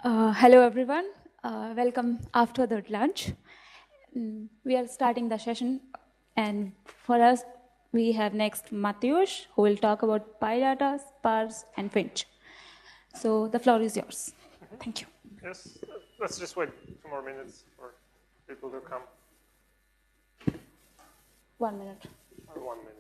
Hello, everyone. Welcome after the lunch. We are starting the session, and for us, we have next Mateusz, who will talk about PyData, sparse, and Finch. So the floor is yours. Thank you. Yes, let's just wait 2 more minutes for people to come. 1 minute. Or 1 minute.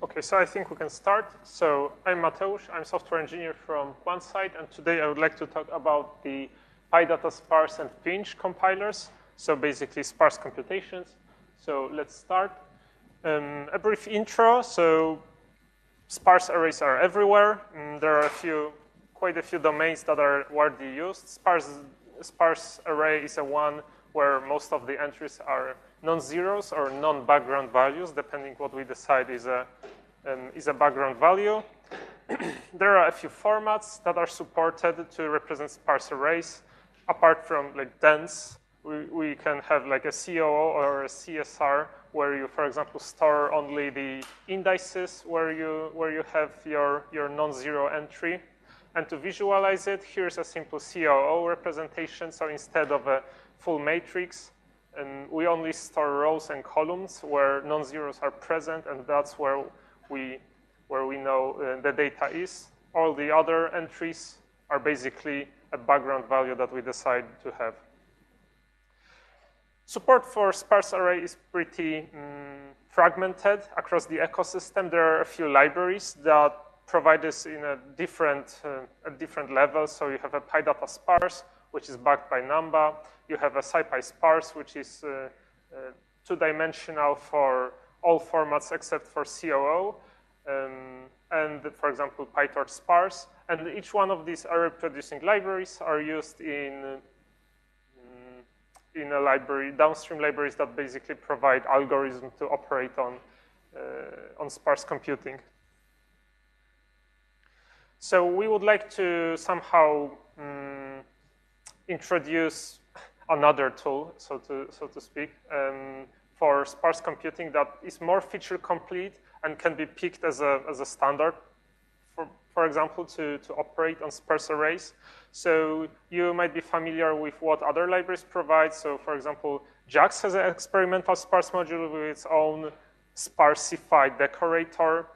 Okay, so I think we can start. So I'm Mateusz, I'm software engineer from QuantSight, and today I would like to talk about the PyData sparse and Finch compilers, so basically sparse computations. So let's start. A brief intro. So sparse arrays are everywhere. There are quite a few domains that are widely used. Sparse array is a one where most of the entries are non-zeros or non-background values, depending what we decide is a background value. There are a few formats that are supported to represent sparse arrays. Apart from like dense, we can have like a COO or a CSR, where you, for example, store only the indices where you have your non-zero entry. And to visualize it, here's a simple COO representation. So instead of a full matrix, we only store rows and columns where non-zeros are present, and that's where we know the data is. All the other entries are basically a background value that we decide to have. Support for sparse array is pretty fragmented across the ecosystem. There are a few libraries that provide this in a different level. So you have a PyData sparse, which is backed by Numba. You have a SciPy sparse, which is two-dimensional for all formats except for COO. And for example, PyTorch sparse. And each one of these array-producing libraries are used in a library, downstream libraries that basically provide algorithms to operate on sparse computing. So we would like to somehow introduce another tool, so to speak, for sparse computing that is more feature complete and can be picked as a standard, for example, to operate on sparse arrays. So you might be familiar with what other libraries provide. So for example, JAX has an experimental sparse module with its own sparsified decorator.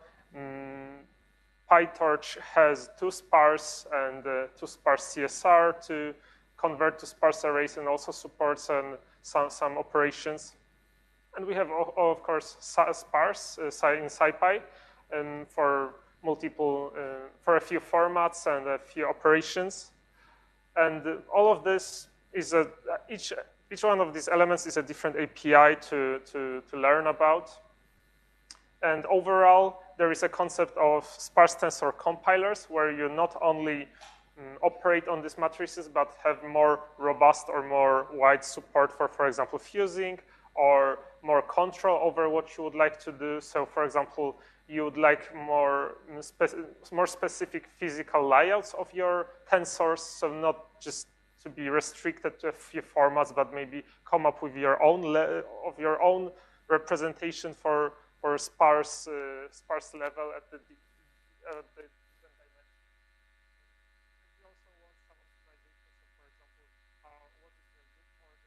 PyTorch has 2sparse and 2sparse CSR to convert to sparse arrays and also supports some operations. And we have, of course, sparse in SciPy for multiple, for a few formats and a few operations. And all of this is each one of these elements is a different API to learn about. And overall, there is a concept of sparse tensor compilers where you not only operate on these matrices, but have more robust or more wide support for example, fusing, or more control over what you would like to do. So for example, you would like more specific physical layouts of your tensors, so not just to be restricted to a few formats, but maybe come up with your own representation for sparse level at the different dimensions. We also want some optimization, so for example, what is the loop order?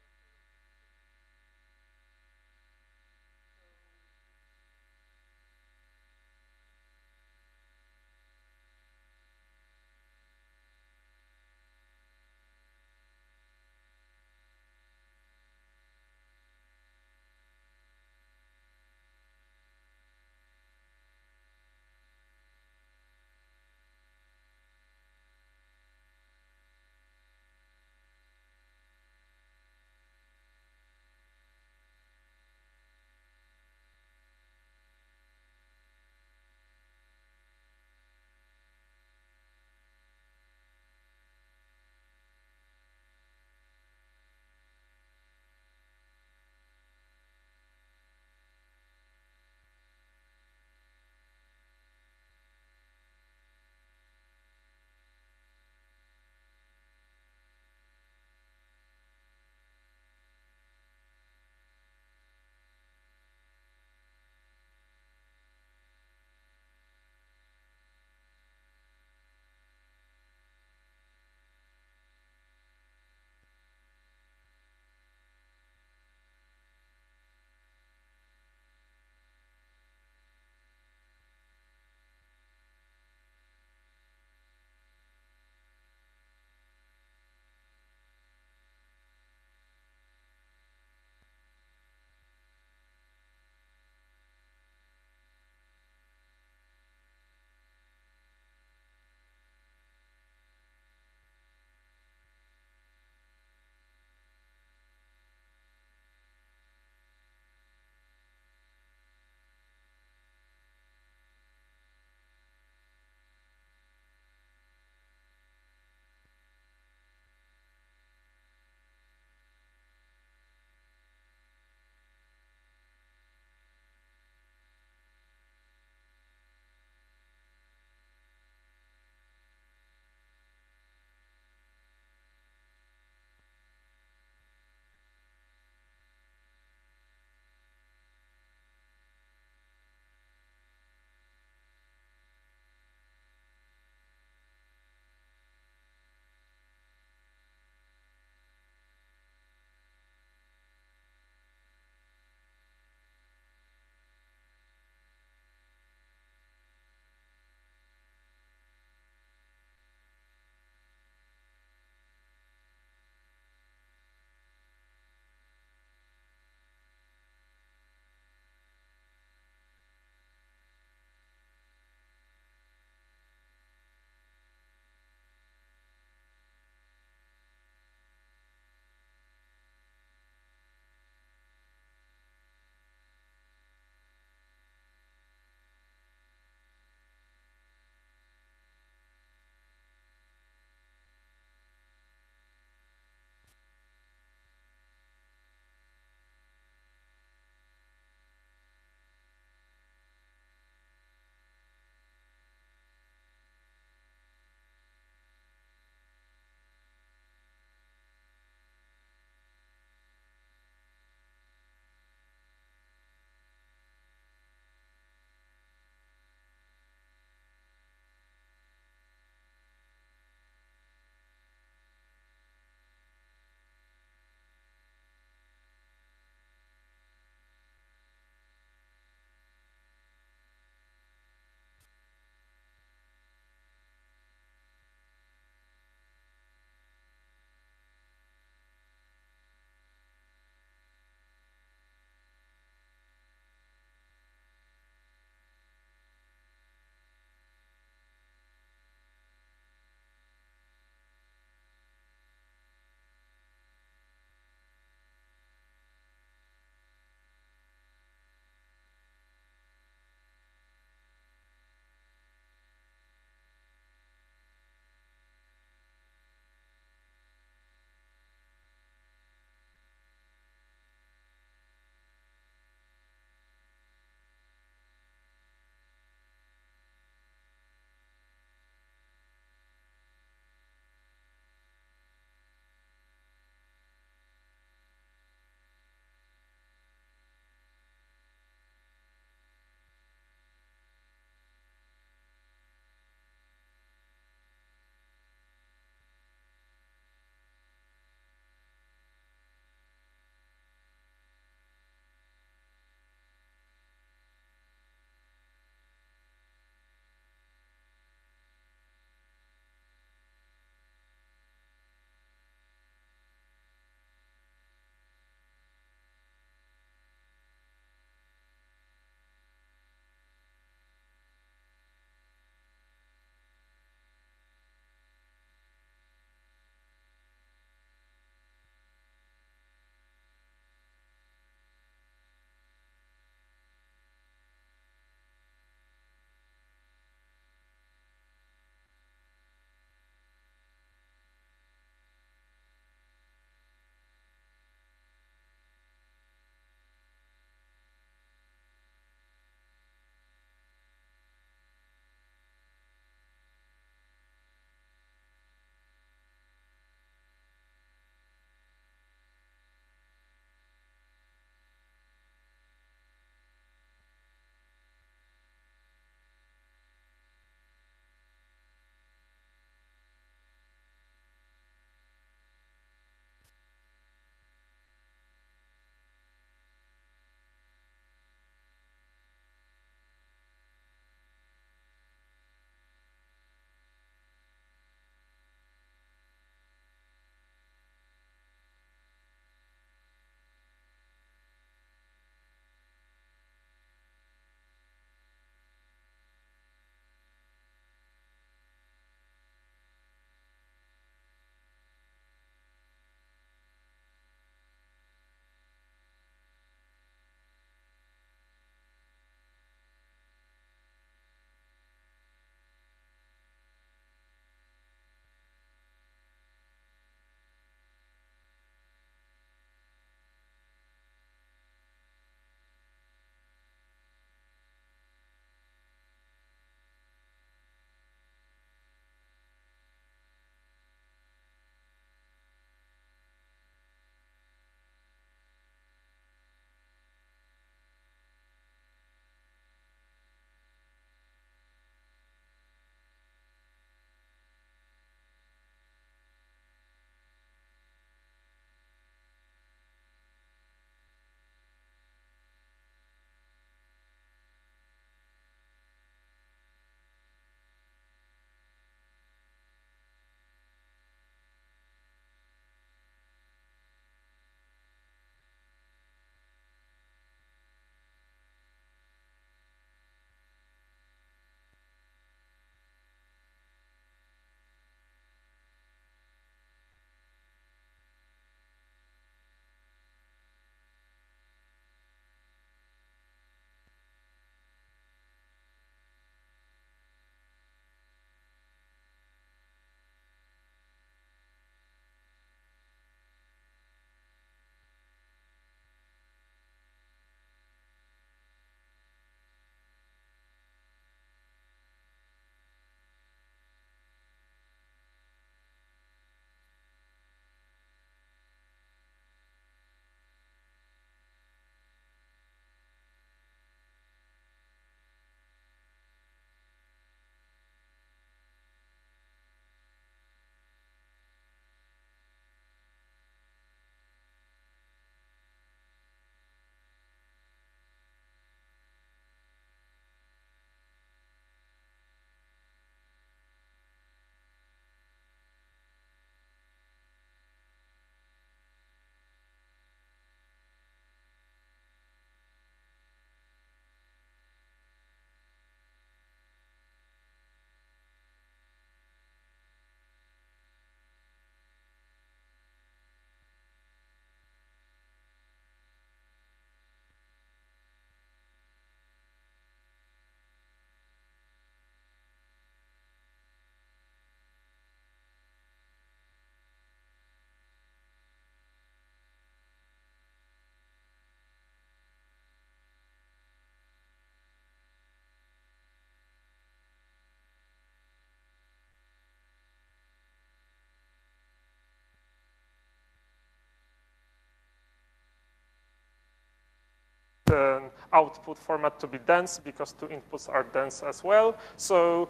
output format to be dense because two inputs are dense as well. So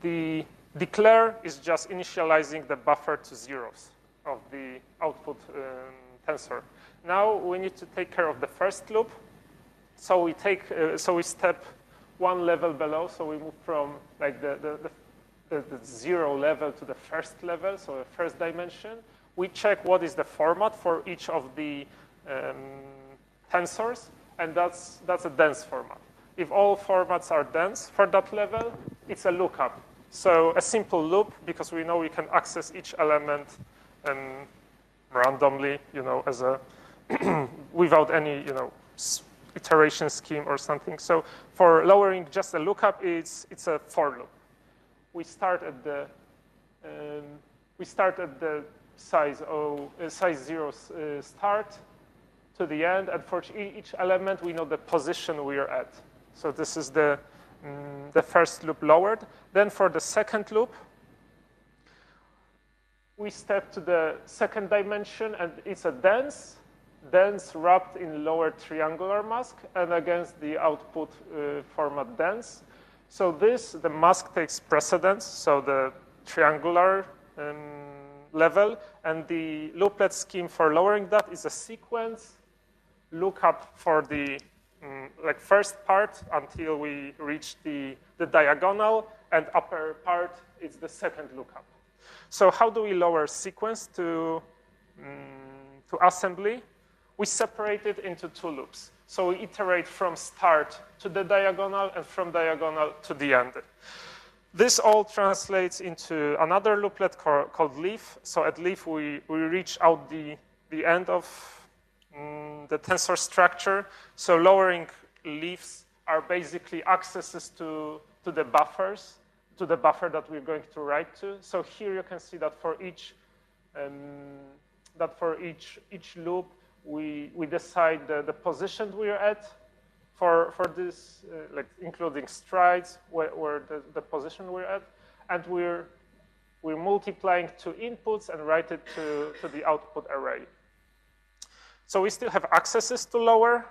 the declare is just initializing the buffer to zeros of the output tensor. Now we need to take care of the first loop. So we step one level below. So we move from like the 0 level to the first level, so the first dimension. We check what is the format for each of the tensors, and that's a dense format. If all formats are dense for that level, it's a lookup. So a simple loop, because we know we can access each element randomly, as a without any, iteration scheme or something. So for lowering just a lookup, it's a for loop. We start at the size 0 start to the end, and for each element we know the position we are at. So this is the first loop lowered. Then for the second loop, we step to the second dimension, and it's a dense wrapped in lower triangular mask and against the output format dense. So the mask takes precedence, so the triangular level, and the looplet scheme for lowering that is a sequence lookup for the first part until we reach the diagonal, and upper part is the second lookup. So how do we lower sequence to assembly? We separate it into two loops. So we iterate from start to the diagonal and from diagonal to the end. This all translates into another looplet called leaf. So at leaf, we reach out the end of the tensor structure. So lowering leaves are basically accesses to the buffers, to the buffer that we're going to write to. So here you can see that for each loop, we decide the position we're at for this, including strides, where the position we're at, and we're multiplying two inputs and write it to the output array. So we still have accesses to lower.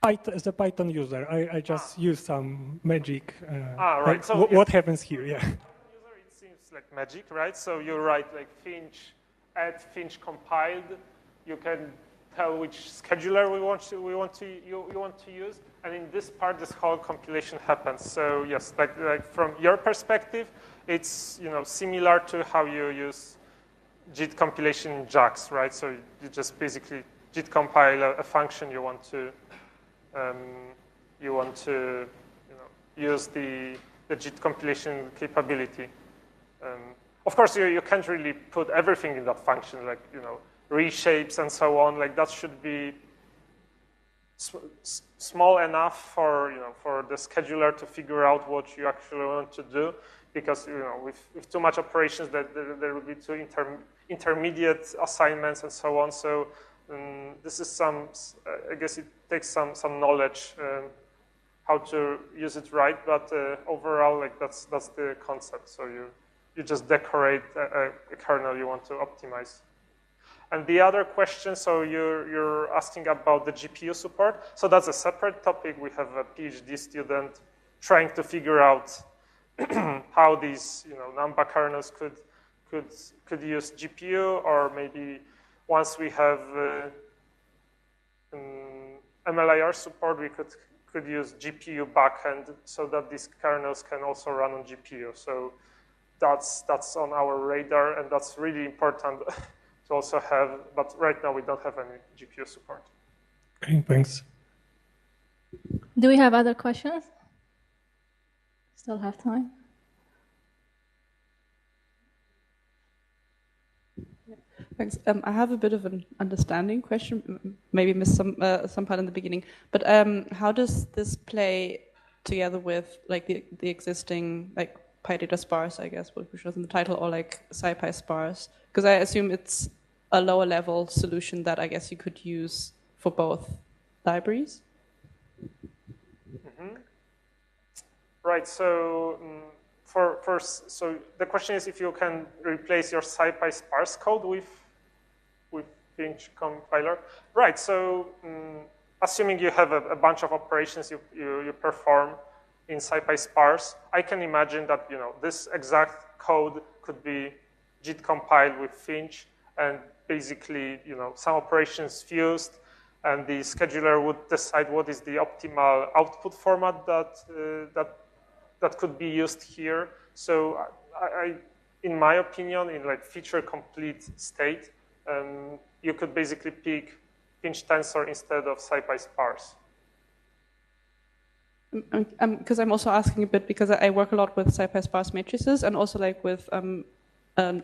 As a Python user, I just use some magic. Right. So what happens here? Yeah. User, it seems like magic, right? So you write like finch, add finch compiled. You can tell which scheduler you want to use, and in this part, this whole compilation happens. So yes, like from your perspective, it's similar to how you use JIT compilation in JAX, right? So you just basically JIT compile a function you want to use the JIT compilation capability. Of course, you can't really put everything in that function, like reshapes and so on. Like that should be small enough for for the scheduler to figure out what you actually want to do. Because with too much operations, that there will be too intermediate assignments and so on. So this is I guess it takes some knowledge how to use it right. But overall, like that's the concept. So you just decorate a kernel you want to optimize. And the other question, so you're asking about the GPU support. So that's a separate topic. We have a PhD student trying to figure out how these Numba kernels could use GPU, or maybe once we have MLIR support, we could use GPU backend so that these kernels can also run on GPU. So that's on our radar, and that's really important to also have. But right now we don't have any GPU support. Okay, thanks. Do we have other questions? Still have time. Thanks. I have a bit of an understanding question, maybe missed some part in the beginning. But how does this play together with like the existing like PyData sparse, I guess, which was in the title, or like SciPy sparse? Because I assume it's a lower level solution that I guess you could use for both libraries. Mm-hmm. Right. So so the question is if you can replace your SciPy sparse code with Finch compiler. Right. So assuming you have a bunch of operations you perform in SciPy sparse, I can imagine that this exact code could be JIT compiled with Finch, and basically some operations fused, and the scheduler would decide what is the optimal output format that could be used here. So in my opinion, in like feature complete state, you could basically pick Finch tensor instead of SciPy sparse. Because I'm also asking a bit because I work a lot with SciPy sparse matrices, and also like with an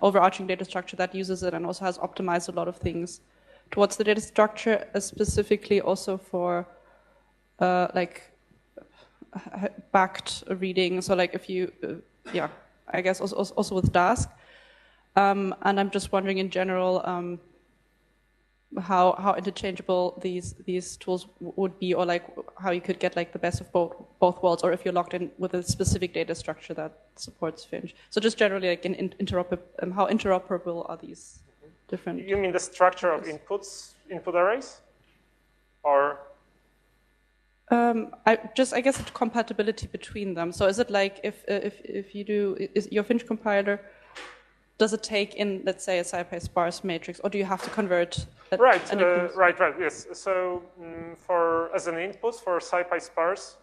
overarching data structure that uses it and also has optimized a lot of things towards the data structure, specifically also for like backed reading. So like if you, I guess also with Dask. And I'm just wondering in general how interchangeable these tools would be, or like how you could get like the best of both worlds, or if you're locked in with a specific data structure that supports Finch. So just generally like how interoperable are these different? You mean the structure of input arrays, or? I guess it's compatibility between them. So is it like if you do, is your Finch compiler, does it take in, let's say, a SciPy sparse matrix, or do you have to convert? Right, yes. So as an input for SciPy sparse,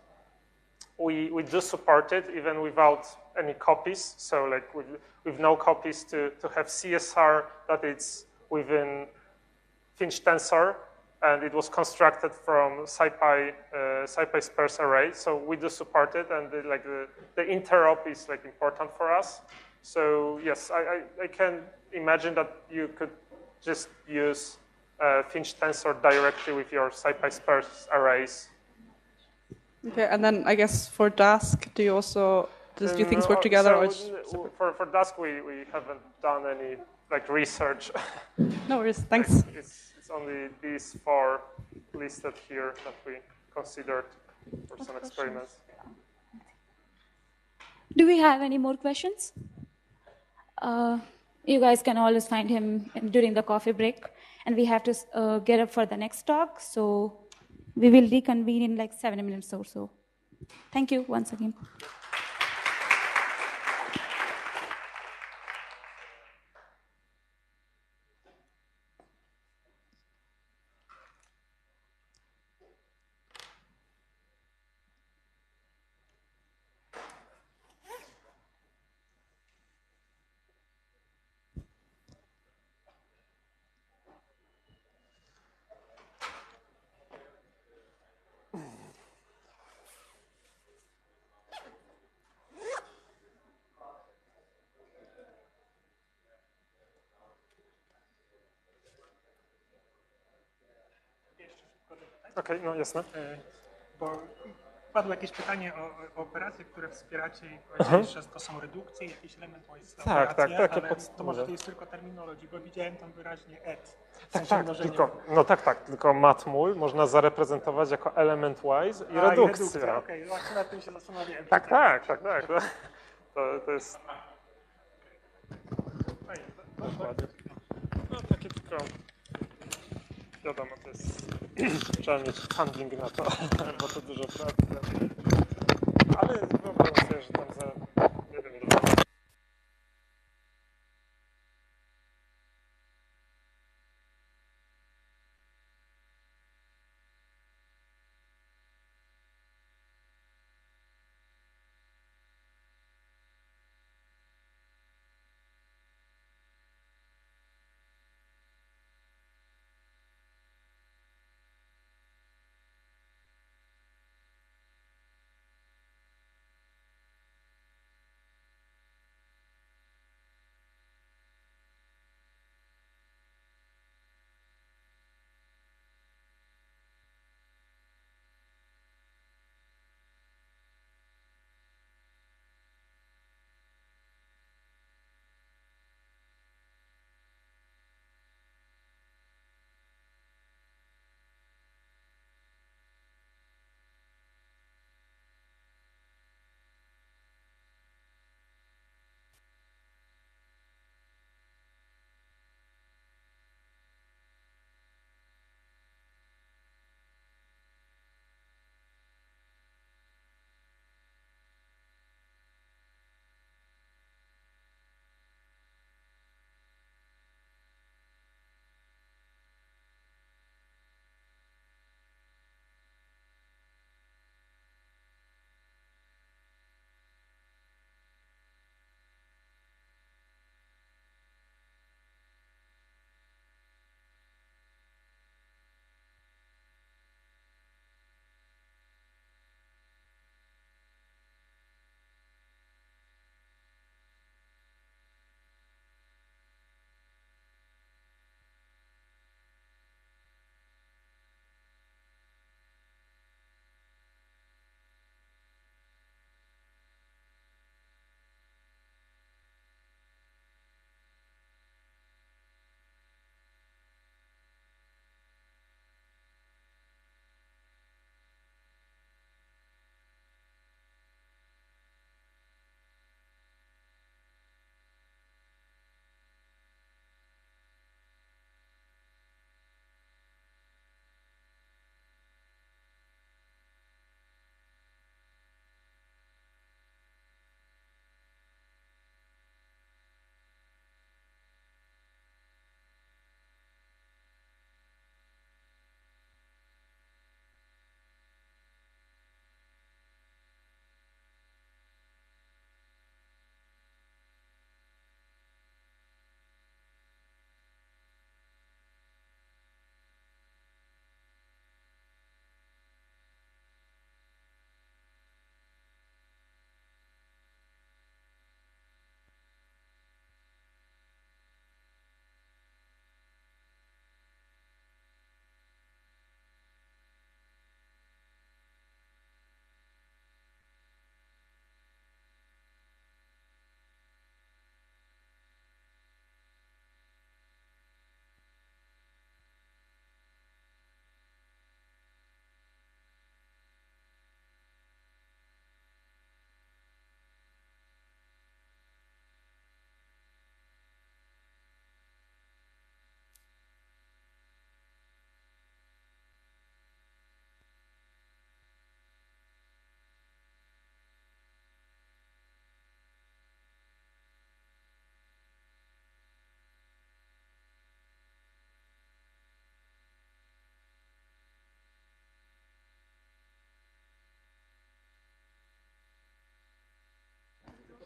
we do support it even without any copies. So like with no copies to have CSR that it's within Finch tensor, and it was constructed from SciPy sparse array. So we do support it, and the interop is like important for us. So yes, I can imagine that you could just use Finch tensor directly with your SciPy sparse arrays. Okay, and then I guess for Dask, do you things work together? For Dask, we haven't done any like research. No worries, thanks. It's only these 4 listed here that we considered for some experiments. Do we have any more questions? You guys can always find him during the coffee break, and we have to get up for the next talk. So We will reconvene in like 7 minutes or so. Thank you once again. Okej, no jasne. Bo padło jakieś pytanie o operacje, które wspieracie i powiedziałeś, że to są redukcje, jakiś element jest Tak, operacje, takie ale to może to jest tylko terminologii, bo widziałem tam wyraźnie et. W sensie mnożenie. Tylko matmul można zareprezentować jako element-wise i redukcja. Okej, właśnie nad tym się zastanawiałem. Tak. To jest... Dokładnie. No takie tylko... Wiadomo, to jest... Trzeba mieć funding na to, bo to dużo pracy. Ale wyobrażam sobie, że tam za... Nie wiem,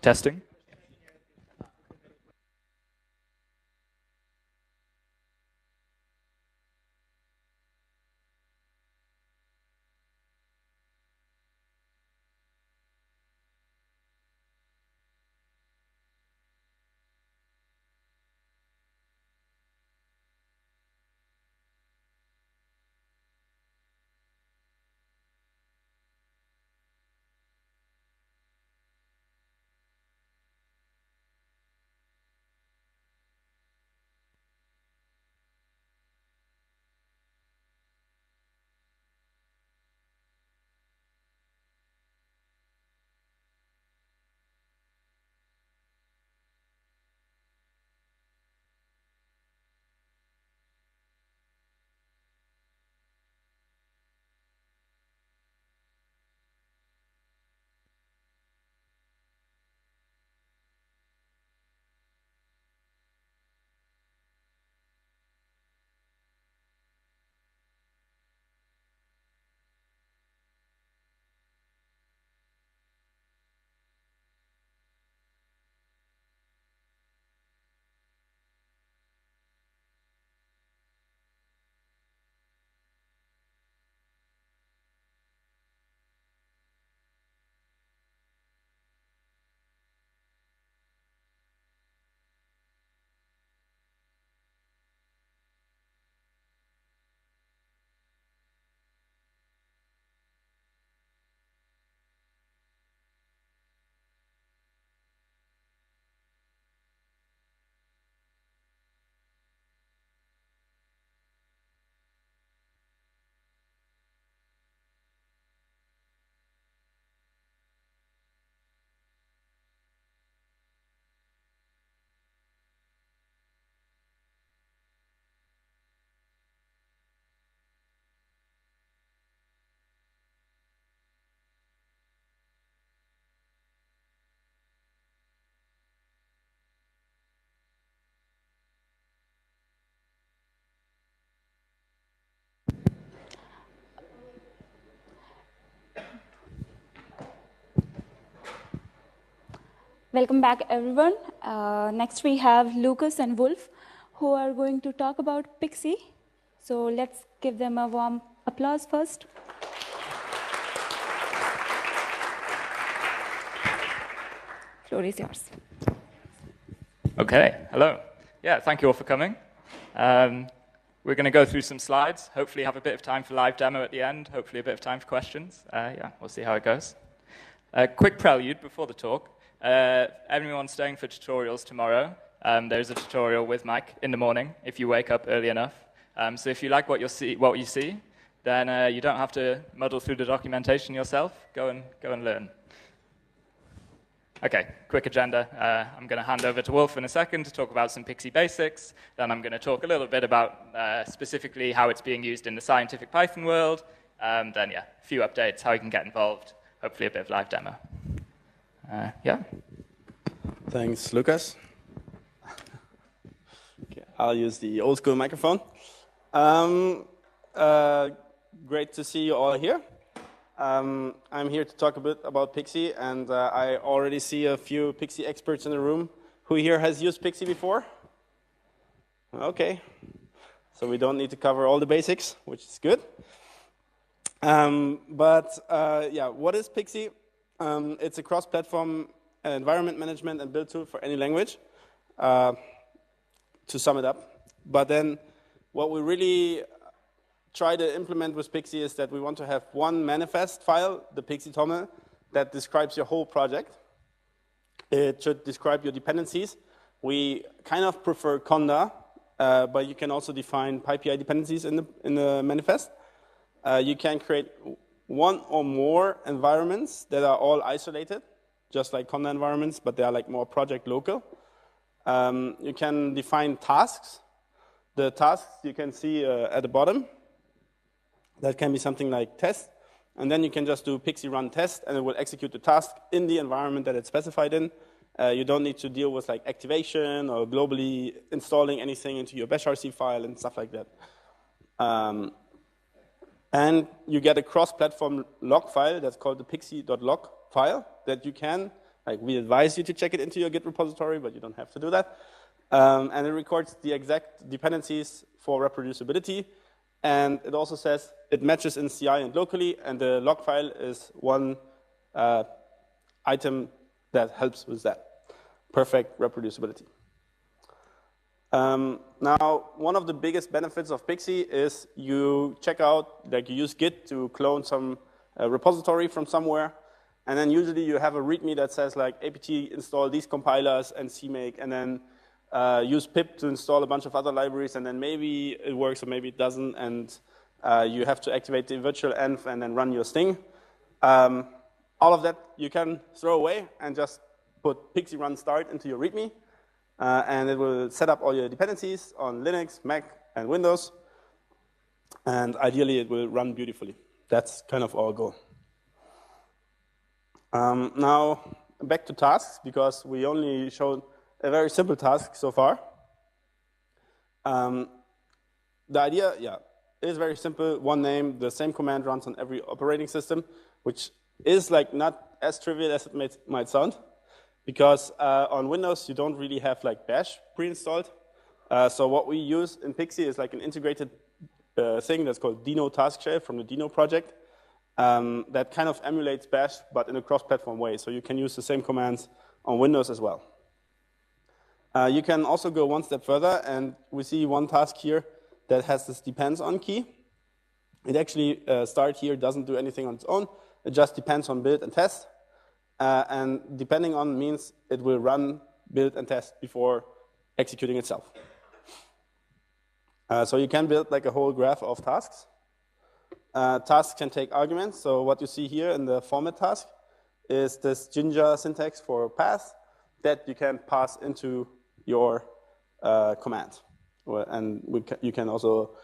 Testing. Welcome back, everyone. Next, we have Lucas and Wolf, who are going to talk about Pixie. So let's give them a warm applause first. Floor is yours. Okay, hello. Yeah, thank you all for coming. We're going to go through some slides, hopefully have a bit of time for live demo at the end, hopefully a bit of time for questions. Yeah, we'll see how it goes. Quick prelude before the talk. Everyone staying for tutorials tomorrow. There's a tutorial with Mike in the morning if you wake up early enough. So if you like what you see, then you don't have to muddle through the documentation yourself. Go and learn. Okay, quick agenda. I'm going to hand over to Wolf in a second to talk about some Pixie basics. Then I'm going to talk a little bit about specifically how it's being used in the scientific Python world. Then, yeah, a few updates, how you can get involved, hopefully a bit of live demo. Yeah. Thanks, Lucas. Okay, I'll use the old school microphone. Great to see you all here. I'm here to talk a bit about Pixie, and I already see a few Pixie experts in the room. Who here has used Pixie before? Okay, so we don't need to cover all the basics, which is good. Yeah, what is Pixie? It's a cross-platform environment management and build tool for any language, to sum it up. But then what we really try to implement with Pixie is that we want to have one manifest file, the Pixie TOML, that describes your whole project. It should describe your dependencies. We kind of prefer Conda, but you can also define PyPI dependencies in the manifest. You can create one or more environments that are all isolated, just like Conda environments, but they are like more project local. You can define tasks. The tasks you can see at the bottom. That can be something like test, and then you can just do Pixie run test, and it will execute the task in the environment that it's specified in. You don't need to deal with like activation or globally installing anything into your bashrc file and stuff like that. And you get a cross-platform log file that's called the pixie.log file that you can Like, we advise you to check it into your Git repository, but you don't have to do that. And it records the exact dependencies for reproducibility. And it also says it matches in CI and locally, and the log file is one item that helps with that. Perfect reproducibility. Now, one of the biggest benefits of Pixie is you check out, like you use Git to clone some repository from somewhere, and then usually you have a README that says like apt install these compilers and CMake, and then use pip to install a bunch of other libraries, and then maybe it works or maybe it doesn't, and you have to activate the virtual env and then run your sting. All of that you can throw away and just put pixie run start into your README, and it will set up all your dependencies on Linux, Mac, and Windows, and ideally it will run beautifully. That's kind of our goal. Now, back to tasks, because we only showed a very simple task so far. The idea, is very simple. One name, the same command runs on every operating system, which is like not as trivial as it might sound, because on Windows you don't really have like Bash pre-installed. So what we use in Pixie is like an integrated thing that's called Dino Task Shell from the Dino project. That kind of emulates Bash, but in a cross-platform way. So you can use the same commands on Windows as well. You can also go one step further, and we see one task here that has this depends on key. It actually start here, doesn't do anything on its own. It just depends on build and test. And depending on means it will run, build, and test before executing itself. So you can build like a whole graph of tasks. Tasks can take arguments. So what you see here in the format task is this Ginger syntax for path that you can pass into your command. And you can also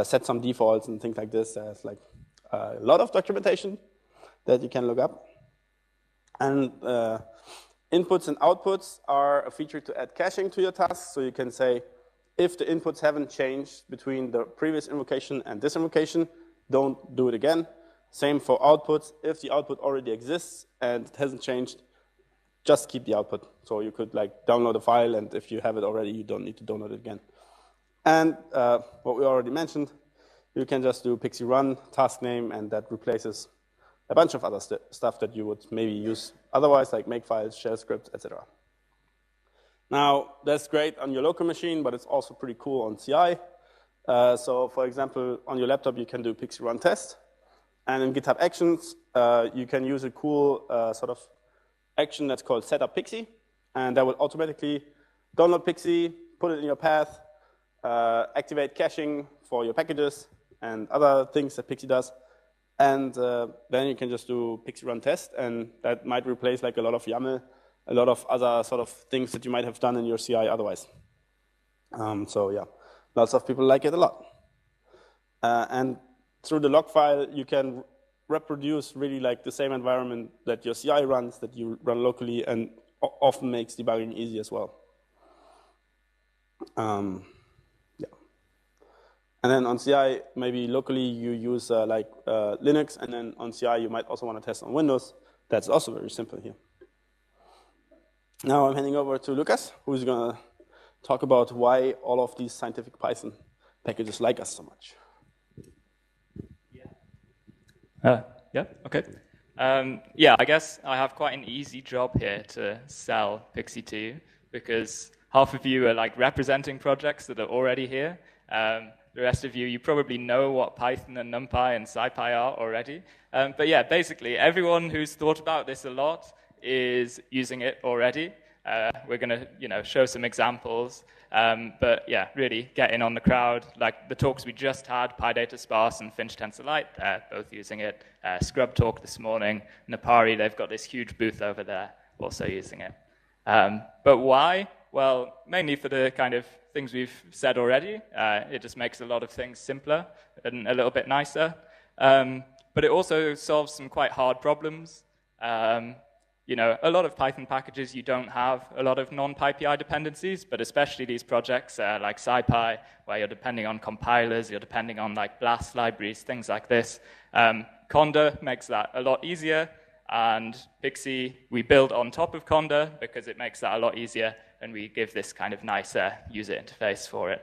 set some defaults and things like this. There's like a lot of documentation that you can look up. And inputs and outputs are a feature to add caching to your tasks. So you can say, if the inputs haven't changed between the previous invocation and this invocation, don't do it again. Same for outputs. If the output already exists and it hasn't changed, just keep the output. So you could like download a file, and if you have it already, you don't need to download it again. And what we already mentioned, you can just do pixie run, task name, and that replaces a bunch of other stuff that you would maybe use otherwise, like make files, shell scripts, etc. Now, that's great on your local machine, but it's also pretty cool on CI. So for example, on your laptop, you can do pixie run test. And in GitHub Actions, you can use a cool sort of action that's called setup pixie. And that will automatically download pixie, put it in your path, activate caching for your packages and other things that pixie does. And then you can just do pixie run test, and that might replace like a lot of YAML, a lot of other sort of things that you might have done in your CI otherwise. So yeah, lots of people like it a lot. And through the log file, you can reproduce really like the same environment that your CI runs, that you run locally, and often makes debugging easy as well. And then on CI, maybe locally you use Linux, and then on CI you might also want to test on Windows. That's also very simple here. Now I'm handing over to Lucas, who's going to talk about why all of these scientific Python packages like us so much. Yeah, okay. Yeah, I guess I have quite an easy job here to sell Pixie to you, because half of you are like representing projects that are already here. The rest of you, you probably know what Python and NumPy and SciPy are already. But yeah, basically, everyone who's thought about this a lot is using it already. We're going to, show some examples. But yeah, really get in on the crowd. Like the talks we just had, PyData Sparse and Finch TensorLite, both using it. Scrub Talk this morning, Napari, they've got this huge booth over there, also using it. But why? Well, mainly for the kind of things we've said already. It just makes a lot of things simpler and a little bit nicer. But it also solves some quite hard problems. A lot of Python packages, you don't have a lot of non-PyPI dependencies, but especially these projects like SciPy, where you're depending on compilers, you're depending on like BLAST libraries, things like this. Conda makes that a lot easier. and Pixie we build on top of Conda because it makes that a lot easier, and we give this kind of nicer user interface for it.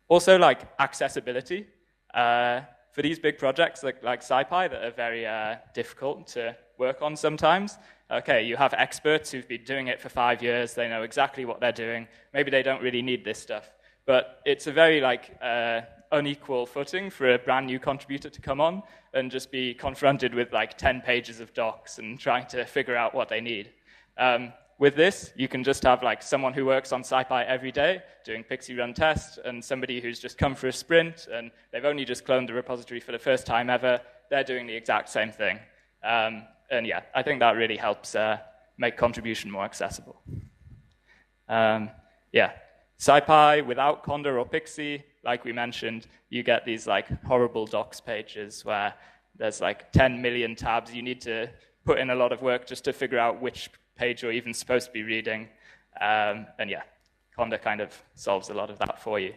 Also, like accessibility. For these big projects like SciPy that are very difficult to work on sometimes, okay, you have experts who've been doing it for 5 years, they know exactly what they're doing, maybe they don't really need this stuff, but it's a very unequal footing for a brand new contributor to come on and just be confronted with like 10 pages of docs and trying to figure out what they need. With this, you can just have like someone who works on SciPy every day doing Pixie run tests, and somebody who's just come for a sprint and they've only just cloned the repository for the first time ever. They're doing the exact same thing. And yeah, I think that really helps make contribution more accessible. Yeah, SciPy without Conda or Pixie, like we mentioned, you get these like horrible docs pages where there's like 10 million tabs. You need to put in a lot of work just to figure out which page you're even supposed to be reading. And yeah, Conda kind of solves a lot of that for you.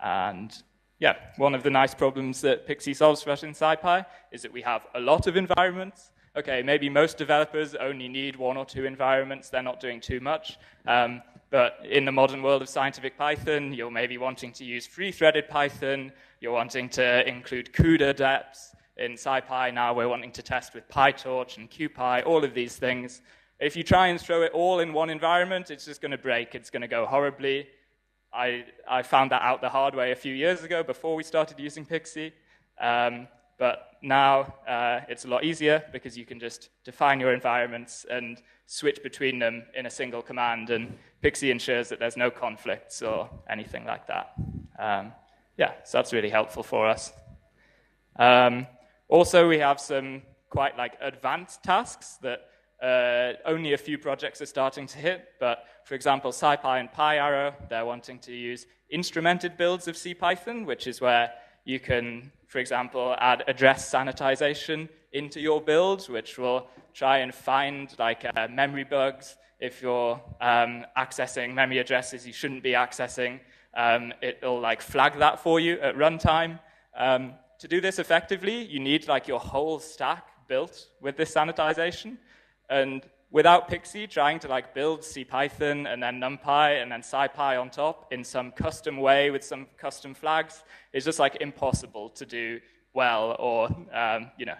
And yeah, one of the nice problems that Pixie solves for us in SciPy is that we have a lot of environments. Okay, maybe most developers only need 1 or 2 environments. They're not doing too much. But in the modern world of scientific Python, you're maybe wanting to use free-threaded Python. You're wanting to include CUDA depths. In SciPy now, we're wanting to test with PyTorch and QPy, all of these things. If you try and throw it all in one environment, it's just going to break. It's going to go horribly. I found that out the hard way a few years ago before we started using Pixie. But now it's a lot easier because you can just define your environments and switch between them in a single command, and Pixie ensures that there's no conflicts or anything like that. Yeah, so that's really helpful for us. Also, we have some quite advanced tasks that only a few projects are starting to hit, but for example, SciPy and PyArrow, they're wanting to use instrumented builds of CPython, which is where you can, for example, add address sanitization into your build, which will try and find memory bugs. If you're accessing memory addresses you shouldn't be accessing, it'll flag that for you at runtime. To do this effectively, you need your whole stack built with this sanitization. And without Pixie, trying to build CPython and then NumPy and then SciPy on top in some custom way with some custom flags is just impossible to do well, or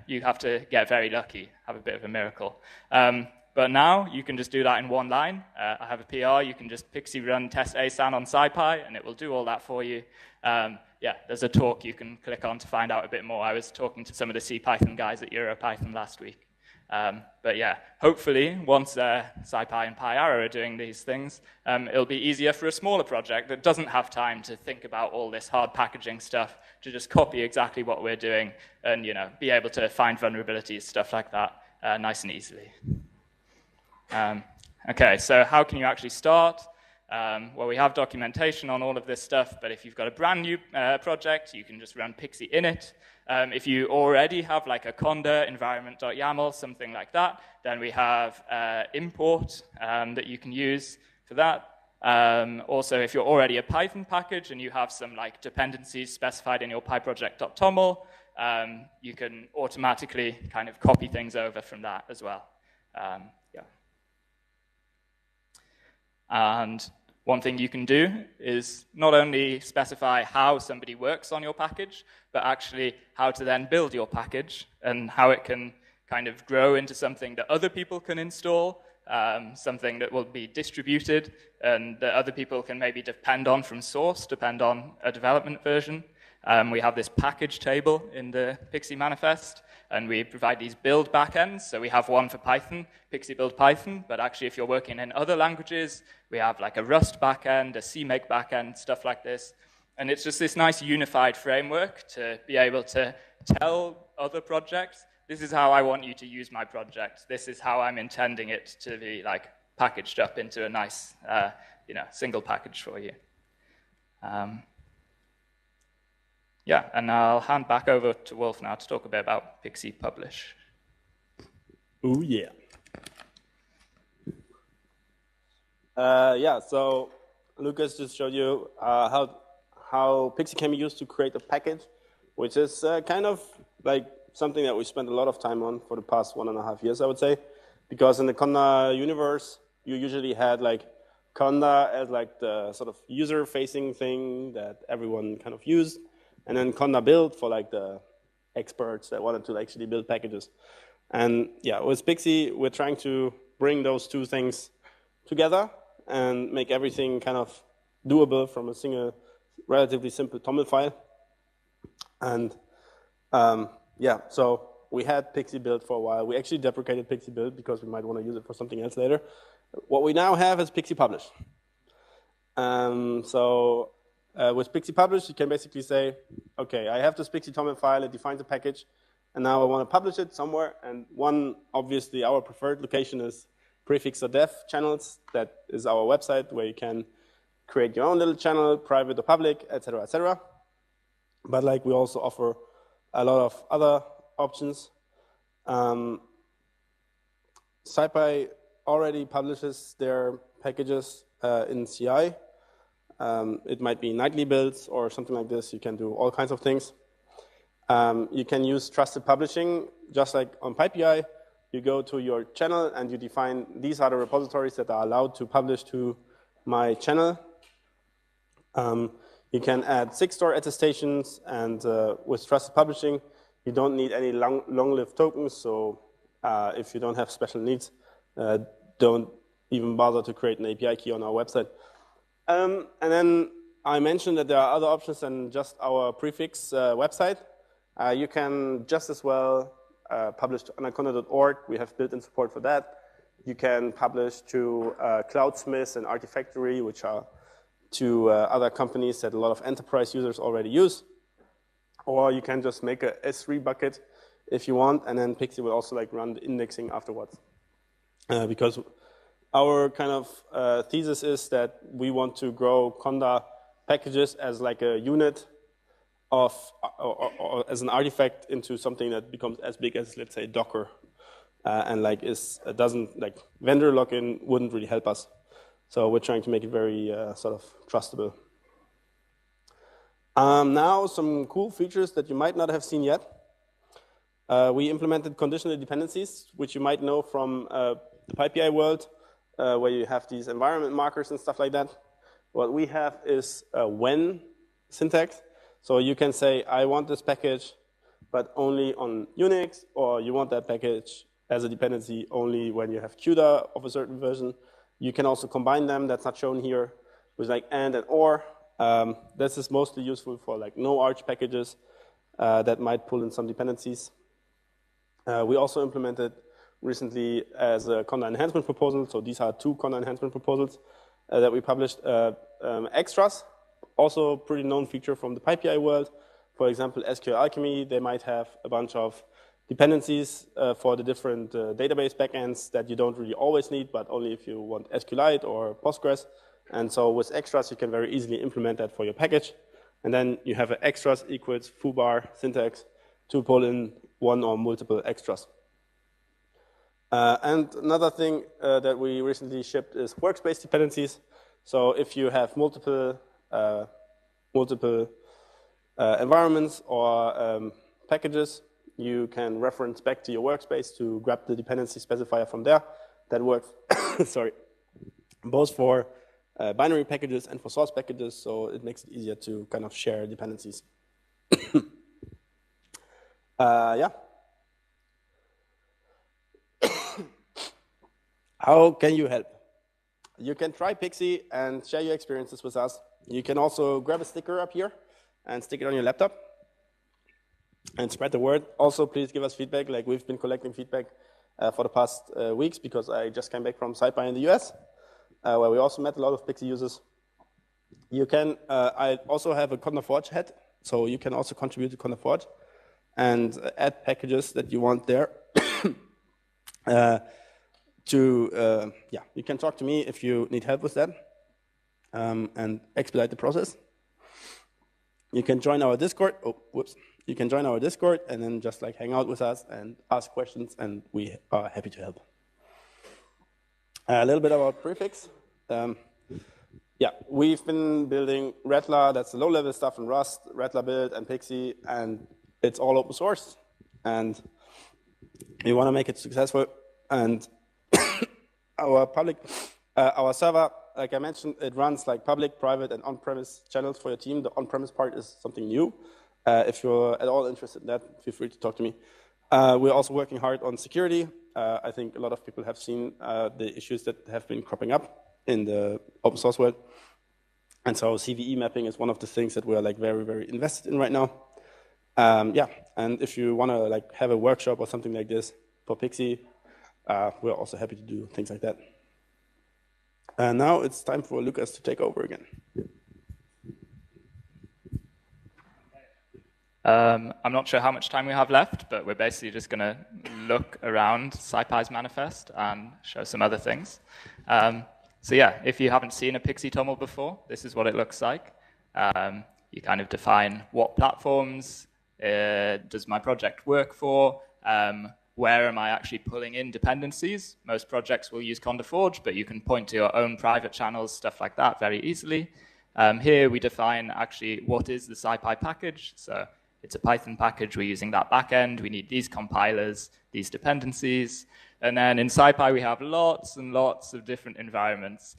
you have to get very lucky, have a bit of a miracle. But now you can just do that in one line. I have a PR, you can just Pixie run test asan on SciPy and it will do all that for you. Yeah, there's a talk you can click on to find out a bit more. I was talking to some of the CPython guys at EuroPython last week. But yeah, hopefully, once SciPy and PyArrow are doing these things, it'll be easier for a smaller project that doesn't have time to think about all this hard packaging stuff to just copy exactly what we're doing and be able to find vulnerabilities, stuff like that, nice and easily. Okay, so how can you actually start? Well, we have documentation on all of this stuff, but if you've got a brand new project, you can just run Pixie init. If you already have a conda environment.yaml, something like that, then we have import that you can use for that. Also, if you're already a Python package and you have some dependencies specified in your pyproject.toml, you can automatically kind of copy things over from that as well. Yeah. And one thing you can do is not only specify how somebody works on your package, but actually how to then build your package and how it can kind of grow into something that other people can install, something that will be distributed and that other people can maybe depend on from source, depend on a development version. We have this package table in the Pixie manifest, and we provide these build backends. So we have one for Python, Pixie build Python, but actually if you're working in other languages, we have a Rust backend, a CMake backend, stuff like this. And it's just this nice unified framework to be able to tell other projects, this is how I want you to use my project. This is how I'm intending it to be packaged up into a nice single package for you. Yeah, and I'll hand back over to Wolf now to talk a bit about Pixie Publish. Oh, yeah. Yeah, so Lucas just showed you how Pixie can be used to create a package, which is kind of something that we spent a lot of time on for the past 1.5 years, I would say, because in the Conda universe, you usually had like Conda as like the sort of user-facing thing that everyone kind of used, and then Conda build for like the experts that wanted to actually build packages. And yeah, with Pixie, we're trying to bring those two things together and make everything kind of doable from a single, relatively simple TOML file. And yeah, so we had Pixie build for a while. We actually deprecated Pixie build because we might want to use it for something else later. What we now have is Pixie publish. With Pixie publish, you can basically say, okay, I have this Pixie TOML file, it defines a package, and now I want to publish it somewhere. And one, obviously, our preferred location is prefix.dev channels. That is our website where you can create your own little channel, private or public, etc., etc. But like we also offer a lot of other options. SciPy already publishes their packages in CI. It might be nightly builds or something like this. You can do all kinds of things. You can use trusted publishing, just like on PyPI. You go to your channel and you define these are the repositories that are allowed to publish to my channel. You can add SIG-store attestations, and with trusted publishing, you don't need any long-lived tokens. So if you don't have special needs, don't even bother to create an API key on our website. And then I mentioned that there are other options than just our prefix website. You can just as well publish to anaconda.org. We have built-in support for that. You can publish to Cloudsmith and Artifactory, which are two other companies that a lot of enterprise users already use. Or you can just make a S3 bucket if you want, and then Pixie will also like run the indexing afterwards. Because our kind of thesis is that we want to grow Conda packages as like a unit of, or as an artifact into something that becomes as big as, let's say, Docker. And like doesn't, like vendor lock-in wouldn't really help us. So we're trying to make it very sort of trustable. Now some cool features that you might not have seen yet. We implemented conditional dependencies, which you might know from the PyPI world, where you have these environment markers and stuff like that. What we have is a when syntax. So you can say, I want this package, but only on Unix, or you want that package as a dependency only when you have CUDA of a certain version. You can also combine them, that's not shown here, with like and or. This is mostly useful for like no arch packages that might pull in some dependencies. We also implemented recently as a Conda enhancement proposal. So these are two Conda enhancement proposals that we published. Extras, also a pretty known feature from the PyPI world. For example, SQL Alchemy, they might have a bunch of dependencies for the different database backends that you don't really always need, but only if you want SQLite or Postgres. And so with extras, you can very easily implement that for your package. And then you have an extras equals foobar syntax to pull in one or multiple extras. And another thing that we recently shipped is workspace dependencies. So if you have multiple environments or packages, you can reference back to your workspace to grab the dependency specifier from there. That works, sorry, both for binary packages and for source packages, so it makes it easier to kind of share dependencies. Yeah. How can you help? You can try Pixie and share your experiences with us. You can also grab a sticker up here and stick it on your laptop and spread the word. Also, please give us feedback. Like we've been collecting feedback for the past weeks because I just came back from SciPy in the US, where we also met a lot of Pixie users. You can, I also have a Conda Forge hat, so you can also contribute to Conda Forge and add packages that you want there. Yeah, you can talk to me if you need help with that and expedite the process. You can join our Discord. Oh, whoops. You can join our Discord and then just like hang out with us and ask questions, and we are happy to help. A little bit about prefix. Yeah, we've been building Rattler. That's the low-level stuff in Rust, Rattler build, and Pixie, and it's all open source. and we want to make it successful. And our server, like I mentioned, it runs like public, private, and on-premise channels for your team. The on-premise part is something new. If you're at all interested in that, feel free to talk to me. We're also working hard on security. I think a lot of people have seen the issues that have been cropping up in the open source world. And so CVE mapping is one of the things that we are like very, very invested in right now. Yeah, and if you want to like have a workshop or something like this for Pixie, we're also happy to do things like that. And now it's time for Lucas to take over again. I'm not sure how much time we have left, but we're basically just going to look around SciPy's manifest and show some other things. So yeah, if you haven't seen a Pixie TOML before, this is what it looks like. You kind of define what platforms does my project work for, where am I actually pulling in dependencies. Most projects will use CondaForge, but you can point to your own private channels, stuff like that very easily. Here we define actually what is the SciPy package. So it's a Python package, we're using that backend, we need these compilers, these dependencies. And then in SciPy we have lots and lots of different environments.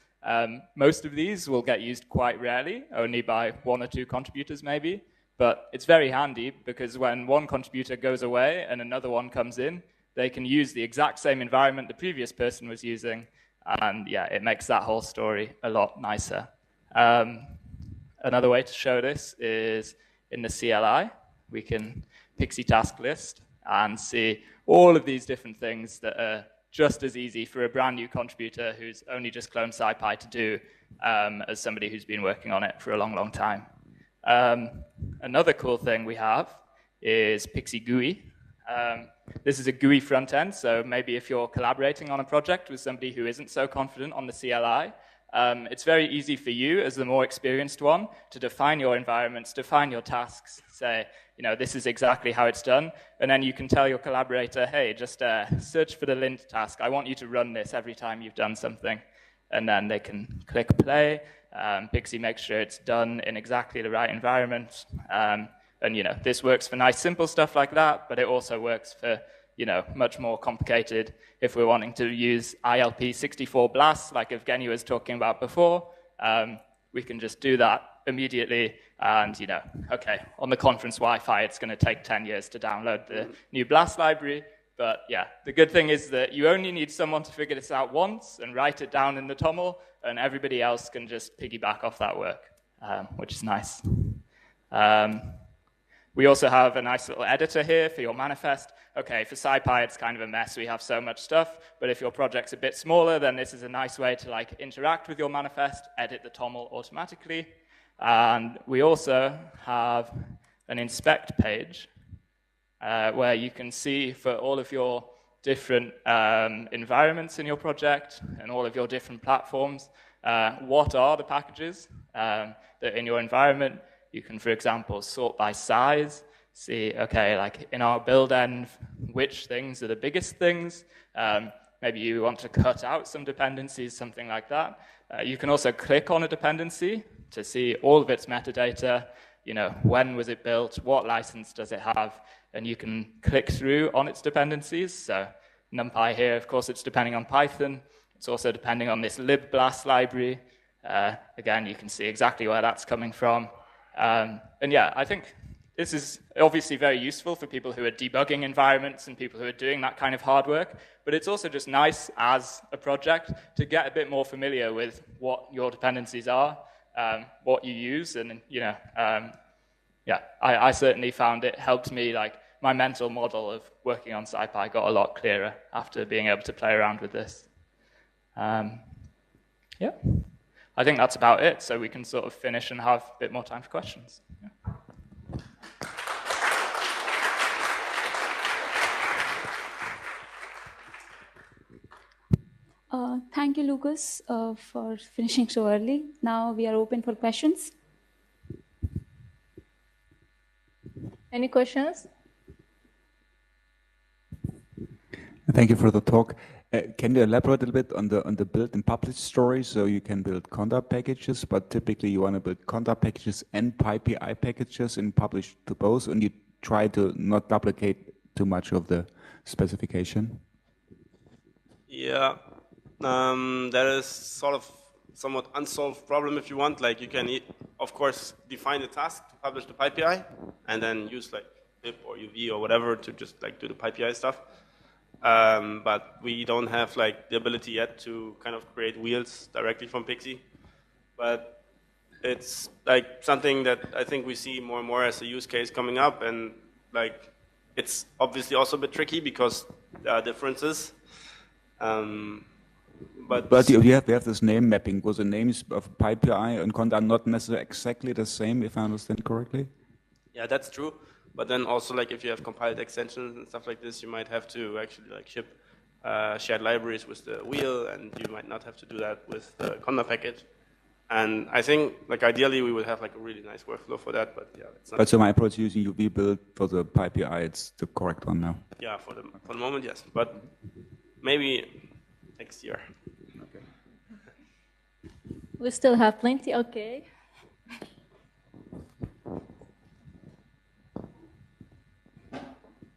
Most of these will get used quite rarely, only by 1 or 2 contributors maybe. But it's very handy because when one contributor goes away and another one comes in, they can use the exact same environment the previous person was using. And yeah, it makes that whole story a lot nicer. Another way to show this is in the CLI. We can Pixie task list and see all of these different things that are just as easy for a brand new contributor who's only just cloned SciPy to do as somebody who's been working on it for a long, long time. Another cool thing we have is Pixie GUI. This is a GUI front end, so maybe if you're collaborating on a project with somebody who isn't so confident on the CLI, it's very easy for you as the more experienced one to define your environments, define your tasks, say, you know, this is exactly how it's done, and then you can tell your collaborator, hey, just search for the lint task. I want you to run this every time you've done something, and then they can click play. Pixie makes sure it's done in exactly the right environment, and you know, this works for nice simple stuff like that, but it also works for, you know, much more complicated if we're wanting to use ILP64 BLAS, like Evgeny was talking about before. We can just do that immediately, and you know, okay, on the conference Wi-Fi, it's going to take 10 years to download the new BLAS library. But yeah, the good thing is that you only need someone to figure this out once and write it down in the TOML, and everybody else can just piggyback off that work, which is nice. We also have a nice little editor here for your manifest. Okay, for SciPy, it's kind of a mess. We have so much stuff, but if your project's a bit smaller, then this is a nice way to like interact with your manifest, edit the TOML automatically. And we also have an inspect page where you can see for all of your different environments in your project and all of your different platforms, what are the packages that are in your environment. You can, for example, sort by size, see, okay, like in our build end, which things are the biggest things. Maybe you want to cut out some dependencies, something like that. You can also click on a dependency to see all of its metadata, you know, when was it built, what license does it have, and you can click through on its dependencies. So NumPy here, of course, it's depending on Python. It's also depending on this libblas library. Again, you can see exactly where that's coming from. And yeah, I think this is obviously very useful for people who are debugging environments and people who are doing that kind of hard work, but it's also just nice as a project to get a bit more familiar with what your dependencies are, what you use, and you know, yeah, I certainly found it helped me, like my mental model of working on SciPy got a lot clearer after being able to play around with this. Yeah. I think that's about it, so we can sort of finish and have a bit more time for questions. Yeah. Thank you, Lucas, for finishing so early. Now we are open for questions. Any questions? Thank you for the talk. Can you elaborate a little bit on the build and publish story? So you can build conda packages, but typically you want to build conda packages and PyPI packages and publish to both, and you try to not duplicate too much of the specification? Yeah, that is sort of somewhat unsolved problem if you want. Like you can, of course, define the task to publish the PyPI, and then use like pip or UV or whatever to just like do the PyPI stuff. But we don't have like the ability yet to kind of create wheels directly from Pixie. But it's like something that I think we see more and more as a use case coming up, and like it's obviously also a bit tricky because there are differences. But you have this name mapping, because the names of PyPI and Conda are not necessarily exactly the same, if I understand correctly. Yeah, that's true. But then also, like, if you have compiled extensions and stuff like this, you might have to actually like ship shared libraries with the wheel, and you might not have to do that with the Conda package. And I think, like, ideally, we would have like a really nice workflow for that. But yeah, it's not. But so my approach using UV build for the PyPI, it's the correct one now. Yeah, for the moment, yes. But maybe next year. Okay. We still have plenty. Okay.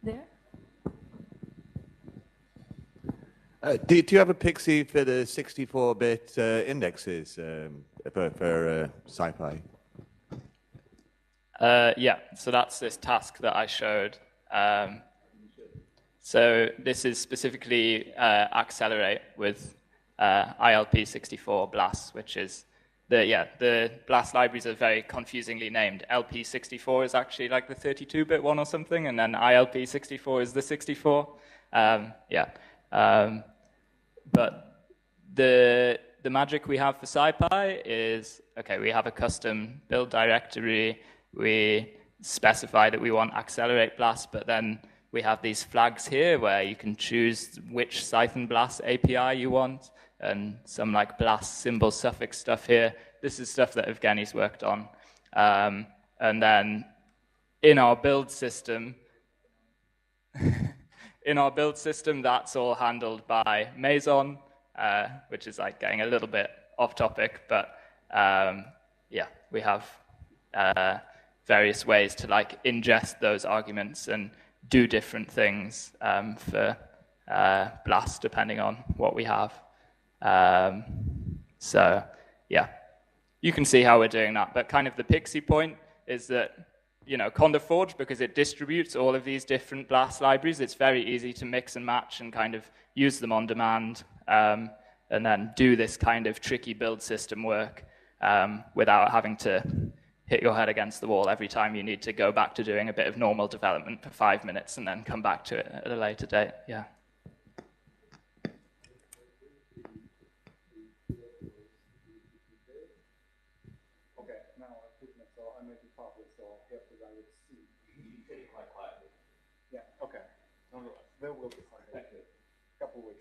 There. Do you have a Pixie for the 64-bit indexes for SciPy? Yeah, so that's this task that I showed. So this is specifically accelerate with ILP64 BLAS, which is the BLAS libraries are very confusingly named. LP64 is actually like the 32-bit one or something, and then ILP64 is the 64. But the magic we have for SciPy is, okay, we have a custom build directory, we specify that we want accelerate BLAS, but then we have these flags here where you can choose which Python BLAS API you want, and some like BLAS symbol suffix stuff here. This is stuff that Evgeny's worked on. And then in our build system, that's all handled by Meson, which is like getting a little bit off topic, but yeah, we have various ways to like ingest those arguments and do different things for BLAS depending on what we have. So yeah, you can see how we're doing that, but kind of the Pixie point is that, you know, Conda Forge, because it distributes all of these different BLAS libraries, it's very easy to mix and match and kind of use them on demand, and then do this kind of tricky build system work without having to hit your head against the wall every time you need to go back to doing a bit of normal development for 5 minutes and then come back to it at a later date. Yeah. There will be fine. Thank you. Couple weeks.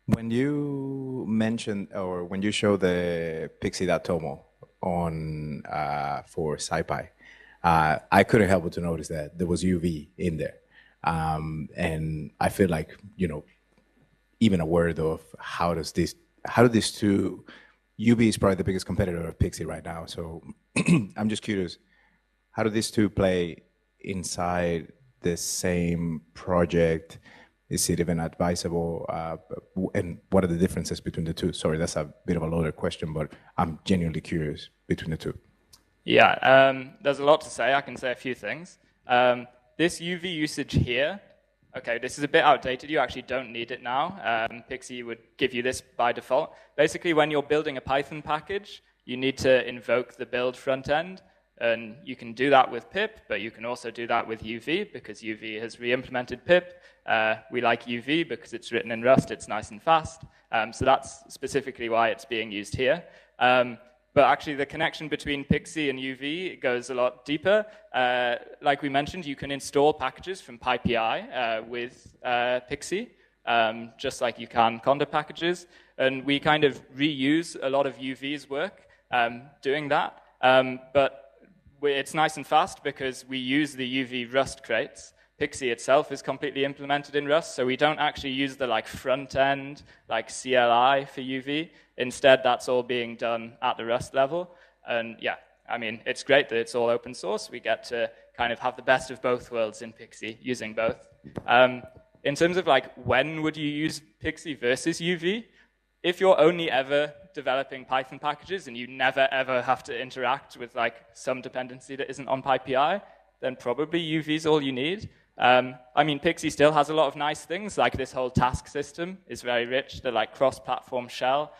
When you mentioned, or when you show the Pixie.tomo on for SciPy, I couldn't help but to notice that there was UV in there, and I feel like, you know, even a word of how do these two, UV is probably the biggest competitor of Pixie right now. So I'm just curious, how do these two play inside the same project? Is it even advisable? And what are the differences between the two? Sorry, that's a bit of a loaded question, but I'm genuinely curious between the two. Yeah, there's a lot to say. I can say a few things. This UV usage here, okay, this is a bit outdated. You actually don't need it now. Pixie would give you this by default. Basically, when you're building a Python package, you need to invoke the build front end. And you can do that with pip, but you can also do that with UV, because UV has re-implemented pip. We like UV because it's written in Rust, it's nice and fast. So that's specifically why it's being used here. But actually the connection between Pixie and UV goes a lot deeper. Like we mentioned, you can install packages from PyPI with Pixie, just like you can Conda packages. And we kind of reuse a lot of UV's work doing that. But it's nice and fast because we use the UV Rust crates. Pixie itself is completely implemented in Rust, so we don't actually use the like front end, like CLI for UV. Instead, that's all being done at the Rust level. And yeah, I mean, it's great that it's all open source. We get to kind of have the best of both worlds in Pixie using both. In terms of like, when would you use Pixie versus UV? If you're only ever developing Python packages and you never ever have to interact with like some dependency that isn't on PyPI, then probably UV is all you need. I mean, Pixie still has a lot of nice things, like this whole task system is very rich, the like cross-platform shell,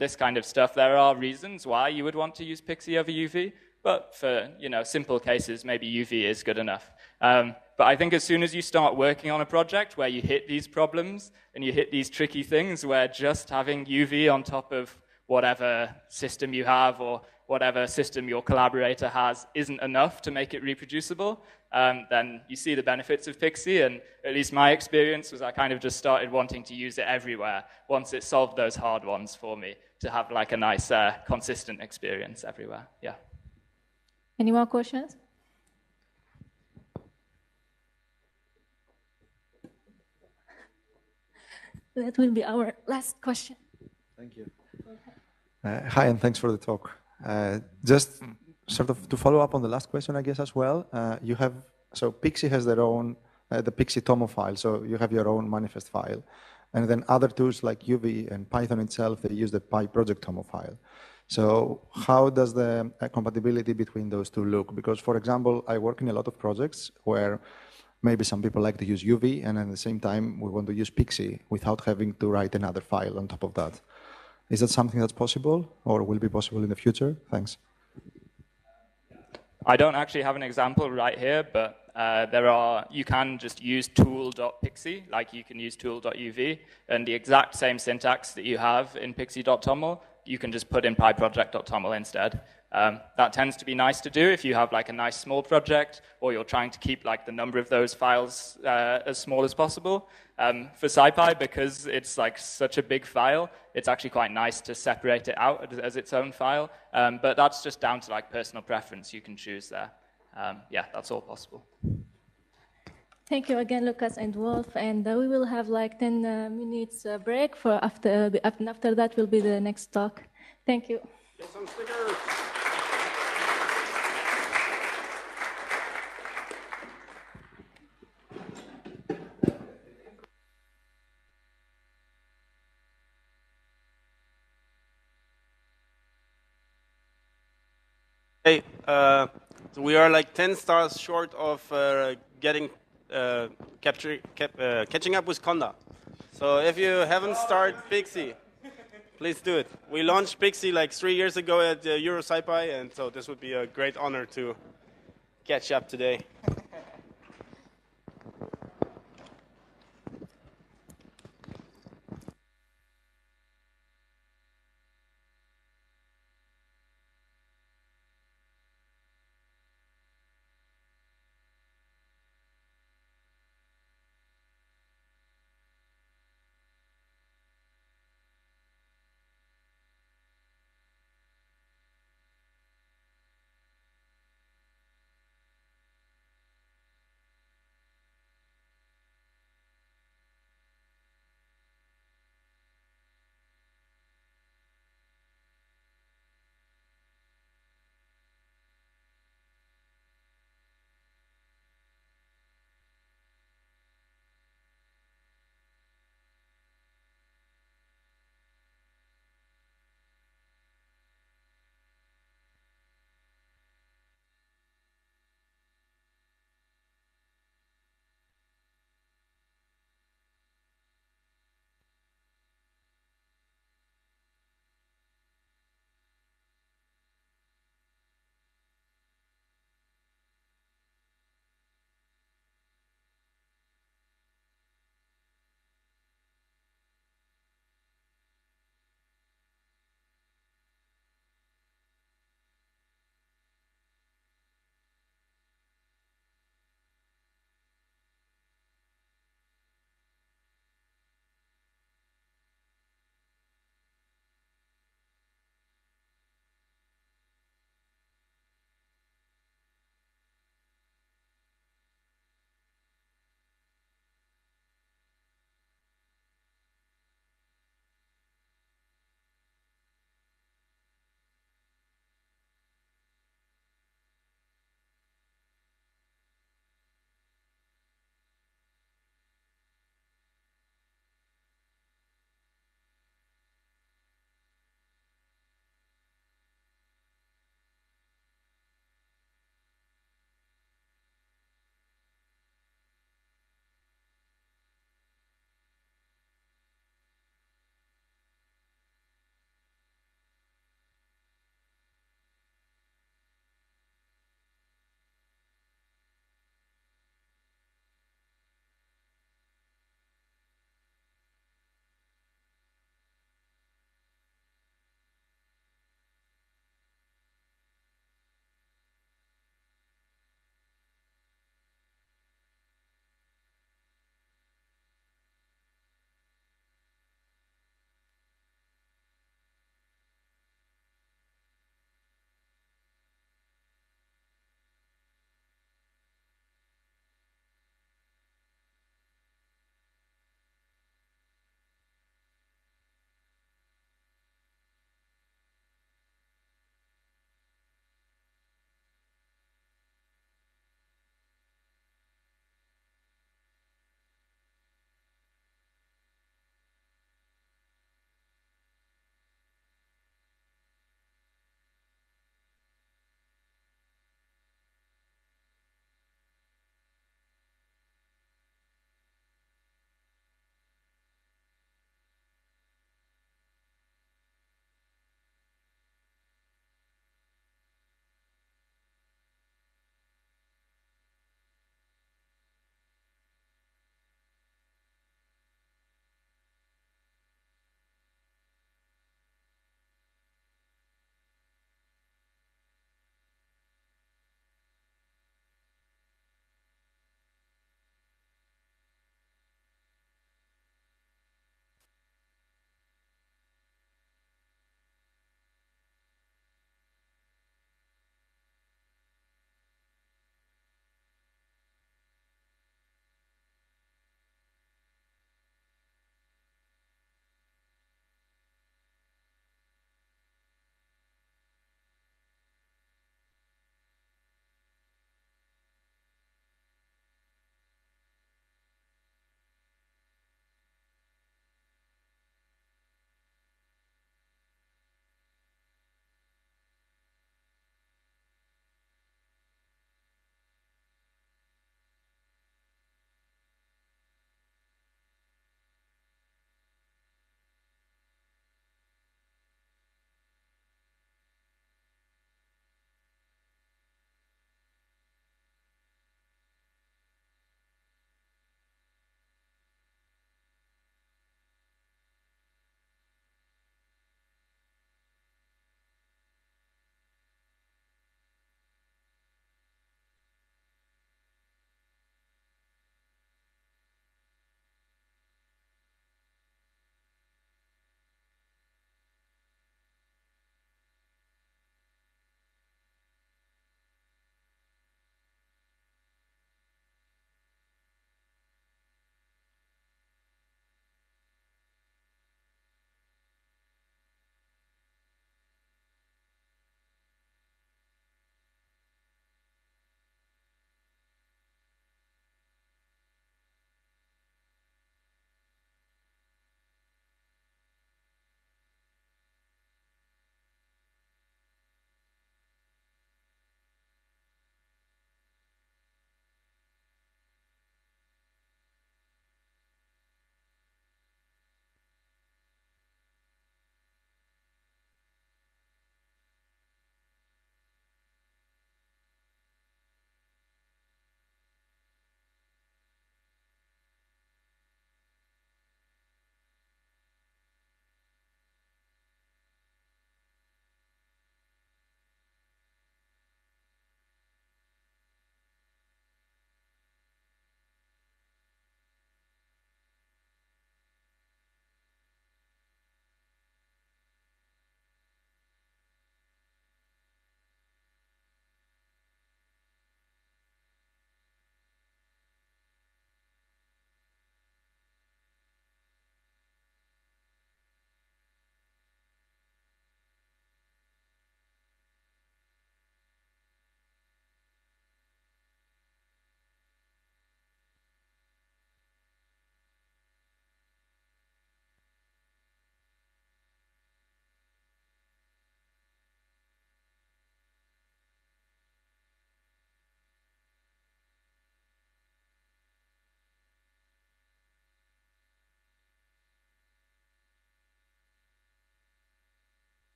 this kind of stuff. There are reasons why you would want to use Pixie over UV, but for simple cases, maybe UV is good enough. But I think as soon as you start working on a project where you hit these problems and you hit these tricky things where just having UV on top of whatever system you have or whatever system your collaborator has isn't enough to make it reproducible, then you see the benefits of Pixie, and at least my experience was I kind of just started wanting to use it everywhere once it solved those hard ones for me to have like a nice consistent experience everywhere. Yeah. Any more questions? That will be our last question. Thank you. Hi, and thanks for the talk. Just sort of to follow up on the last question, I guess, as well. So Pixie has their own, the Pixie Tomo file, so you have your own manifest file. And then other tools like UV and Python itself, they use the PyProject Tomo file. So how does the compatibility between those two look? Because, for example, I work in a lot of projects where maybe some people like to use UV, and at the same time, we want to use Pixie without having to write another file on top of that. Is that something that's possible or will be possible in the future? Thanks. I don't actually have an example right here, but you can just use tool.pixie, like you can use tool.uv, and the exact same syntax that you have in pixie.toml, you can just put in pyproject.toml instead. That tends to be nice to do if you have like a nice small project or you're trying to keep like the number of those files as small as possible. For SciPy, because it's like such a big file, it's actually quite nice to separate it out as its own file. But that's just down to like personal preference you can choose there. Yeah, that's all possible. Thank you again, Lucas and Wolf. And we will have like 10 minutes break for after that will be the next talk. Thank you. Get some stickers. Hey, so we are like 10 stars short of catching up with Conda. So if you haven't started Pixie, please do it. We launched Pixie like 3 years ago at EuroSciPy, and so this would be a great honor to catch up today.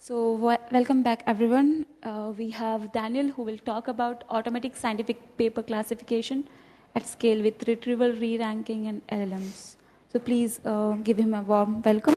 So welcome back, everyone. We have Daniel who will talk about automatic scientific paper classification at scale with retrieval, re-ranking, and LLMs. So please give him a warm welcome.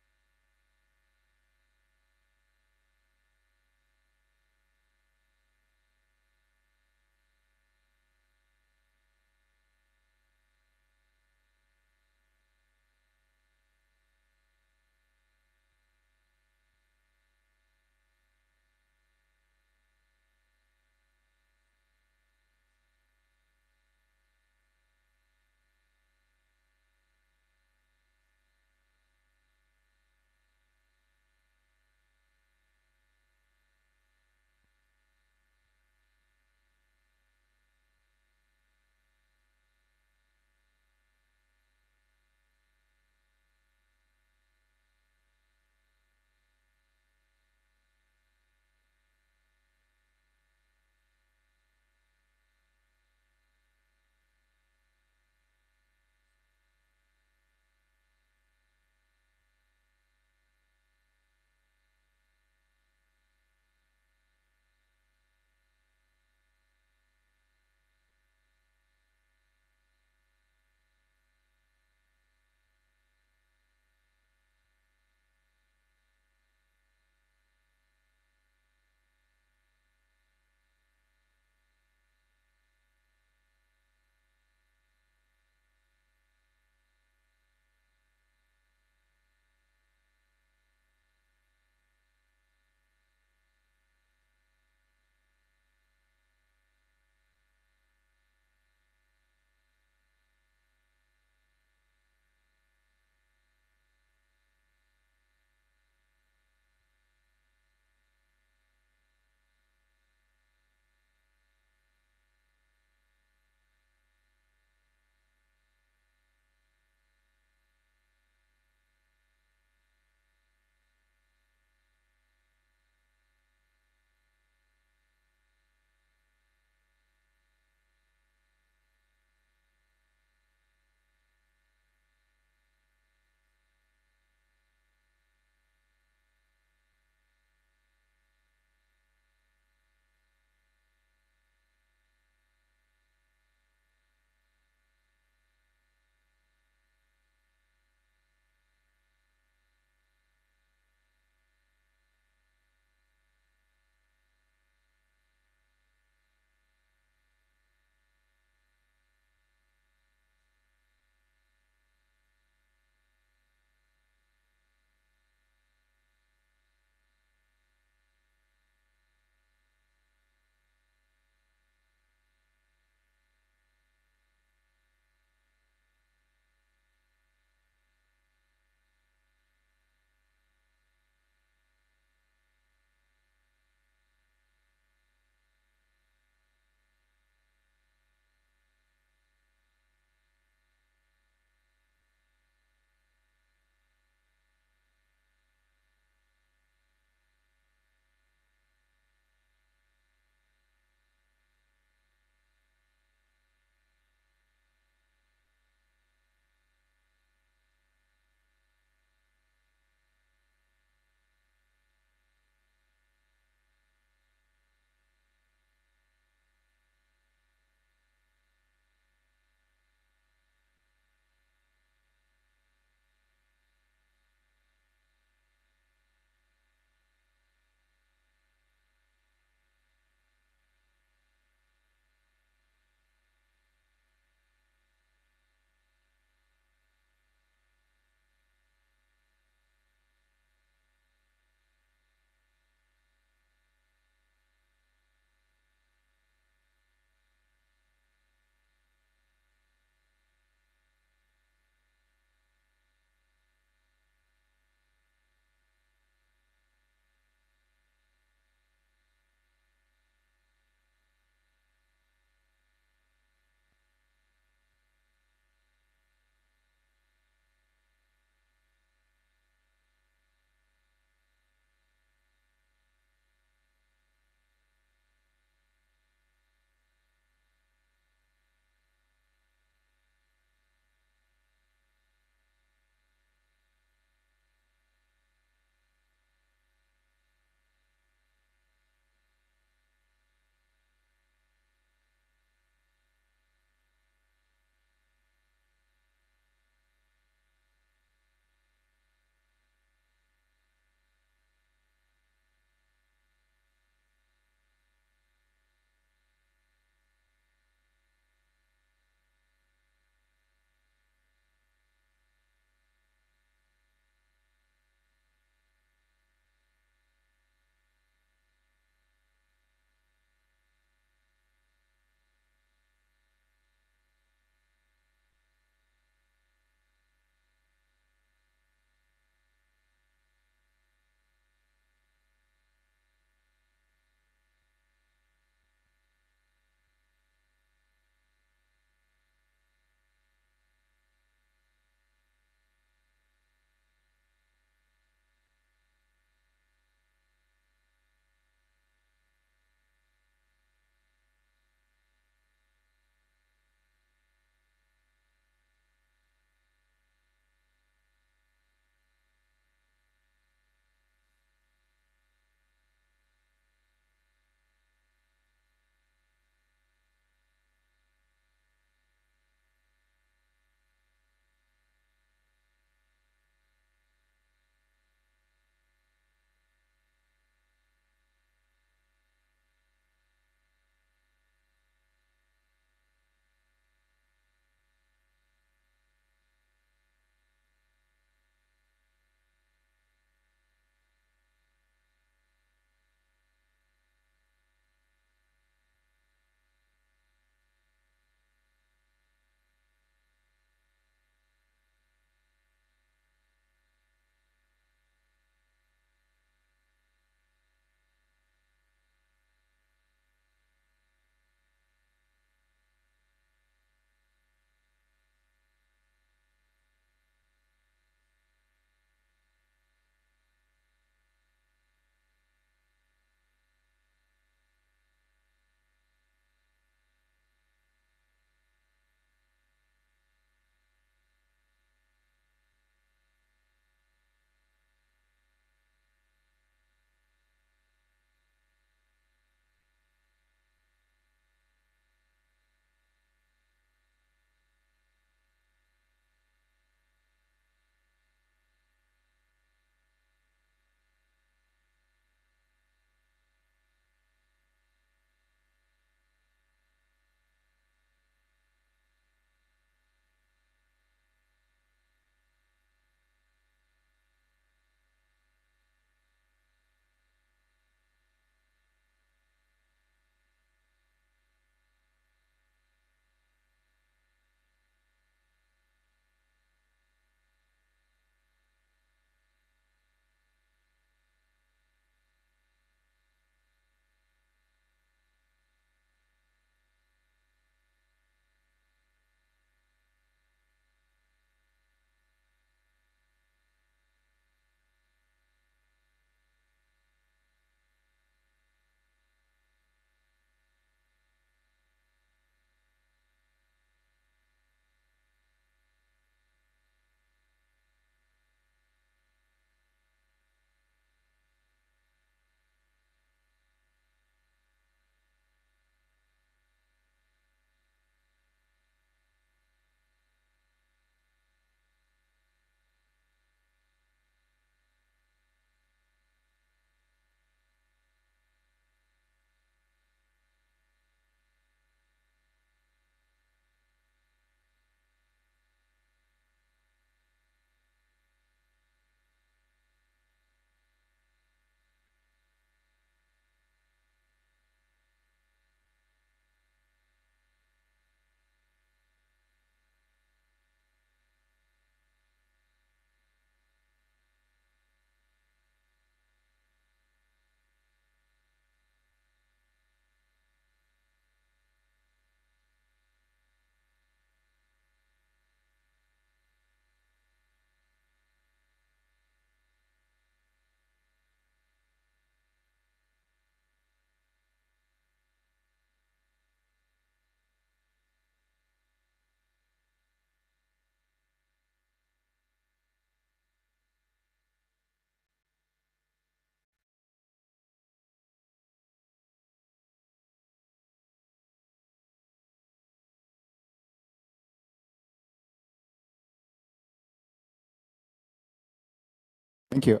Thank you.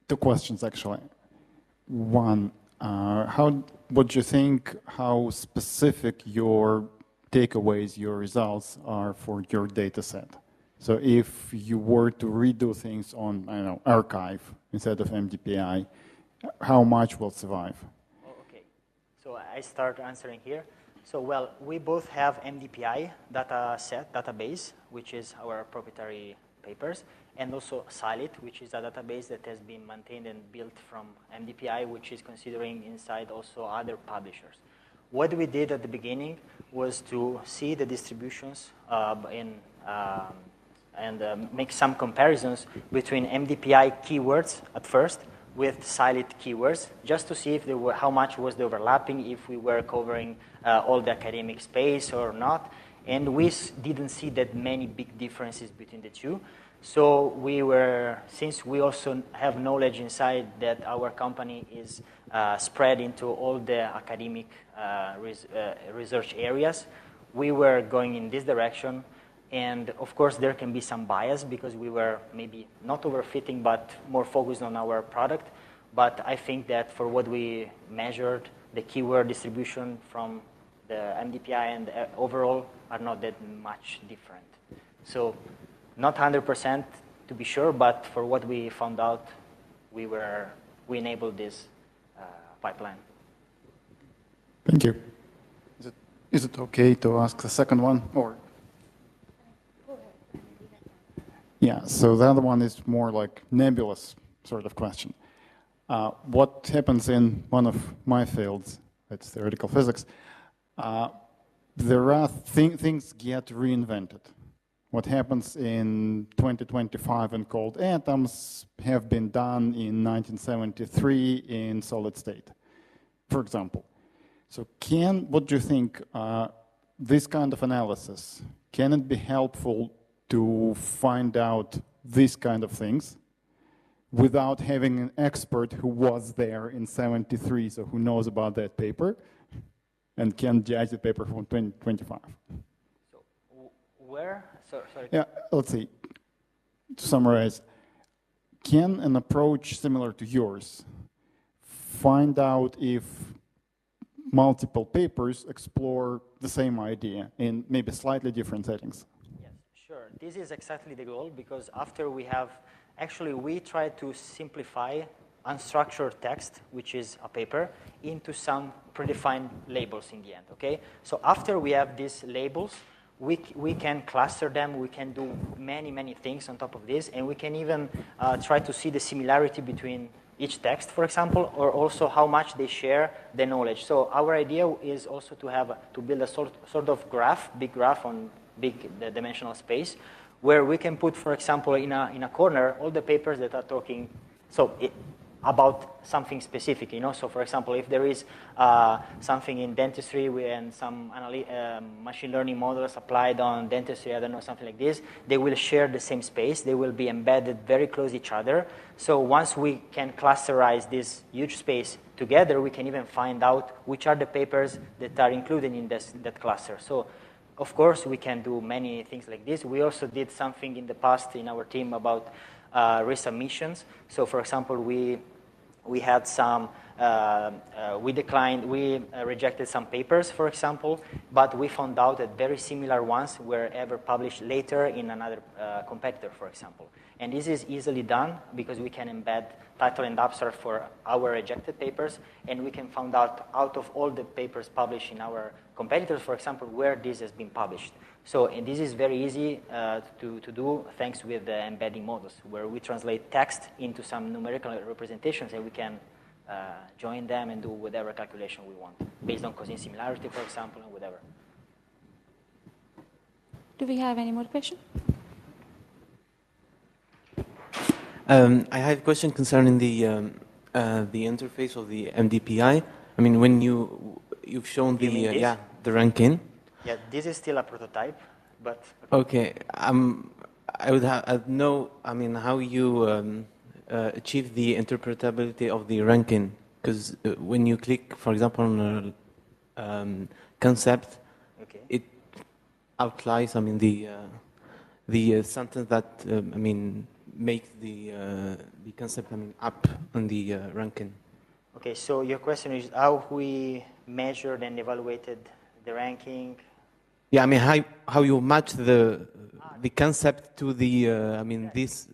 Two questions, actually. One, how would you think how specific your takeaways, your results are for your data set? So if you were to redo things on, I don't know, archive instead of MDPI, how much will survive? Okay, so I start answering here. So, well, we both have MDPI database, which is our proprietary papers, and also Scilit, which is a database that has been maintained and built from MDPI, which is considering inside also other publishers. What we did at the beginning was to see the distributions and make some comparisons between MDPI keywords at first with Scilit keywords, just to see if there were, how much was the overlapping, if we were covering all the academic space or not. And we didn't see that many big differences between the two. So we were, since we also have knowledge inside that our company is spread into all the academic research areas, we were going in this direction. And of course, there can be some bias because we were maybe not overfitting, but more focused on our product. But I think that for what we measured, the keyword distribution from the MDPI and overall are not that much different. So not 100% to be sure, but for what we found out, we enabled this pipeline. Thank you. Is it okay to ask the second one, or? Yeah, so the other one is more like nebulous sort of question. What happens in one of my fields, it's theoretical physics, there are things get reinvented. What happens in 2025 in cold atoms have been done in 1973 in solid state, for example. So what do you think, this kind of analysis, can it be helpful to find out these kind of things without having an expert who was there in 73, so who knows about that paper and can judge the paper from 2025? So where? Sorry. Yeah, let's see. To summarize, can an approach similar to yours find out if multiple papers explore the same idea in maybe slightly different settings? Sure, this is exactly the goal, because after we have, actually we try to simplify unstructured text, which is a paper, into some predefined labels in the end, okay? So after we have these labels, we can cluster them, we can do many things on top of this, and we can even try to see the similarity between each text, for example, or also how much they share the knowledge. So our idea is also to build a sort of graph, big graph on big dimensional space, where we can put, for example, in a corner all the papers that are talking about something specific, you know. So for example, if there is something in dentistry and some machine learning models applied on dentistry, I don't know, something like this, they will share the same space. They will be embedded very close to each other. So once we can clusterize this huge space together, we can even find out which are the papers that are included in that cluster. So of course, we can do many things like this. We also did something in the past in our team about resubmissions. So for example, we had some, we rejected some papers, for example, but we found out that very similar ones were ever published later in another competitor, for example. And this is easily done because we can embed title and abstract for our rejected papers, and we can find out of all the papers published in our competitors, for example, where this has been published. So, and this is very easy to do thanks with the embedding models, where we translate text into some numerical representations, and we can join them and do whatever calculation we want, based on cosine similarity, for example, and whatever. Do we have any more questions? I have a question concerning the interface of the MDPI. I mean, when you've shown the ranking. Yeah, this is still a prototype, but okay. I would know. I mean, how you achieve the interpretability of the ranking, because when you click, for example, on a concept, okay, it outlines. I mean, the sentence that make the concept up on the ranking? Okay, so your question is how we measured and evaluated the ranking. Yeah, I mean how you match the concept to the this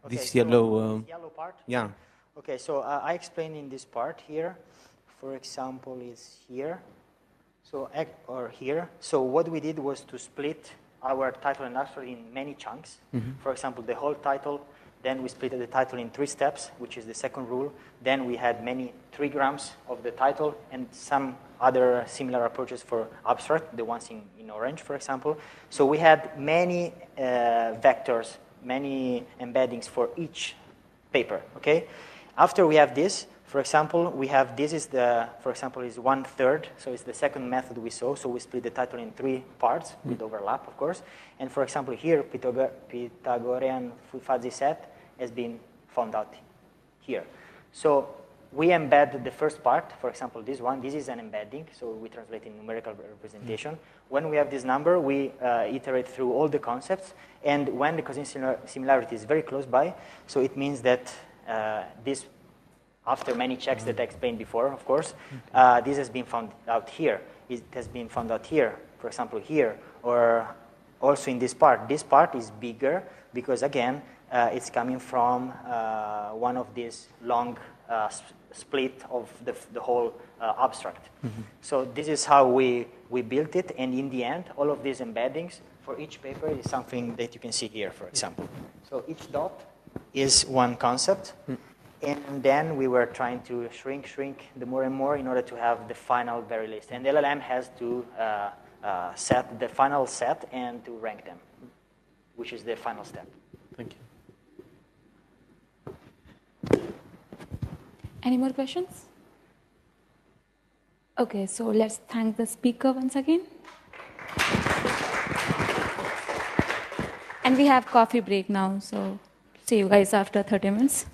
Okay, this so yellow this yellow part. yeah. Okay, so I explained in this part here. For example, is here. So or here. So what we did was to split our title and abstract in many chunks. For example, the whole title. Then we split the title in 3 steps, which is the second rule. Then we had many trigrams of the title and some other similar approaches for abstract, the ones in orange, for example. So we had many vectors, many embeddings for each paper, okay? After we have this, for example, we have, this is the, for example, is 1/3, so it's the second method we saw, so we split the title in 3 parts with overlap, of course. And for example, here, Pythagorean fuzzy set has been found out here. So we embed the first part, for example, this one, this is an embedding, so we translate in numerical representation. When we have this number, we iterate through all the concepts, and when the cosine similarity is very close by, so it means that this, after many checks that I explained before, of course, this has been found out here. It has been found out here, for example, here, or also in this part. This part is bigger because, again, it's coming from one of these long split of the whole abstract. So this is how we built it, and in the end, all of these embeddings for each paper is something that you can see here, for example. So each dot is one concept. And then we were trying to shrink the more and more in order to have the final very list. And the LLM has to set the final set and to rank them, which is the final step. Thank you. Any more questions? Okay, so let's thank the speaker once again. And we have coffee break now, so see you guys after 30 minutes.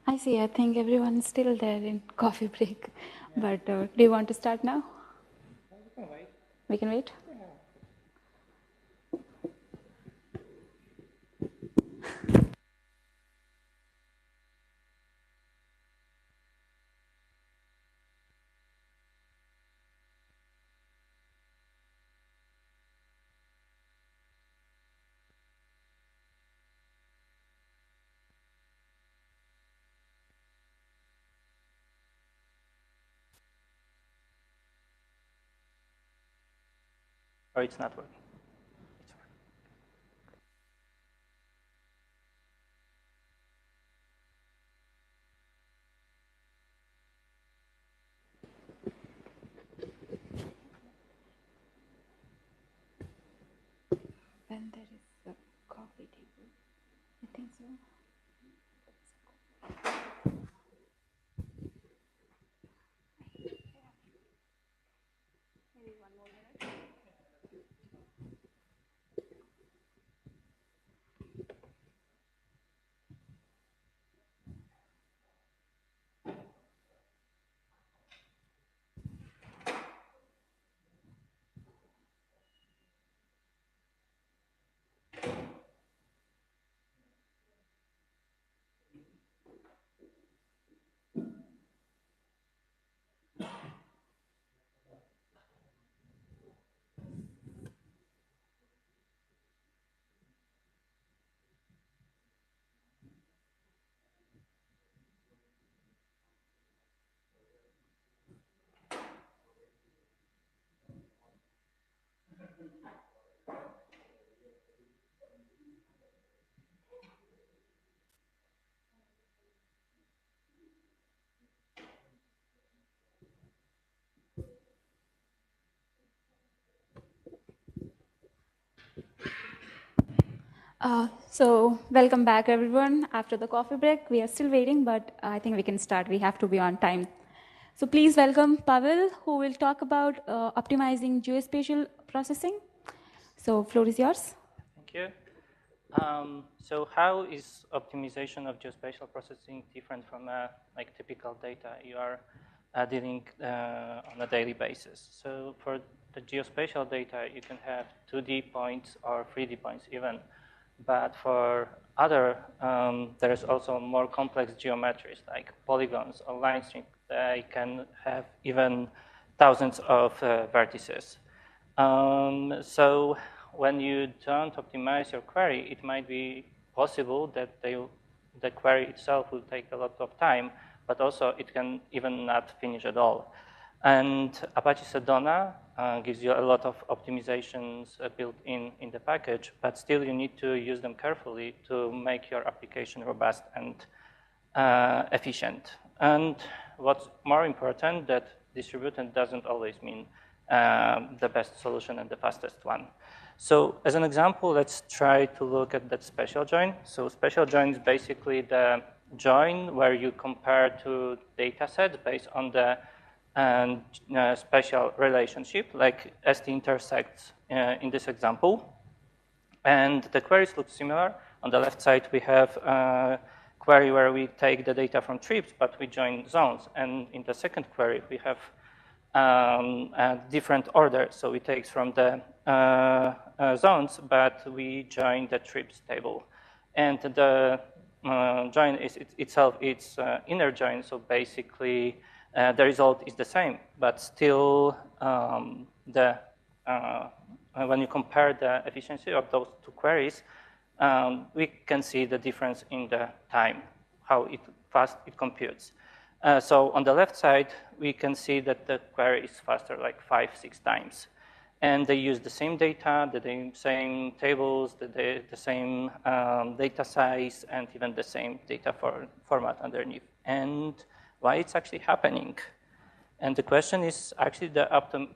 I see. I think everyone's still there in coffee break. But do you want to start now? We can wait. We can wait? Or it's not working. When there is a coffee table. I think so. Maybe one more minute. So welcome back, everyone. After the coffee break, we are still waiting, but I think we can start. We have to be on time. So please welcome Pavel, who will talk about optimizing geospatial processing. So floor is yours. Thank you. So how is optimization of geospatial processing different from like typical data you are dealing on a daily basis? So for the geospatial data, you can have 2D points or 3D points even. But for other, there is also more complex geometries like polygons or line strings. They can have even thousands of vertices. So when you don't optimize your query, it might be possible that the query itself will take a lot of time, but also it can even not finish at all. And Apache Sedona gives you a lot of optimizations built in the package, but still you need to use them carefully to make your application robust and efficient. And what's more important, that distributed doesn't always mean the best solution and the fastest one. So as an example, let's try to look at that special join. So special join is basically the join where you compare two data sets based on the special relationship, like ST intersects in this example. And the queries look similar. On the left side, we have a query where we take the data from trips, but we join zones. And in the second query, we have a different order. So we take from the zones, but we join the trips table. And the join is itself, it's inner join. So basically, the result is the same, but still when you compare the efficiency of those two queries, we can see the difference in the time, how fast it computes. So on the left side, we can see that the query is faster, like 5-6 times. And they use the same data, the same tables, the same data size, and even the same data format underneath. And why it's actually happening? And the question is actually the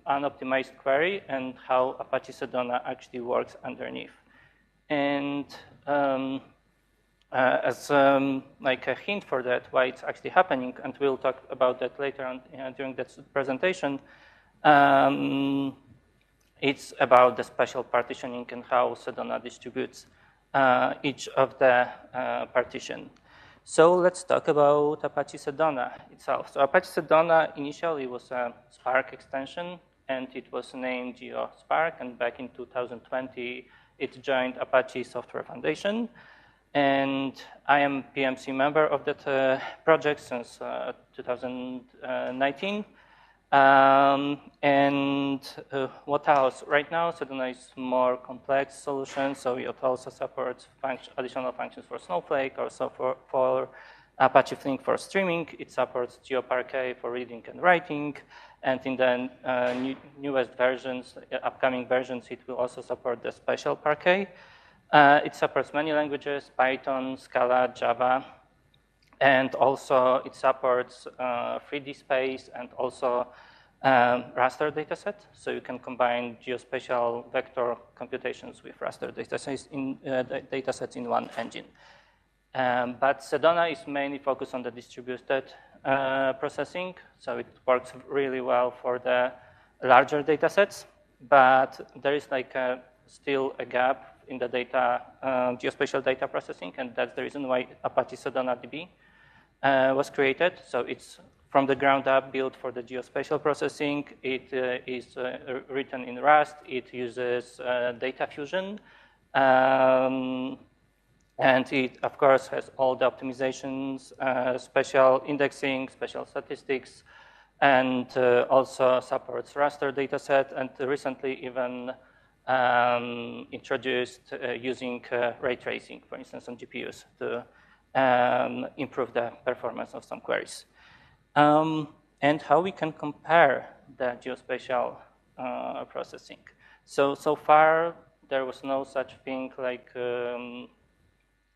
unoptimized query and how Apache Sedona actually works underneath. And as like a hint for that, why it's actually happening, and we'll talk about that later on during this presentation, it's about the special partitioning and how Sedona distributes each of the partition. So let's talk about Apache Sedona itself. So Apache Sedona initially was a Spark extension, and it was named GeoSpark, and back in 2020, it joined Apache Software Foundation. And I am PMC member of that project since 2019. What else? Right now, Sedona is more complex solution, so it also supports additional functions for Snowflake, also for Apache Flink for streaming. It supports GeoParquet for reading and writing, and in the newest versions, upcoming versions, it will also support the special parquet. It supports many languages, Python, Scala, Java, and also it supports 3D space and also raster dataset. So you can combine geospatial vector computations with raster datasets in one engine. But Sedona is mainly focused on the distributed processing, so it works really well for the larger datasets, but there is like still a gap in the data, geospatial data processing, and that's the reason why Apache Sedona DB was created. So it's from the ground up built for the geospatial processing. It is written in Rust. It uses data fusion. And it, of course, has all the optimizations, special indexing, special statistics, and also supports raster dataset, and recently even introduced using ray tracing, for instance, on GPUs to improve the performance of some queries. And how we can compare the geospatial processing. So far, there was no such thing like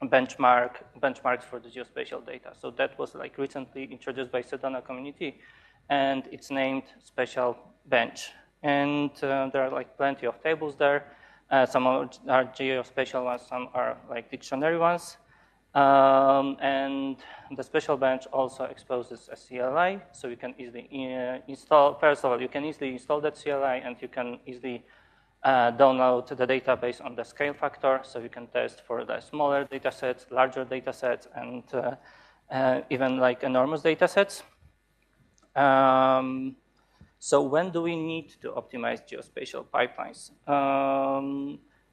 benchmarks for the geospatial data. So that was like recently introduced by Sedona community, and it's named Spatial Bench. And there are like plenty of tables there. Some are geospatial ones, some are like dictionary ones. And the Spatial Bench also exposes a CLI, so you can easily install. First of all, you can easily install that CLI, and you can easily download the database on the scale factor, so you can test for the smaller data sets, larger data sets, and even like enormous data sets. So when do we need to optimize geospatial pipelines?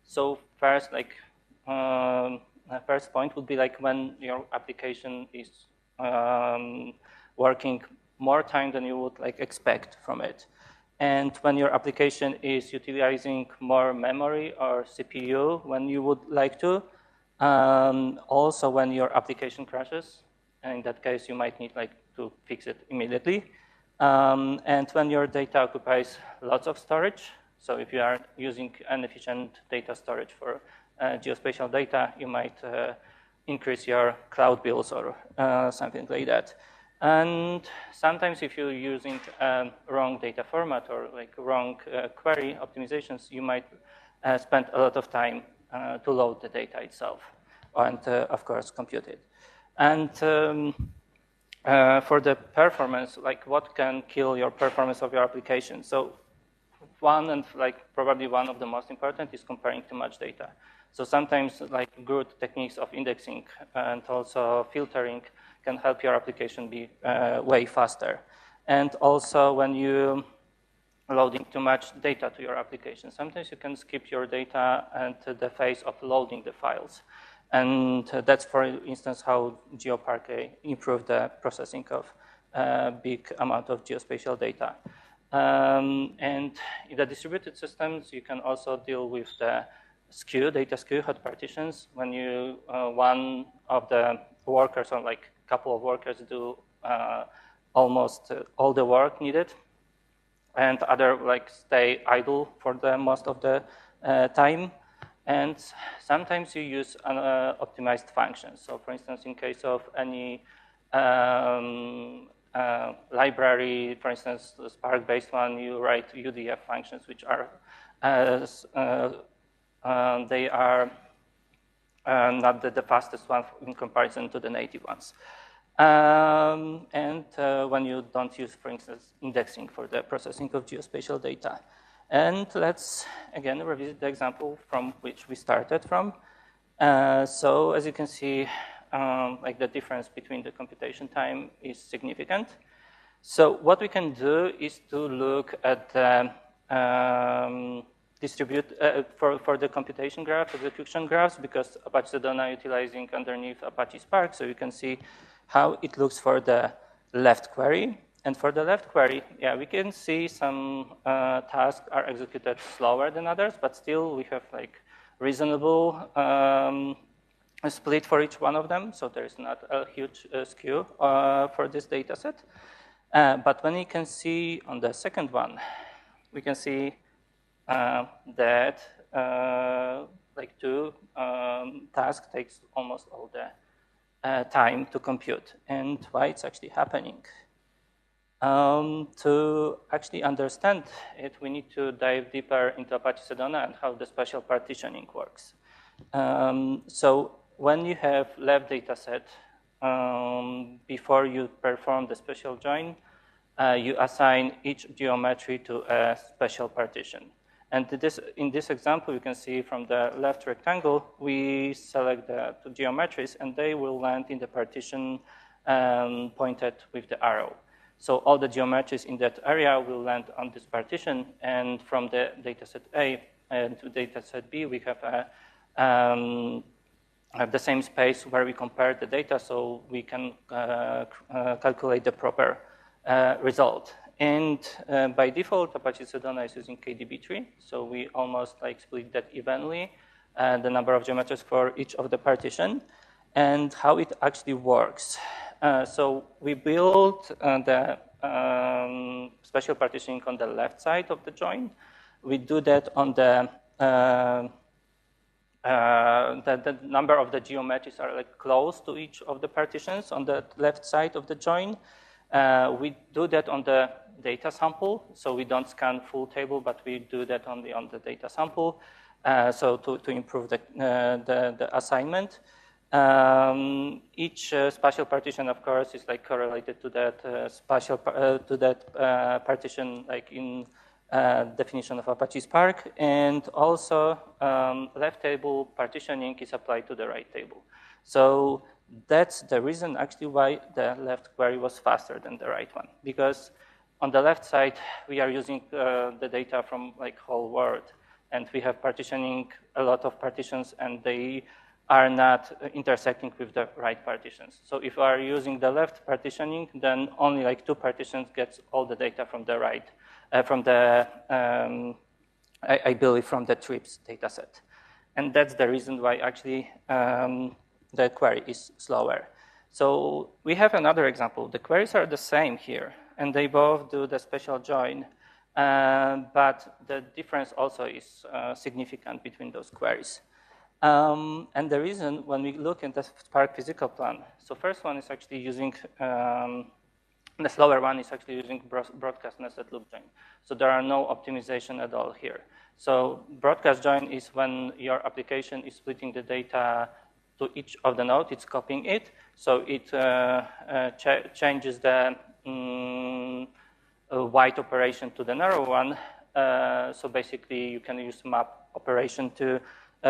So first, like first point would be like when your application is working more time than you would like expect from it. And when your application is utilizing more memory or CPU when you would like to. Also when your application crashes, and in that case you might need like to fix it immediately. And when your data occupies lots of storage, so if you are using inefficient data storage for geospatial data, you might increase your cloud bills or something like that. And sometimes if you're using wrong data format or like wrong query optimizations, you might spend a lot of time to load the data itself and of course compute it. And for the performance, like what can kill your performance of your application? So one, and like probably one of the most important, is comparing too much data. So sometimes like good techniques of indexing and also filtering can help your application be way faster. And also when you loading too much data to your application, sometimes you can skip your data and the phase of loading the files. And that's, for instance, how GeoParquet improved the processing of a big amount of geospatial data. And in the distributed systems, you can also deal with the skew, data skew, hot partitions. When you, one of the workers or like a couple of workers do almost all the work needed, and other like stay idle for the most of the time. And sometimes you use optimized functions. So for instance, in case of any library, for instance, the Spark-based one, you write UDF functions, which are, they are not the fastest one in comparison to the native ones. And when you don't use, for instance, indexing for the processing of geospatial data. And let's, again, revisit the example from which we started from. So as you can see, like the difference between the computation time is significant. So what we can do is to look at the for the computation graph, execution graphs, because Apache Sedona utilizing underneath Apache Spark, so you can see how it looks for the left query. And for the left query, yeah, we can see some tasks are executed slower than others, but still we have like reasonable split for each one of them, so there is not a huge skew for this data set. But when you can see on the second one, we can see that like two tasks takes almost all the time to compute. And why it's actually happening? To actually understand it, we need to dive deeper into Apache Sedona and how the spatial partitioning works. So when you have left data set, before you perform the special join, you assign each geometry to a special partition. And in this example, you can see from the left rectangle, we select the two geometries, and they will land in the partition pointed with the arrow. So all the geometries in that area will land on this partition, and from the dataset A to dataset B, we have the same space where we compare the data, so we can calculate the proper result. And by default, Apache Sedona is using KDB3, so we almost like split that evenly, the number of geometries for each of the partition, and how it actually works. So we built the special partitioning on the left side of the join. We do that on the number of the geometries are like close to each of the partitions on the left side of the join. We do that on the data sample, so we don't scan full table, but we do that only on the data sample, so to improve the assignment. Each spatial partition, of course, is like correlated to that partition, like in definition of Apache Spark, and also left table partitioning is applied to the right table. So that's the reason actually why the left query was faster than the right one, because on the left side we are using the data from like whole world, and we have partitioning a lot of partitions, and they are not intersecting with the right partitions. So if we are using the left partitioning, then only like two partitions gets all the data from the right, from the I believe from the TRIPS data set, and that's the reason why actually the query is slower. So we have another example. The queries are the same here, and they both do the special join, but the difference also is significant between those queries. And the reason, when we look at the Spark physical plan, so first one is actually using, the slower one is actually using broadcast nested loop join. So there are no optimization at all here. So broadcast join is when your application is splitting the data to each of the nodes, it's copying it, so it changes the wide operation to the narrow one. So basically, you can use map operation to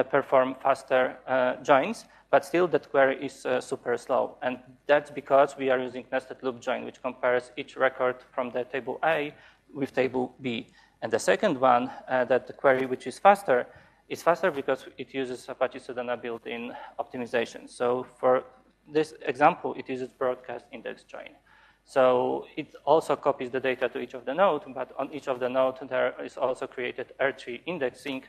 perform faster joins, but still that query is super slow. And that's because we are using nested loop join, which compares each record from the table A with table B. And the second one, that the query which is faster because it uses Apache Sedona built-in optimization. So for this example, it uses broadcast index join. So it also copies the data to each of the nodes, but on each of the nodes, there is also created R3 indexing,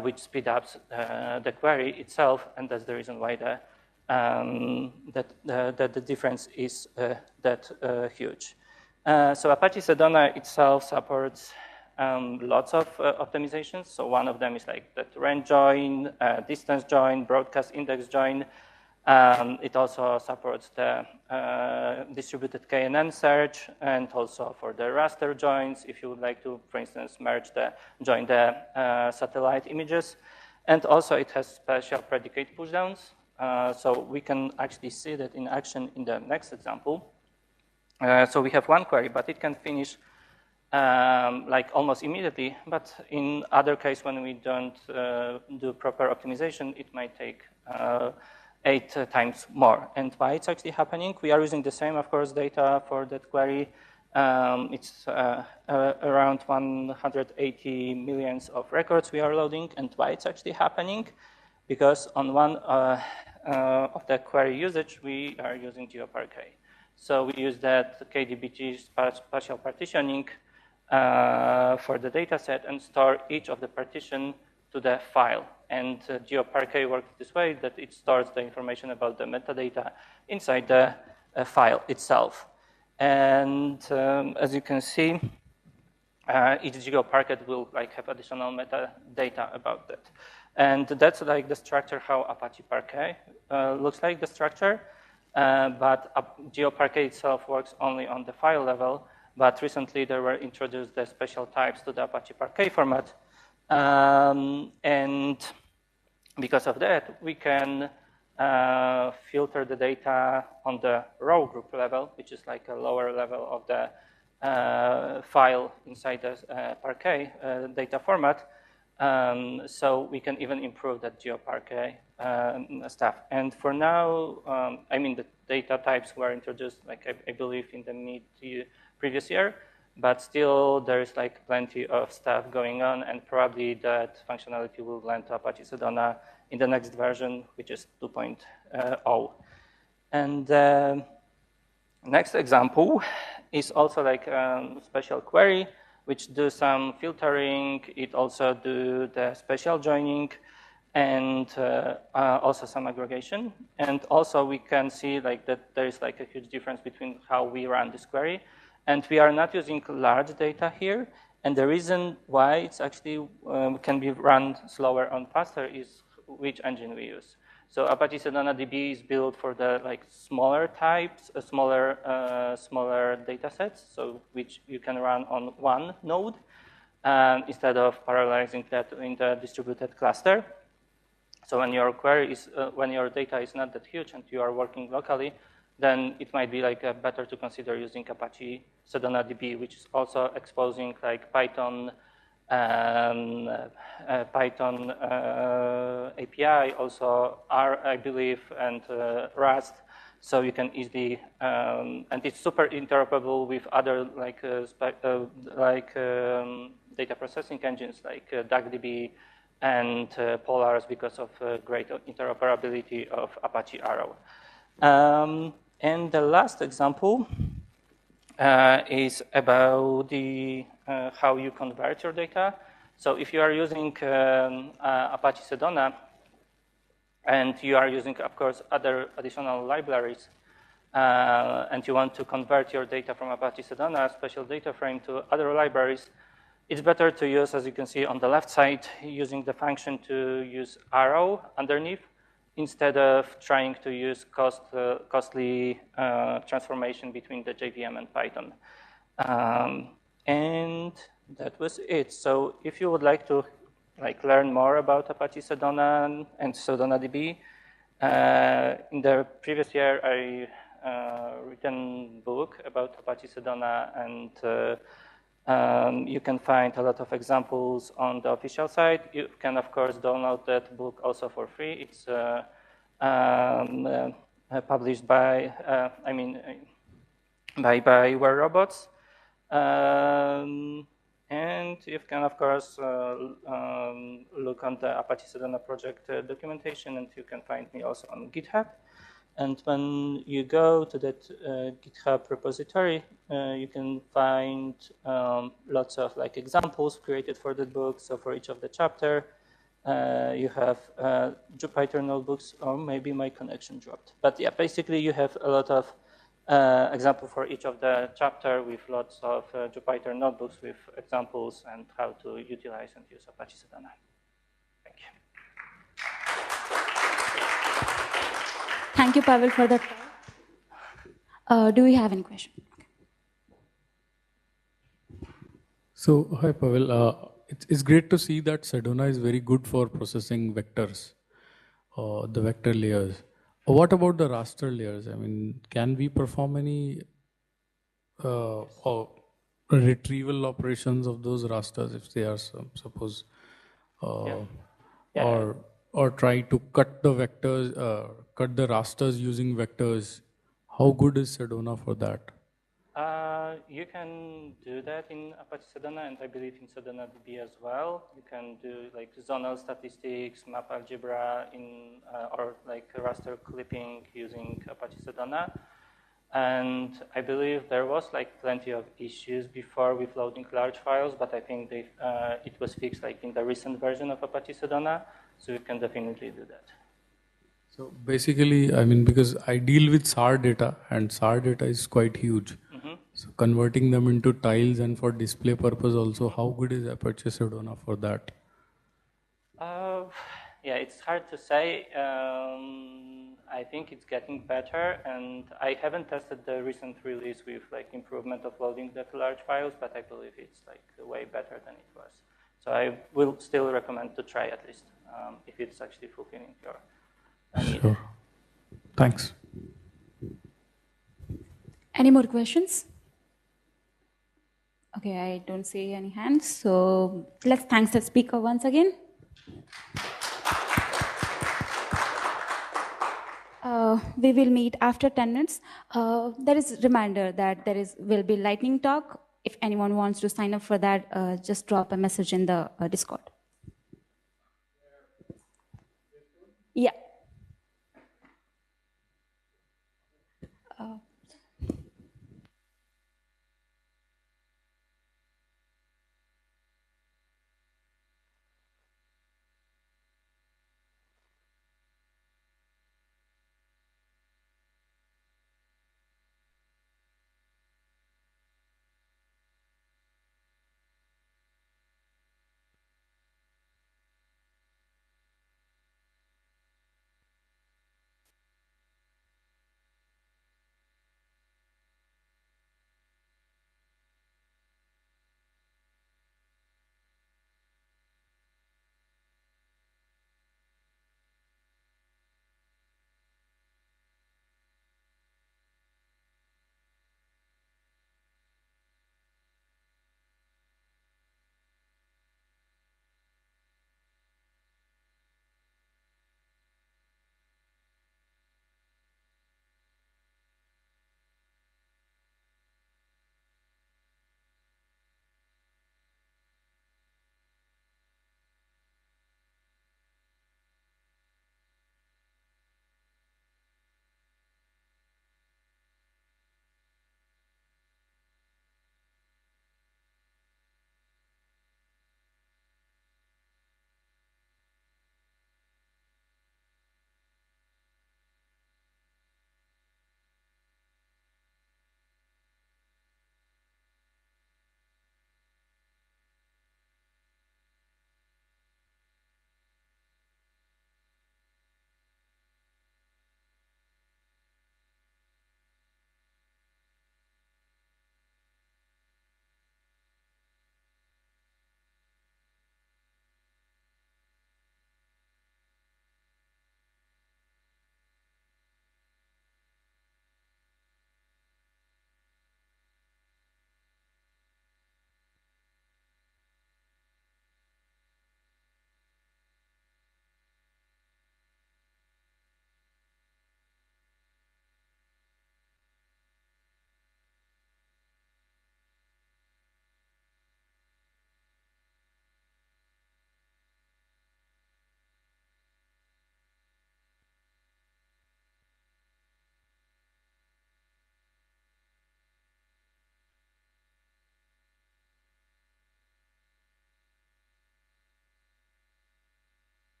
which speeds up the query itself, and that's the reason why the difference is that huge. So Apache Sedona itself supports lots of optimizations. So one of them is like the range join, distance join, broadcast index join. It also supports the distributed KNN search, and also for the raster joins, if you would like to, for instance, join the satellite images. And also it has special predicate pushdowns. So we can actually see that in action in the next example. So we have one query, but it can finish like almost immediately. But in other case, when we don't do proper optimization, it might take 8 times more. And why it's actually happening? We are using the same, of course, data for that query. It's around 180 millions of records we are loading. And why it's actually happening? Because on one of the query usage, we are using GeoParquet. So we use that KDBG spatial partitioning for the data set and store each of the partition to the file. And GeoParquet works this way that it stores the information about the metadata inside the file itself. And as you can see, each GeoParquet will have additional metadata about that. And that's the structure how Apache Parquet looks like, the structure. But GeoParquet itself works only on the file level. But recently, there were introduced the special types to the Apache Parquet format. And because of that, we can filter the data on the row group level, which is like a lower level of the file inside the Parquet data format. So we can even improve that GeoParquet stuff. And for now, I mean, the data types were introduced, I believe, in the previous year. But still, there is plenty of stuff going on, and probably that functionality will land to Apache Sedona in the next version, which is 2.0. And next example is also a special query, which do some filtering. It also do the special joining, and also some aggregation. And also, we can see that there is a huge difference between how we run this query. And we are not using large data here. And the reason why it's actually can be run slower and faster is which engine we use. So Apache Sedona DB is built for the smaller types, smaller data sets, so which you can run on one node instead of parallelizing that in the distributed cluster. So when your query is, when your data is not that huge and you are working locally, then it might be better to consider using Apache Sedona DB, which is also exposing Python API, also R, I believe, and Rust. So you can easily, and it's super interoperable with other data processing engines like DuckDB and Polars because of great interoperability of Apache Arrow. And the last example is about the how you convert your data. So if you are using Apache Sedona and you are using, of course, other additional libraries and you want to convert your data from Apache Sedona, special data frame, to other libraries, it's better to use, as you can see on the left side, using the function to use arrow underneath, instead of trying to use costly transformation between the JVM and Python. And that was it. So if you would like to learn more about Apache Sedona and Sedona DB, in the previous year I written a book about Apache Sedona, and you can find a lot of examples on the official site. You can, of course, download that book also for free. It's published by, by Were Robots. And you can, of course, look on the Apache Sedona project documentation, and you can find me also on GitHub. And when you go to that GitHub repository, you can find lots of examples created for that book. So for each of the chapter, you have Jupyter notebooks, or maybe my connection dropped. But yeah, basically you have a lot of examples for each of the chapter with lots of Jupyter notebooks with examples and how to utilize and use Apache Sedona. Thank you. Thank you, Pavel, for that. Do we have any questions? So, hi, Pavel. It's great to see that Sedona is very good for processing vectors, the vector layers. What about the raster layers? I mean, can we perform any retrieval operations of those rasters if they are, suppose, or try to cut the vectors, cut the rasters using vectors. How good is Sedona for that? You can do that in Apache Sedona, and I believe in Sedona DB as well. You can do like zonal statistics, map algebra, or like raster clipping using Apache Sedona. And I believe there was like plenty of issues before with loading large files, but I think it was fixed like in the recent version of Apache Sedona, so you can definitely do that. So basically, I mean, because I deal with SAR data, and SAR data is quite huge. So converting them into tiles and for display purpose also, how good is Apache Sedona for that? Yeah, it's hard to say. I think it's getting better, and I haven't tested the recent release with like improvement of loading the large files, but I believe it's like way better than it was. So I will still recommend to try at least if it's actually fulfilling your need. Sure. Thanks. Any more questions? Okay, I don't see any hands, so let's thank the speaker once again. We will meet after 10 minutes. There is a reminder that will be lightning talk. If anyone wants to sign up for that, just drop a message in the Discord. Yeah.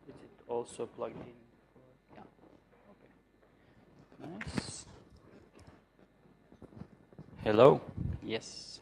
Is it also plugged in? Yeah. Okay. Nice. Hello. Yes.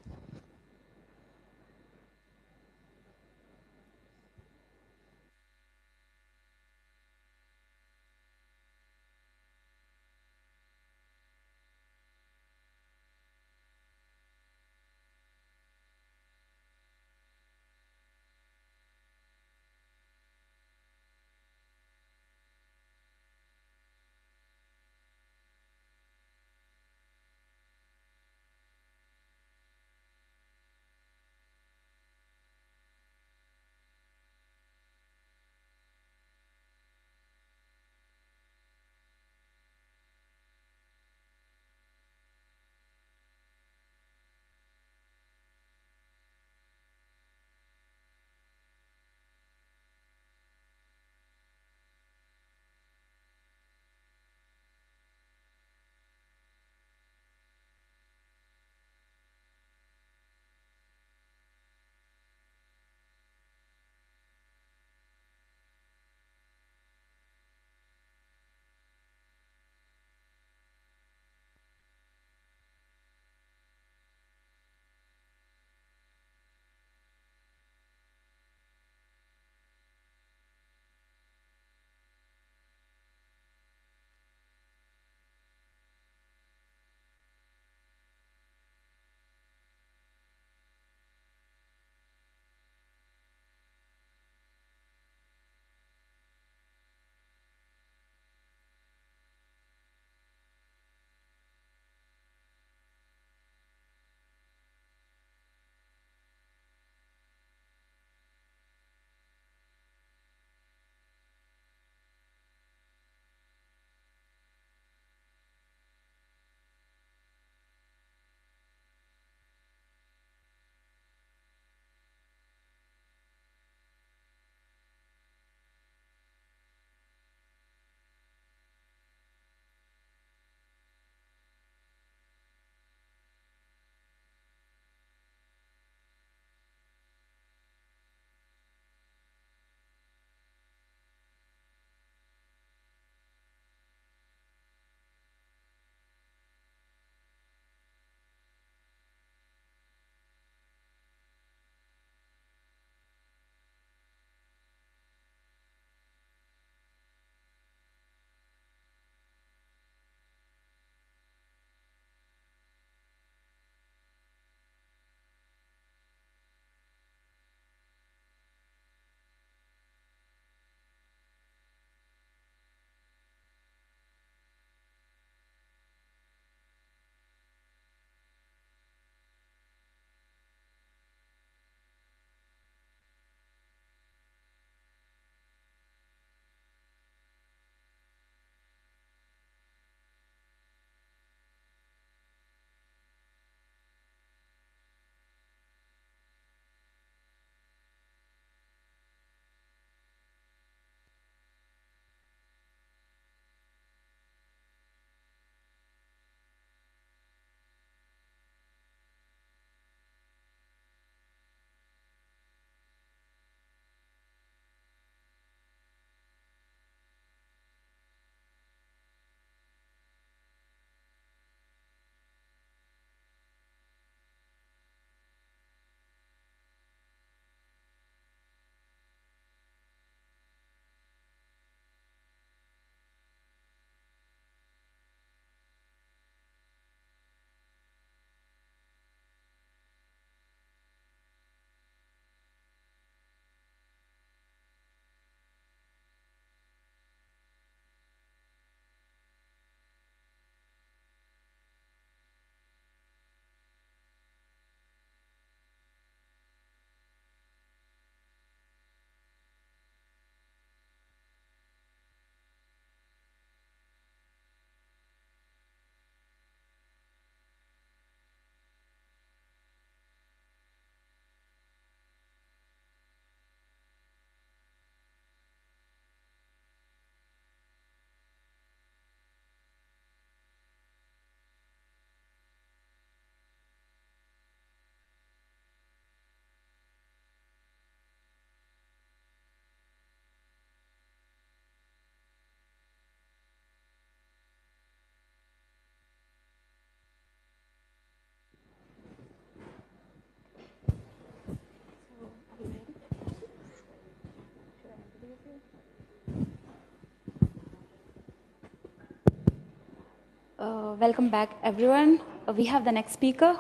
welcome back, everyone. We have the next speaker.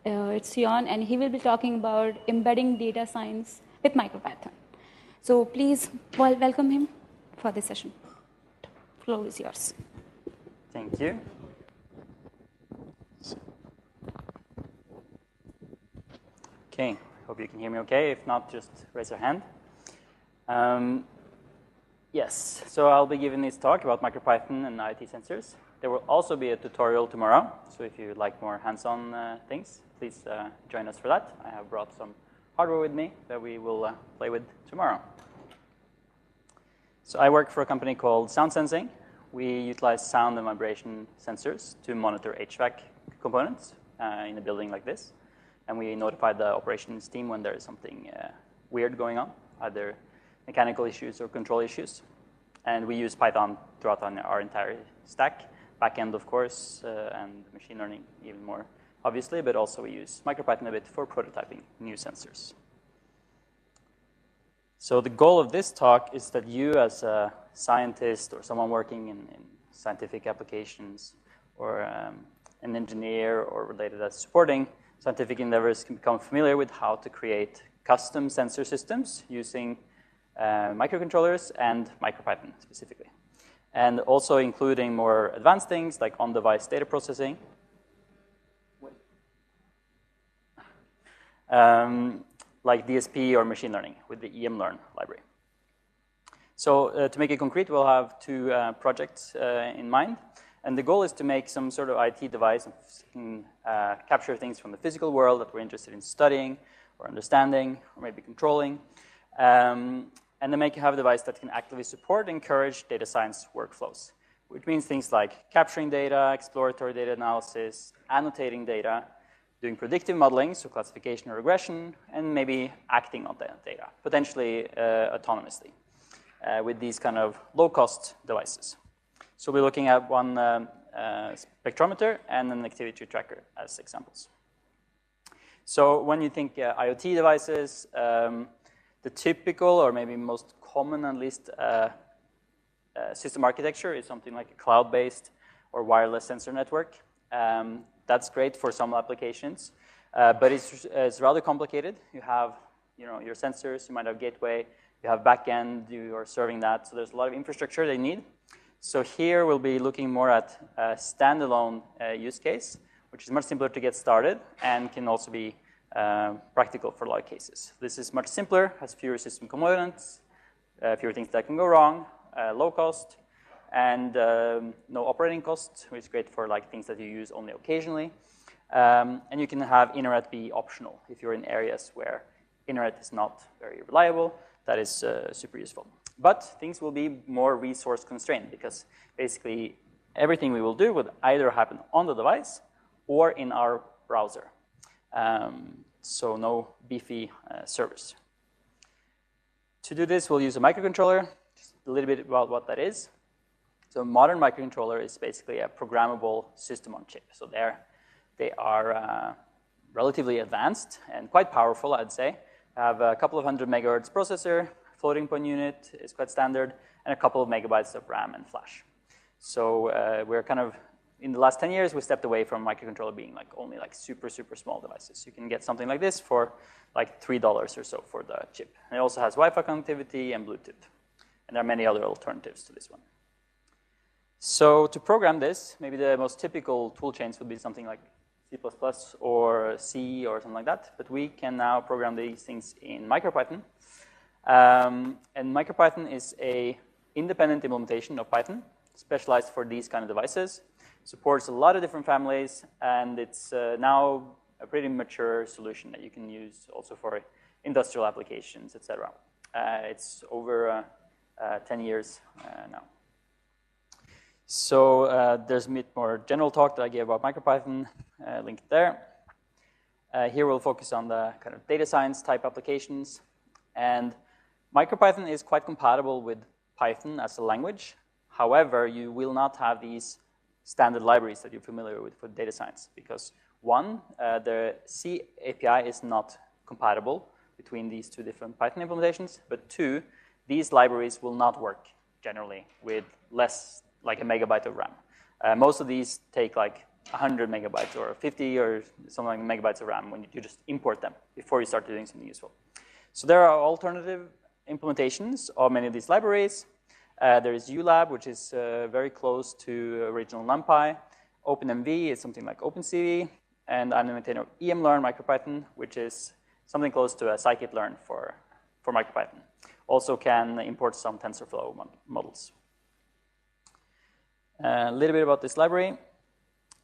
It's Sion, and he will be talking about embedding data science with MicroPython. So please welcome him for this session. The floor is yours. Thank you. Okay, hope you can hear me okay. If not, just raise your hand. Yes, so I'll be giving this talk about MicroPython and IoT sensors. There will also be a tutorial tomorrow, so if you would like more hands-on things, please join us for that. I have brought some hardware with me that we will play with tomorrow. So I work for a company called Sound Sensing. We utilize sound and vibration sensors to monitor HVAC components in a building like this. And we notify the operations team when there is something weird going on, either mechanical issues or control issues. And we use Python throughout our entire stack, backend, of course, and machine learning even more, obviously, but also we use MicroPython a bit for prototyping new sensors. So the goal of this talk is that you, as a scientist or someone working in scientific applications, or an engineer or related to supporting scientific endeavors, can become familiar with how to create custom sensor systems using microcontrollers and MicroPython specifically. And also including more advanced things like on-device data processing. Like DSP or machine learning with the EMLearn library. So to make it concrete, we'll have two projects in mind. And the goal is to make some sort of IoT device that can capture things from the physical world that we're interested in studying or understanding or maybe controlling. And then have a device that can actively support and encourage data science workflows, which means things like capturing data, exploratory data analysis, annotating data, doing predictive modeling, so classification or regression, and maybe acting on that data, potentially autonomously, with these kind of low-cost devices. So we're looking at one spectrometer and an activity tracker as examples. So when you think IoT devices, the typical, or maybe most common at least, system architecture is something like a cloud-based or wireless sensor network. That's great for some applications, but it's rather complicated. You have your sensors, you might have gateway, you have backend, you are serving that, so there's a lot of infrastructure they need. So here we'll be looking more at a standalone use case, which is much simpler to get started and can also be practical for a lot of cases. This is much simpler, has fewer system components, fewer things that can go wrong, low cost, and no operating costs, which is great for like things that you use only occasionally. And you can have internet be optional if you're in areas where internet is not very reliable. That is super useful. But things will be more resource constrained because basically everything we will do would either happen on the device or in our browser. So no beefy servers. To do this, we'll use a microcontroller. Just a little bit about what that is. So a modern microcontroller is basically a programmable system on chip. So they are relatively advanced and quite powerful, I'd say. Have a couple of 100 megahertz processor, floating point unit is quite standard, and a couple of megabytes of RAM and flash. So we're kind of, in the last 10 years, we stepped away from microcontroller being like only like super, super small devices. You can get something like this for like $3 or so for the chip. And it also has Wi-Fi connectivity and Bluetooth. And there are many other alternatives to this one. So to program this, maybe the most typical tool chains would be something like C++ or C or something like that. But we can now program these things in MicroPython. And MicroPython is an independent implementation of Python, specialized for these kind of devices. Supports a lot of different families, and it's now a pretty mature solution that you can use also for industrial applications, etc. It's over 10 years now. So there's a bit more general talk that I gave about MicroPython, linked there. Here we'll focus on the kind of data science type applications. And MicroPython is quite compatible with Python as a language. However, you will not have these standard libraries that you're familiar with for data science because one, the C API is not compatible between these two different Python implementations, but two, these libraries will not work generally with less like a megabyte of RAM. Most of these take like 100 megabytes or 50 or something like megabytes of RAM when you just import them before you start doing something useful. So there are alternative implementations of many of these libraries. There is ULab, which is very close to original NumPy. OpenMV is something like OpenCV. And I'm the maintainer of emlearn MicroPython, which is something close to a scikit-learn for MicroPython. Also can import some TensorFlow models. A little bit about this library.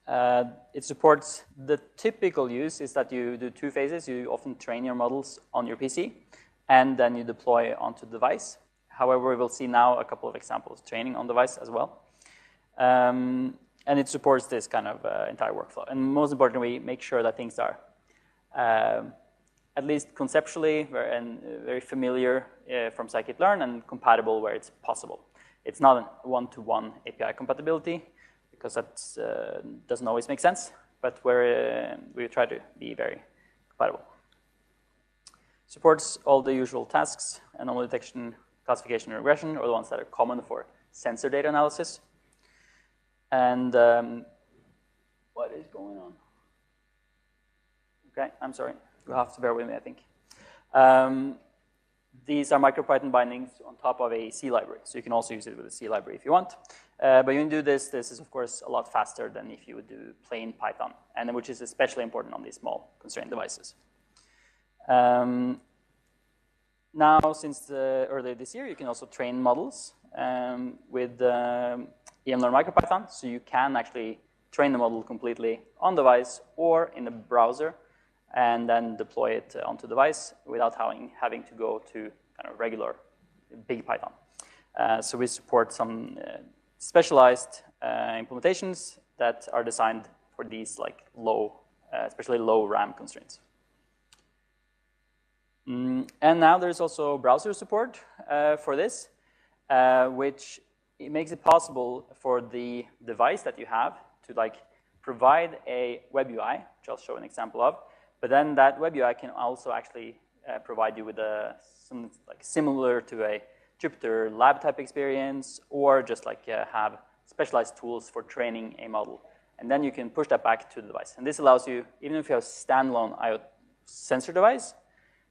It supports the typical use is that you do two phases. You often train your models on your PC, and then you deploy onto the device. However, we will see now a couple of examples of training on device as well. And it supports this kind of entire workflow. And most importantly, make sure that things are at least conceptually very familiar from scikit-learn and compatible where it's possible. It's not a one-to-one API compatibility, because that doesn't always make sense, but we try to be very compatible. Supports all the usual tasks, anomaly detection, classification, and regression, or the ones that are common for sensor data analysis. And what is going on? Okay, I'm sorry. You'll have to bear with me, I think. These are MicroPython bindings on top of a C library. So you can also use it with a C library if you want. But when you do this, this is, of course, a lot faster than if you would do plain Python, and which is especially important on these small constrained devices. Now, since earlier this year, you can also train models with emlearn MicroPython. So you can actually train the model completely on device or in the browser, and then deploy it onto device without having to go to kind of regular big Python. So we support some specialized implementations that are designed for these like especially low RAM constraints. And now there's also browser support for this, which it makes it possible for the device that you have to like provide a web UI, which I'll show an example of. But then that web UI can also actually provide you with something like similar to a Jupyter lab type experience, or just like have specialized tools for training a model. And then you can push that back to the device. And this allows you, even if you have a standalone IO sensor device,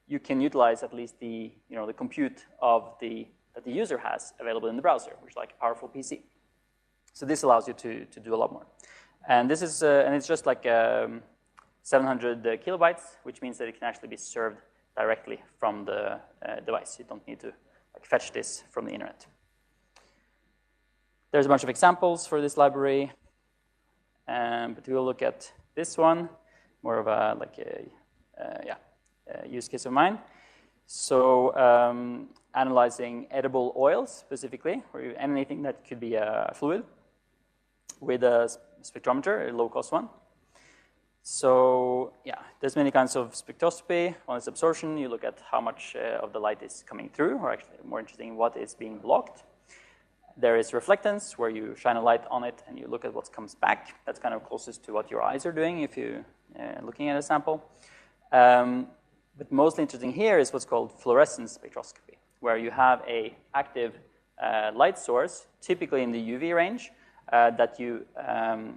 you can utilize at least the compute of that the user has available in the browser, which is like a powerful PC. So this allows you to do a lot more. And this is and it's just like 700 kilobytes, which means that it can actually be served directly from the device. You don't need to like fetch this from the internet. There's a bunch of examples for this library, but we will look at this one, more of a use case of mine. So analyzing edible oils specifically, or anything that could be a fluid, with a spectrometer, a low-cost one. So yeah, there's many kinds of spectroscopy. One is absorption. You look at how much of the light is coming through, or actually more interesting, what is being blocked. There is reflectance, where you shine a light on it and you look at what comes back. That's kind of closest to what your eyes are doing if you're looking at a sample. But mostly interesting here is what's called fluorescence spectroscopy, where you have a active light source, typically in the UV range, that you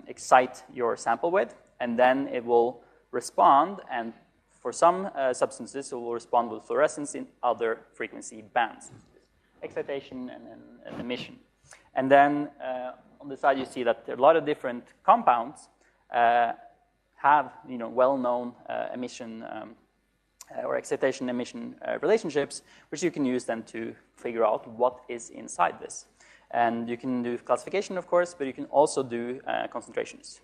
excite your sample with, and then it will respond, and for some substances, it will respond with fluorescence in other frequency bands. Excitation and then emission. And then on the side, you see that a lot of different compounds have well-known emission or excitation emission relationships, which you can use then to figure out what is inside this. And you can do classification, of course, but you can also do concentrations.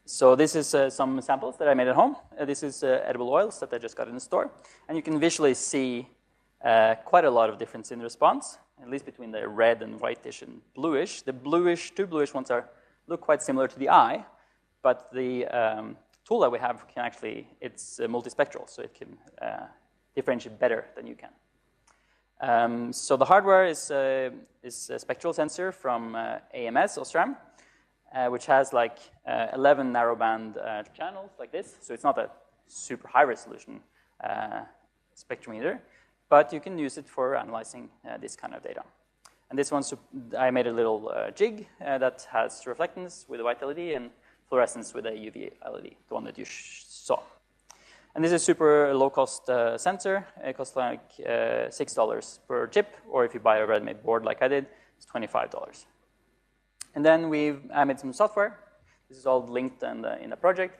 So this is some samples that I made at home. This is edible oils that I just got in the store. And you can visually see quite a lot of difference in response, at least between the red and whitish and bluish. The two bluish ones look quite similar to the eye, but the tool that we have can actually, it's multispectral, so it can differentiate better than you can. So the hardware is a spectral sensor from AMS, Osram, which has like 11 narrowband channels like this. So it's not a super high resolution spectrometer, but you can use it for analyzing this kind of data. And this one, I made a little jig that has reflectance with a white LED and fluorescence with a UV LED, the one that you saw. And this is a super low-cost sensor. It costs like $6 per chip, or if you buy a ready-made board like I did, it's $25. And then I made some software. This is all linked in the project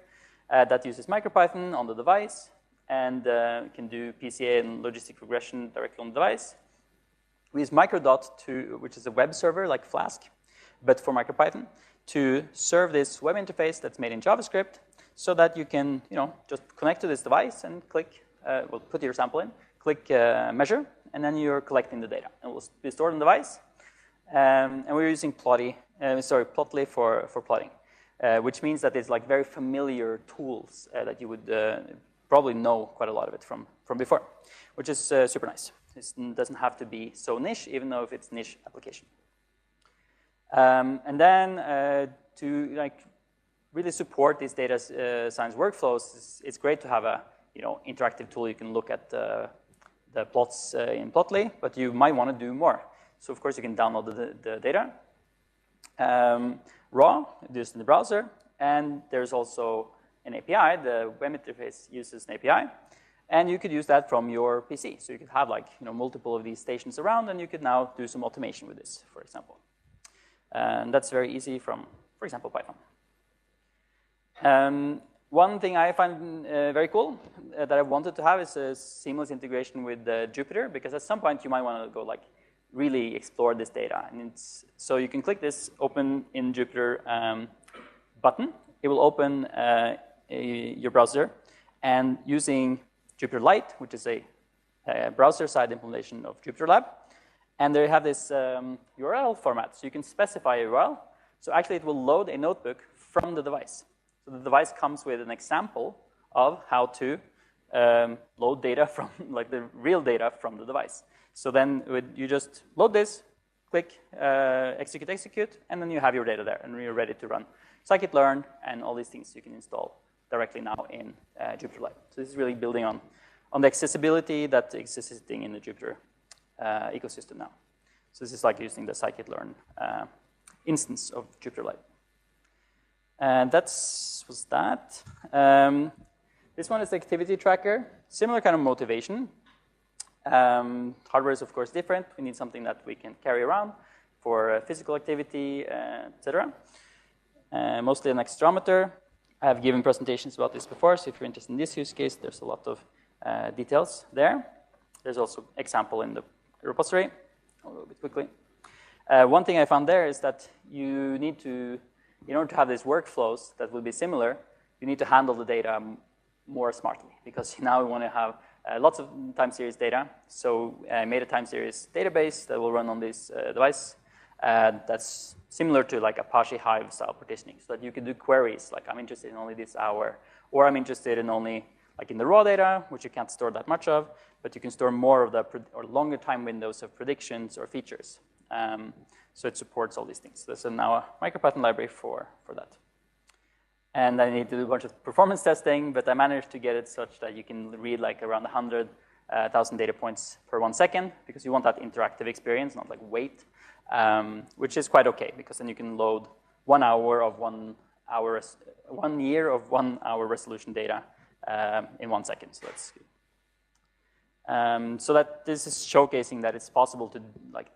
that uses MicroPython on the device and can do PCA and logistic regression directly on the device. We use Microdot, which is a web server like Flask, but for MicroPython, to serve this web interface that's made in JavaScript so that you can just connect to this device and click, put your sample in, click measure, and then you're collecting the data. It will be stored on the device. And we're using Plotly for plotting, which means that it's like very familiar tools that you would probably know quite a lot of it from before, which is super nice. It doesn't have to be so niche, even though if it's niche application. And then to really support these data science workflows, it's great to have a interactive tool. You can look at the plots in Plotly, but you might want to do more. So of course you can download the data raw, just in the browser, and there's also an API. The web interface uses an API, and you could use that from your PC. So you could have multiple of these stations around, and you could now do some automation with this, for example. And that's very easy from, for example, Python. One thing I find very cool that I wanted to have is a seamless integration with Jupyter, because at some point you might want to go really explore this data. And so you can click this Open in Jupyter button. It will open your browser, and using Jupyter Lite, which is a browser-side implementation of JupyterLab, and they have this URL format, so you can specify a URL. So actually it will load a notebook from the device. So the device comes with an example of how to load data from, the real data from the device. So then you just load this, click execute, and then you have your data there, and you're ready to run scikit-learn and all these things you can install directly now in Jupyter Lite. So this is really building on the accessibility that is existing in the Jupyter ecosystem now. So this is like using the scikit-learn instance of Jupyter Lite. And was that. This one is the activity tracker, similar kind of motivation. Hardware is, of course, different. We need something that we can carry around for physical activity, etc. Mostly an accelerometer. I have given presentations about this before, so if you're interested in this use case, there's a lot of details there. There's also example in the repository. I'll go a bit quickly. One thing I found there is that you need to, in order to have these workflows that will be similar, you need to handle the data more smartly, because now we want to have lots of time series data. So I made a time series database that will run on this device that's similar to Apache Hive style partitioning, so that you can do queries like I'm interested in only this hour, or I'm interested in only in the raw data, which you can't store that much of, but you can store more of or longer time windows of predictions or features. So it supports all these things. There's now a MicroPython library for that. And I need to do a bunch of performance testing, but I managed to get it such that you can read around 100,000 data points per 1 second, because you want that interactive experience, not wait, which is quite okay, because then you can load 1 hour of 1 hour, 1 year of 1 hour resolution data in 1 second. So that's good. So that this is showcasing that it's possible to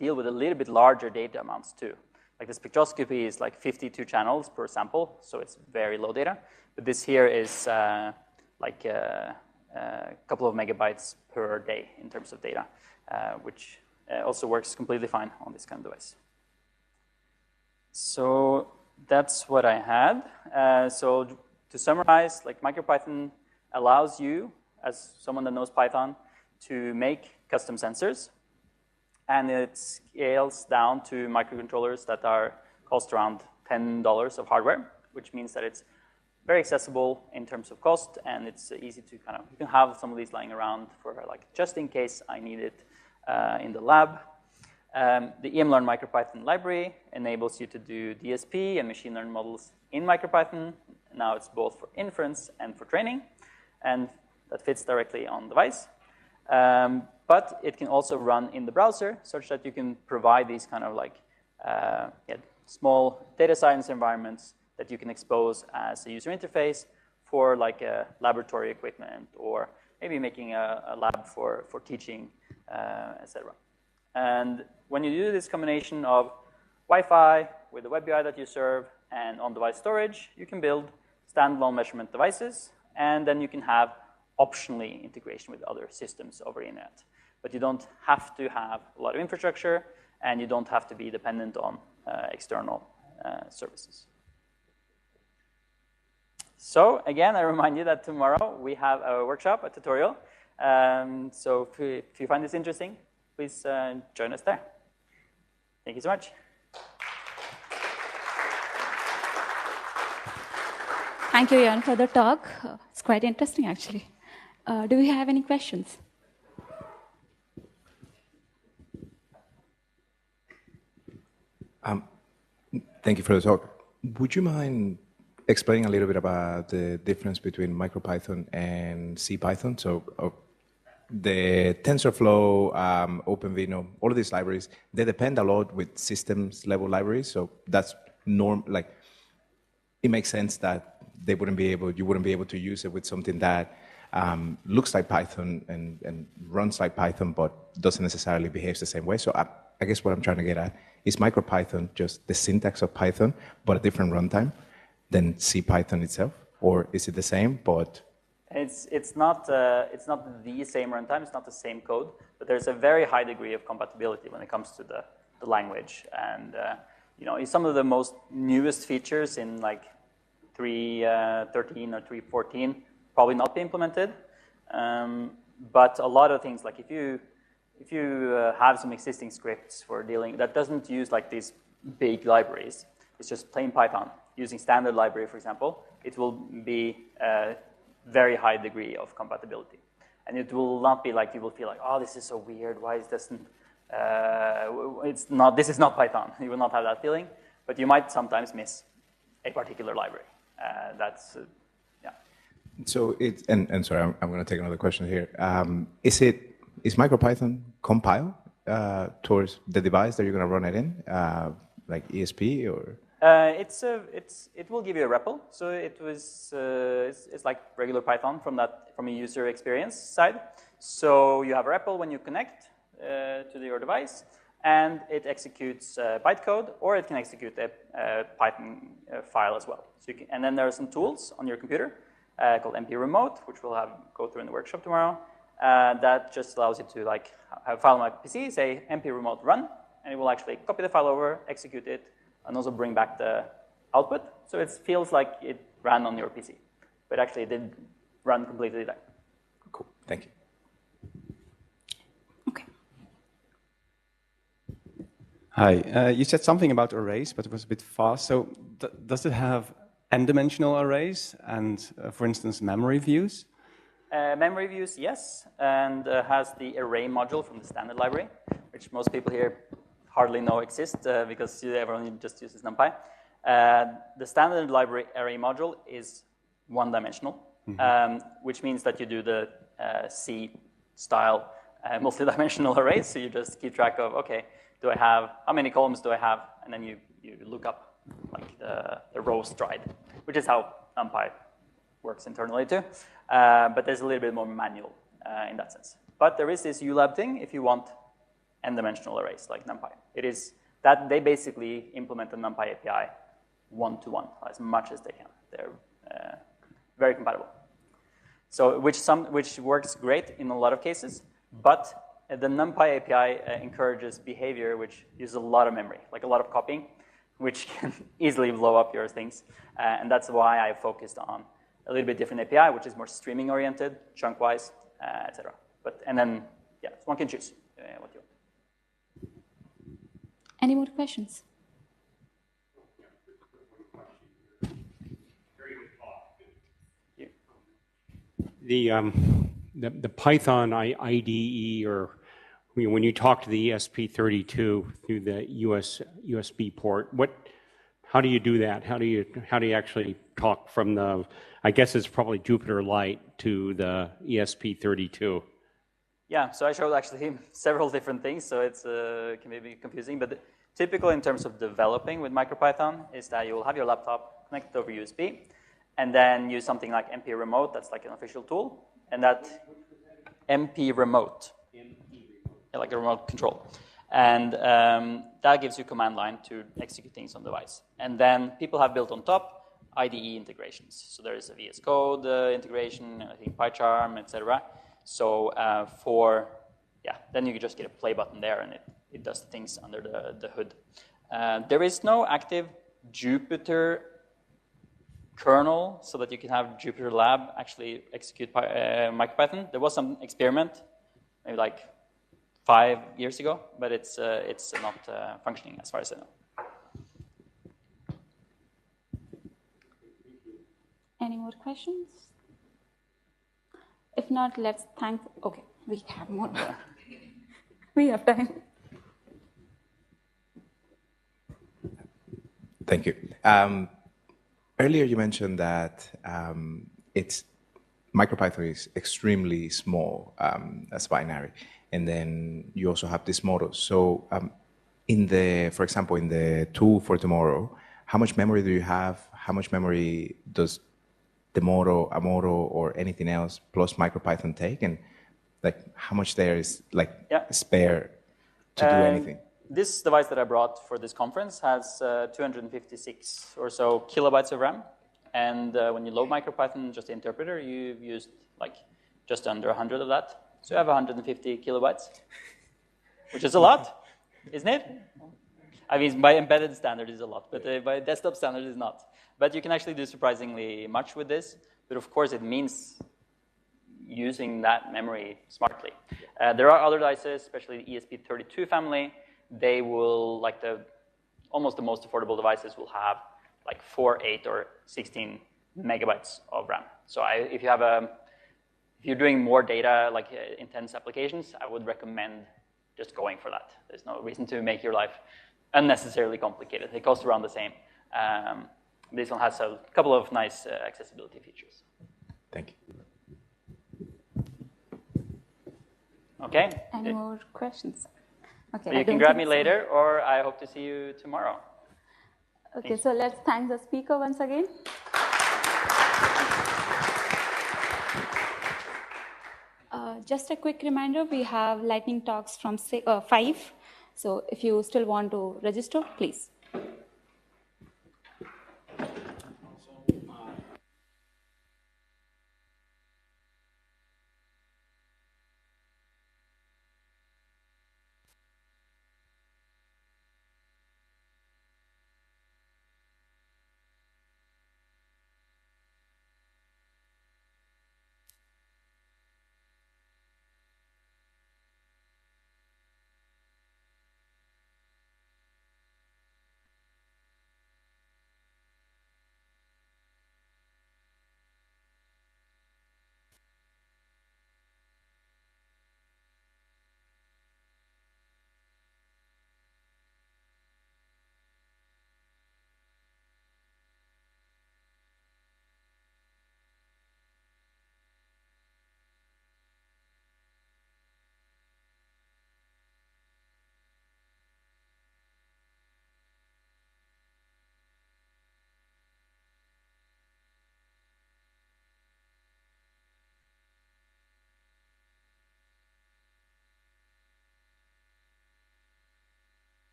deal with a little bit larger data amounts too. The spectroscopy is 52 channels per sample, so it's very low data. But this here is a couple of megabytes per day in terms of data, which also works completely fine on this kind of device. So that's what I had. So to summarize, MicroPython allows you, as someone that knows Python, to make custom sensors. And it scales down to microcontrollers that cost around $10 of hardware, which means that it's very accessible in terms of cost, and it's easy to you can have some of these lying around for just in case I need it in the lab. The EMLearn MicroPython library enables you to do DSP and machine learning models in MicroPython. Now it's both for inference and for training, and that fits directly on the device. but it can also run in the browser such that you can provide these kind of like small data science environments that you can expose as a user interface for like a laboratory equipment, or maybe making a lab for teaching, etc. And when you do this combination of Wi-Fi with the web UI that you serve and on-device storage, you can build standalone measurement devices, and then you can have optionally integration with other systems over the internet. But you don't have to have a lot of infrastructure, and you don't have to be dependent on external services. So again, I remind you that tomorrow we have a workshop, a tutorial. So if you find this interesting, please join us there. Thank you so much. Thank you, Jan, for the talk. It's quite interesting, actually. Do we have any questions? Thank you for the talk. Would you mind explaining a little bit about the difference between MicroPython and CPython? So the TensorFlow, OpenVINO, all of these libraries, they depend a lot with systems level libraries. So that's it makes sense that you wouldn't be able to use it with something that looks like Python and runs like Python, but doesn't necessarily behave the same way. So I guess what I'm trying to get at is MicroPython just the syntax of Python, but a different runtime than CPython itself, or is it the same? But it's not the same runtime. It's not the same code, but there's a very high degree of compatibility when it comes to the language. And some of the most newest features in like 3.13 or 3.14 probably not be implemented. But a lot of things, like if you have some existing scripts for dealing that doesn't use like these big libraries, it's just plain Python using standard library, for example, it will be a very high degree of compatibility. And it will not be like you will feel like, oh, this is so weird. Why is this? This is not Python. You will not have that feeling, but you might sometimes miss a particular library. So and sorry, I'm going to take another question here. Is MicroPython compile towards the device that you're going to run it in, like ESP or? It will give you a REPL. So it's like regular Python from a user experience side. So you have a REPL when you connect to your device, and it executes bytecode, or it can execute a Python file as well. So and then there are some tools on your computer called MP Remote, which we'll go through in the workshop tomorrow. That just allows you to like have a file on my PC, say MP Remote run, and it will actually copy the file over, execute it, and also bring back the output. So it feels like it ran on your PC, but actually it did run completely there. Cool, thank you. Okay. Hi, you said something about arrays, but it was a bit fast. So does it have n-dimensional arrays and, for instance, memory views? Memory views, yes, and has the array module from the standard library, which most people here hardly know exists because everyone just uses NumPy. The standard library array module is one-dimensional, which means that you do the C-style multi-dimensional arrays. So you just keep track of, okay, how many columns do I have? And then you look up like the row stride, which is how NumPy works internally too. But there's a little bit more manual in that sense. But there is this ULab thing if you want n-dimensional arrays like NumPy. It is that they basically implement the NumPy API one-to-one as much as they can. They're very compatible. So which works great in a lot of cases, but the NumPy API encourages behavior which uses a lot of memory, like a lot of copying, which can easily blow up your things. And that's why I focused on a little bit different API, which is more streaming oriented, chunk-wise, etc. And then, yeah, so one can choose what you want. Any more questions? The Python IDE, or when you talk to the ESP32 through the USB port, how do you do that? How do you actually talk from the, I guess it's probably Jupyter Lite to the ESP32? Yeah, so I showed actually several different things, so it's can be confusing. But typical in terms of developing with MicroPython is that you will have your laptop connected over USB, and then use something like MP Remote. That's like an official tool, and that MP Remote, yeah, like a remote control, and that gives you command line to execute things on device. And then people have built on top IDE integrations. So there is a VS Code integration, I think PyCharm, etc. So then you can just get a play button there, and it does things under the hood. There is no active Jupyter kernel so that you can have Jupyter Lab actually execute MicroPython. There was some experiment, maybe like 5 years ago, but it's not functioning as far as I know. Any more questions? If not, let's thank. Okay, we have more. We have time. Thank you. Earlier you mentioned that MicroPython is extremely small as binary, and then you also have this model. So for example, in the tool for tomorrow, how much memory do you have? How much memory does a model or anything else plus MicroPython take? And like how much there is spare to do anything? This device that I brought for this conference has 256 or so kilobytes of RAM. And when you load MicroPython, just the interpreter, you've used like just under 100 of that. So you have 150 kilobytes, which is a lot, isn't it? I mean, by embedded standard is a lot, but by desktop standard is not. But you can actually do surprisingly much with this. But of course, it means using that memory smartly. There are other devices, especially the ESP32 family. They will, like almost the most affordable devices will have like 4, 8, or 16 megabytes of RAM. So if you're doing more data, like intense applications, I would recommend just going for that. There's no reason to make your life unnecessarily complicated. It costs around the same. This one has a couple of nice accessibility features. Thank you. Okay. Any more questions? Okay. So you can grab me later, or I hope to see you tomorrow. Okay, so let's thank the speaker once again. Just a quick reminder, we have lightning talks from 5. So if you still want to register, please.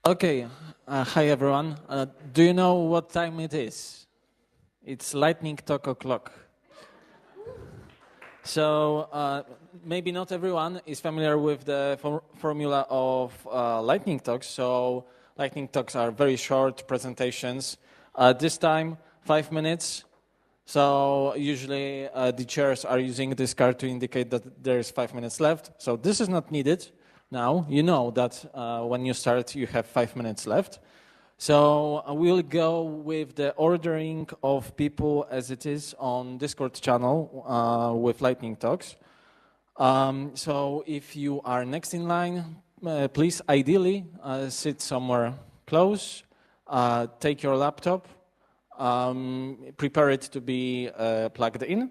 Okay, hi everyone. Do you know what time it is? It's lightning talk o'clock. So maybe not everyone is familiar with the formula of lightning talks. So lightning talks are very short presentations. This time, 5 minutes. So usually the chairs are using this card to indicate that there's 5 minutes left. So this is not needed. Now you know that when you start, you have 5 minutes left. So we'll go with the ordering of people as it is on Discord channel with Lightning Talks. So if you are next in line, please ideally sit somewhere close, take your laptop, prepare it to be plugged in.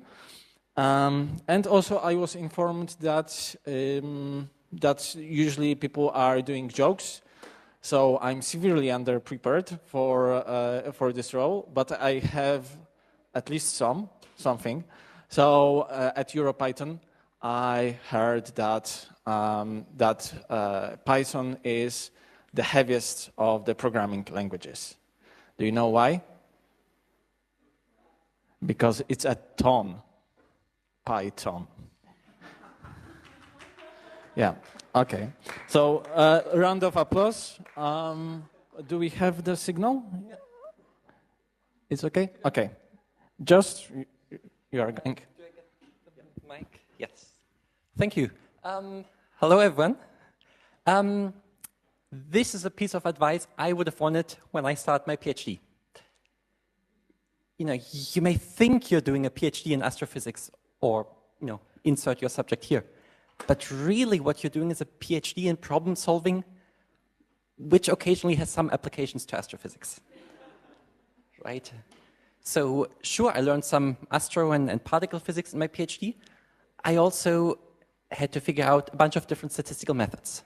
And also I was informed that, that usually people are doing jokes. So I'm severely underprepared for this role, but I have at least something. So at EuroPython, I heard that Python is the heaviest of the programming languages. Do you know why? Because it's a ton, Python. Yeah. Okay. So round of applause. Do we have the signal? It's okay. Okay. Just you are going. Do I get the mic? Yes. Thank you. Hello, everyone. This is a piece of advice I would have wanted when I start my PhD. You know, you may think you're doing a PhD in astrophysics, or insert your subject here. But really what you're doing is a PhD in problem solving, which occasionally has some applications to astrophysics, right? So sure, I learned some astro and particle physics in my PhD. I also had to figure out a bunch of different statistical methods.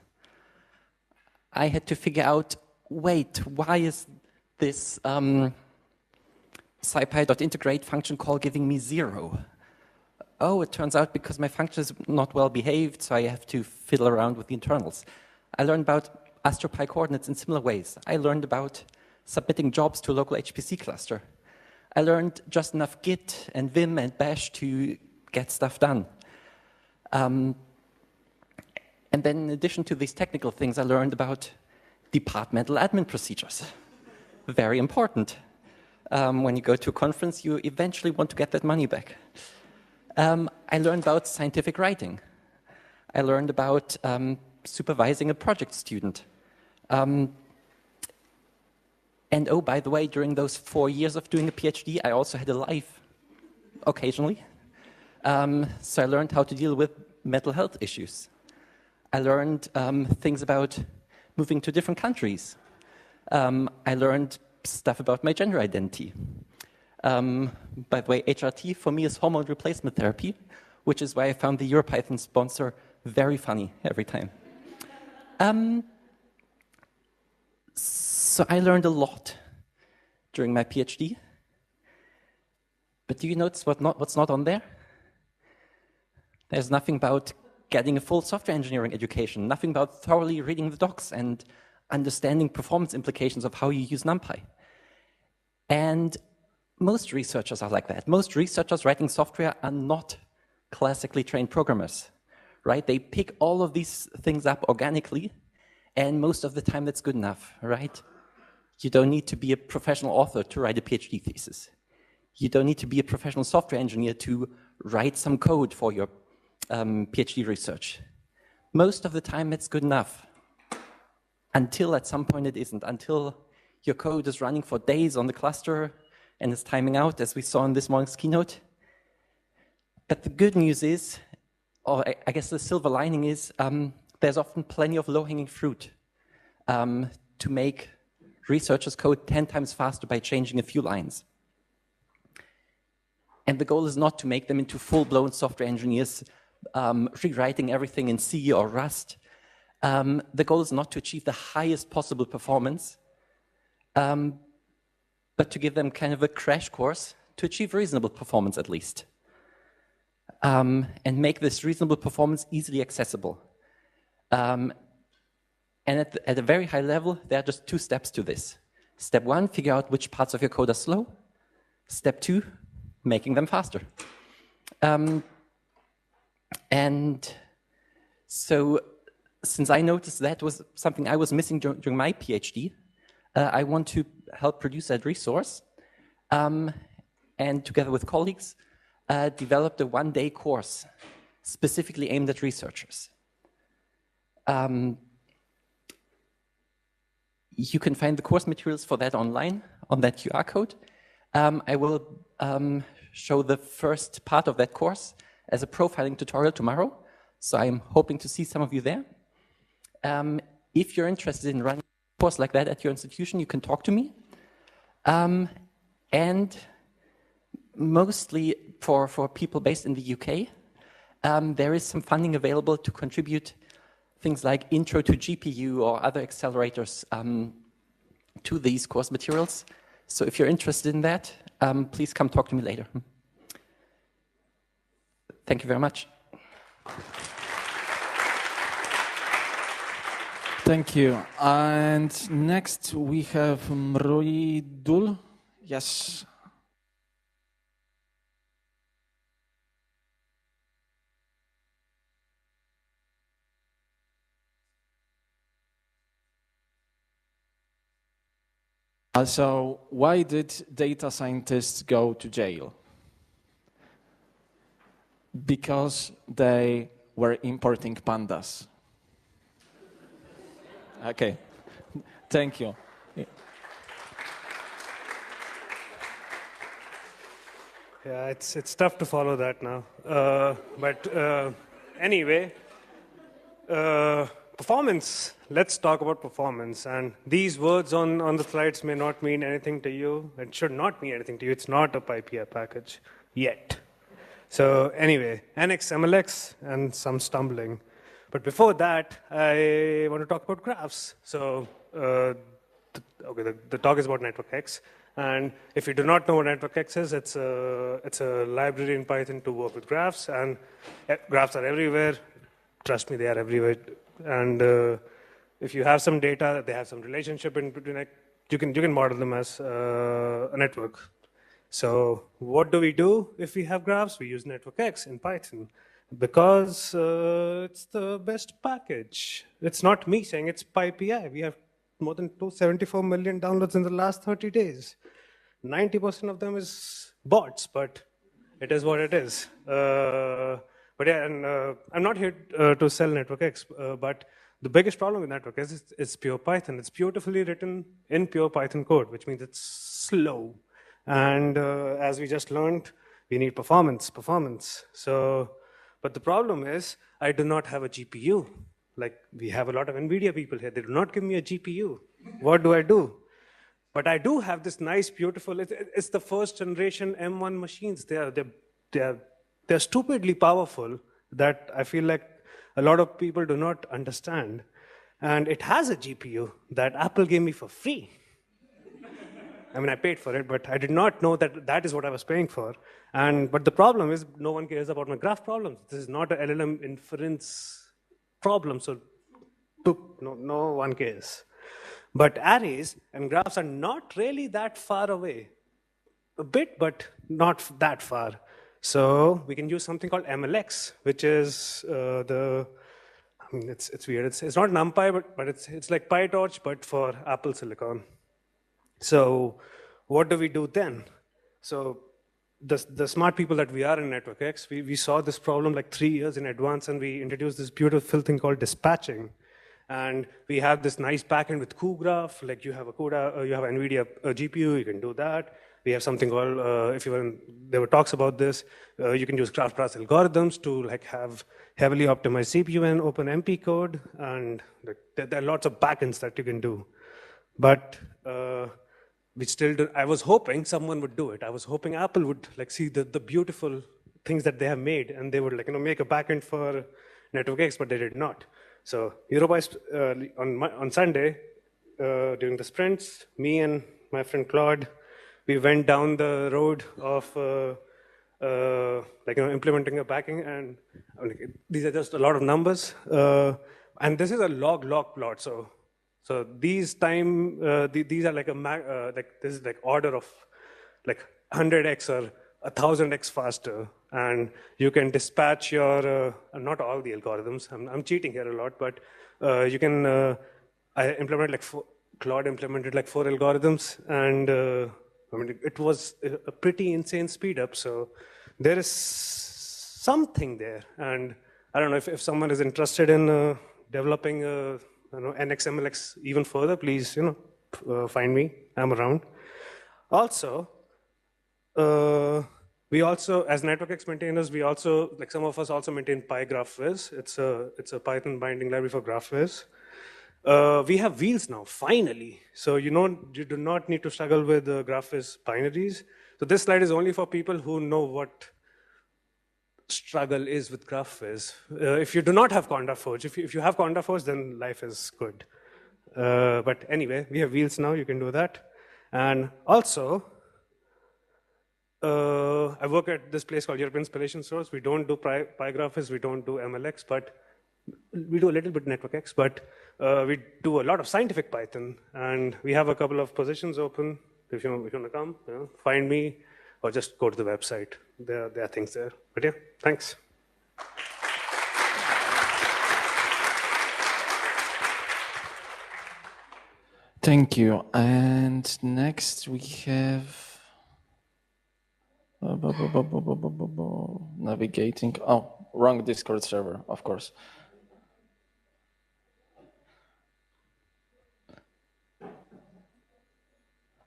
I had to figure out, wait, why is this SciPy.integrate function call giving me 0? Oh, it turns out because my function is not well behaved, so I have to fiddle around with the internals. I learned about AstroPy coordinates in similar ways. I learned about submitting jobs to a local HPC cluster. I learned just enough Git and Vim and Bash to get stuff done. And then in addition to these technical things, I learned about departmental admin procedures. Very important. When you go to a conference, you eventually want to get that money back. I learned about scientific writing. I learned about supervising a project student. And oh, by the way, during those 4 years of doing a PhD, I also had a life, occasionally. So I learned how to deal with mental health issues. I learned things about moving to different countries. I learned stuff about my gender identity. By the way, HRT for me is hormone replacement therapy, which is why I found the EuroPython sponsor very funny every time. So I learned a lot during my PhD. But do you notice what's not on there? There's nothing about getting a full software engineering education, nothing about thoroughly reading the docs and understanding performance implications of how you use NumPy. And most researchers are like that. Most researchers writing software are not classically trained programmers, right? They pick all of these things up organically, and most of the time that's good enough, right? You don't need to be a professional author to write a PhD thesis. You don't need to be a professional software engineer to write some code for your PhD research. Most of the time it's good enough, until at some point it isn't, until your code is running for days on the cluster and is timing out, as we saw in this morning's keynote. But the good news is, or I guess the silver lining is, there's often plenty of low-hanging fruit to make researchers code 10 times faster by changing a few lines. And the goal is not to make them into full-blown software engineers rewriting everything in C or Rust. The goal is not to achieve the highest possible performance, but to give them kind of a crash course to achieve reasonable performance at least. And make this reasonable performance easily accessible. And And at a very high level, there are just 2 steps to this. Step 1, figure out which parts of your code are slow. Step 2, making them faster. And so since I noticed that was something I was missing during my PhD, I want to help produce that resource. And together with colleagues, developed a 1-day course specifically aimed at researchers. You can find the course materials for that online on that QR code. I will show the first part of that course as a profiling tutorial tomorrow. So I'm hoping to see some of you there. If you're interested in running a course like that at your institution, you can talk to me. And mostly for people based in the UK, there is some funding available to contribute things like Intro to GPU or other accelerators to these course materials. So if you're interested in that, please come talk to me later. Thank you very much. Thank you. And next we have Mroidul. Yes. So why did data scientists go to jail? Because they were importing pandas. Okay, thank you. Yeah, it's tough to follow that now. Anyway, performance. Let's talk about performance. And these words on the slides may not mean anything to you. It should not mean anything to you. It's not a PyPI package yet. So anyway, NX, MLX, and some stumbling. But before that, I want to talk about graphs. So the talk is about NetworkX. And if you do not know what NetworkX is, it's a library in Python to work with graphs. And graphs are everywhere. Trust me, they are everywhere. And if you have some data, they have some relationship in between. You can model them as a network. So what do we do if we have graphs? We use NetworkX in Python because it's the best package. It's not me saying it's PyPI. We have more than 274 million downloads in the last 30 days. 90% of them is bots, but it is what it is. But yeah, and I'm not here to sell NetworkX, but the biggest problem with NetworkX is it's pure Python. It's beautifully written in pure Python code, which means it's slow. And as we just learned, we need performance. So, but the problem is, I do not have a GPU. Like, we have a lot of NVIDIA people here. They do not give me a GPU. What do I do? But I do have this nice, beautiful, it's the first generation M1 machines. They're stupidly powerful that I feel like a lot of people do not understand. And it has a GPU that Apple gave me for free. I mean, I paid for it, but I did not know that that is what I was paying for. But the problem is, no one cares about my graph problems. This is not an LLM inference problem, so no one cares. But arrays and graphs are not really that far away. A bit, but not that far. So we can use something called MLX, which is I mean, it's weird. It's not NumPy, but it's like PyTorch, but for Apple Silicon. So what do we do then? So the smart people that we are in NetworkX, we saw this problem like 3 years in advance, and we introduced this beautiful thing called dispatching. And we have this nice backend with cuGraph, like you have a CUDA, you have NVIDIA GPU, you can do that. We have something called, there were talks about this, you can use graph path algorithms to like have heavily optimized CPU and OpenMP code, and there are lots of backends that you can do. But we still do, I was hoping someone would do it. I was hoping Apple would like see the beautiful things that they have made, and they would like make a backend for NetworkX, but they did not. So EuroSciPy on Sunday during the sprints, me and my friend Claude, we went down the road of implementing a backend, and these are just a lot of numbers, and this is a log plot. So So these these are like this is like order of like 100x or 1000x faster, and you can dispatch your not all the algorithms. I'm cheating here a lot, but you can I implement like Claude implemented like 4 algorithms, and I mean it was a pretty insane speed up. So there is something there, and I don't know if someone is interested in developing NXMLX even further, please find me. I'm around. Also, we also, as NetworkX maintainers, we also, like some of us also maintain PyGraphViz. It's a Python binding library for GraphViz. We have wheels now, finally. So you do not need to struggle with GraphViz binaries. So this slide is only for people who know what struggle is with GraphViz. If you do not have CondaForge, if you have CondaForge, then life is good. But anyway, we have wheels now, you can do that. And also, I work at this place called European Inspiration Source. We don't do PyGraphviz, we don't do MLX, but we do a little bit NetworkX, but we do a lot of scientific Python, and we have a couple of positions open. If you want to come, find me, or just go to the website. There are things there. But yeah, thanks. Thank you. And next we have navigating. Oh, wrong Discord server, of course.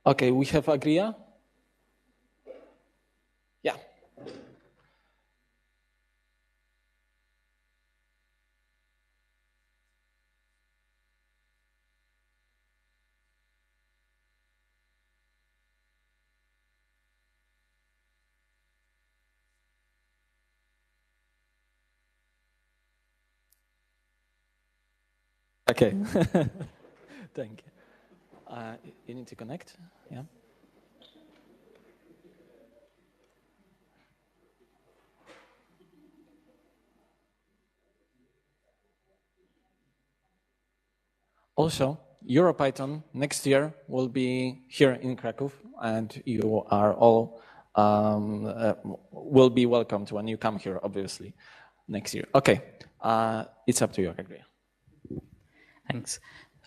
Okay, we have Agria. Yeah. Okay. Thank you. You need to connect. Yeah. Also, EuroPython next year will be here in Krakow, and you are all will be welcome when you come here, obviously, next year. Okay, it's up to you, Agria. Thanks.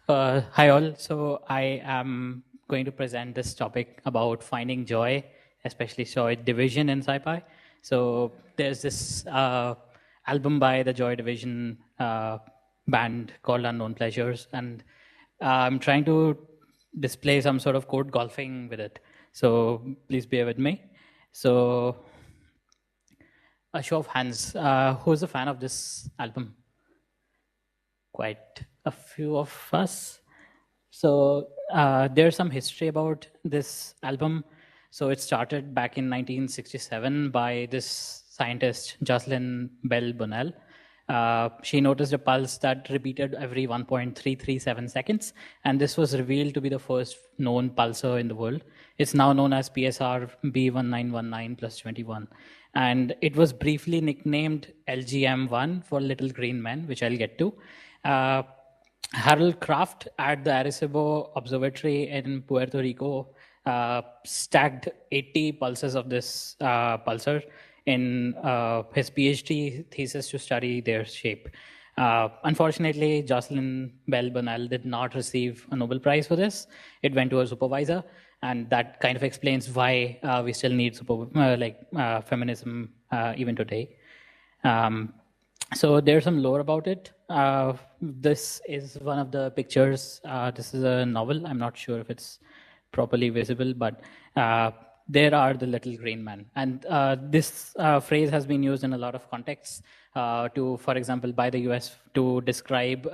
Hi all. So I am going to present this topic about finding joy, especially Joy Division in SciPy. So there's this album by the Joy Division band called Unknown Pleasures, and I'm trying to display some sort of code golfing with it. So please bear with me. So a show of hands, who's a fan of this album? Quite a few of us. So there's some history about this album. So it started back in 1967 by this scientist, Jocelyn Bell Bonnell. She noticed a pulse that repeated every 1.337 seconds, and this was revealed to be the first known pulsar in the world. It's now known as PSR B1919 plus 21. And it was briefly nicknamed LGM1 for Little Green Men, which I'll get to. Harold Kraft at the Arecibo Observatory in Puerto Rico stacked 80 pulses of this pulsar in his PhD thesis to study their shape. Unfortunately, Jocelyn Bell Bonnell did not receive a Nobel Prize for this. It went to her supervisor, and that kind of explains why we still need feminism even today. So there's some lore about it. This is one of the pictures. This is a novel. I'm not sure if it's properly visible, but there are the little green men. And this phrase has been used in a lot of contexts for example, by the US to describe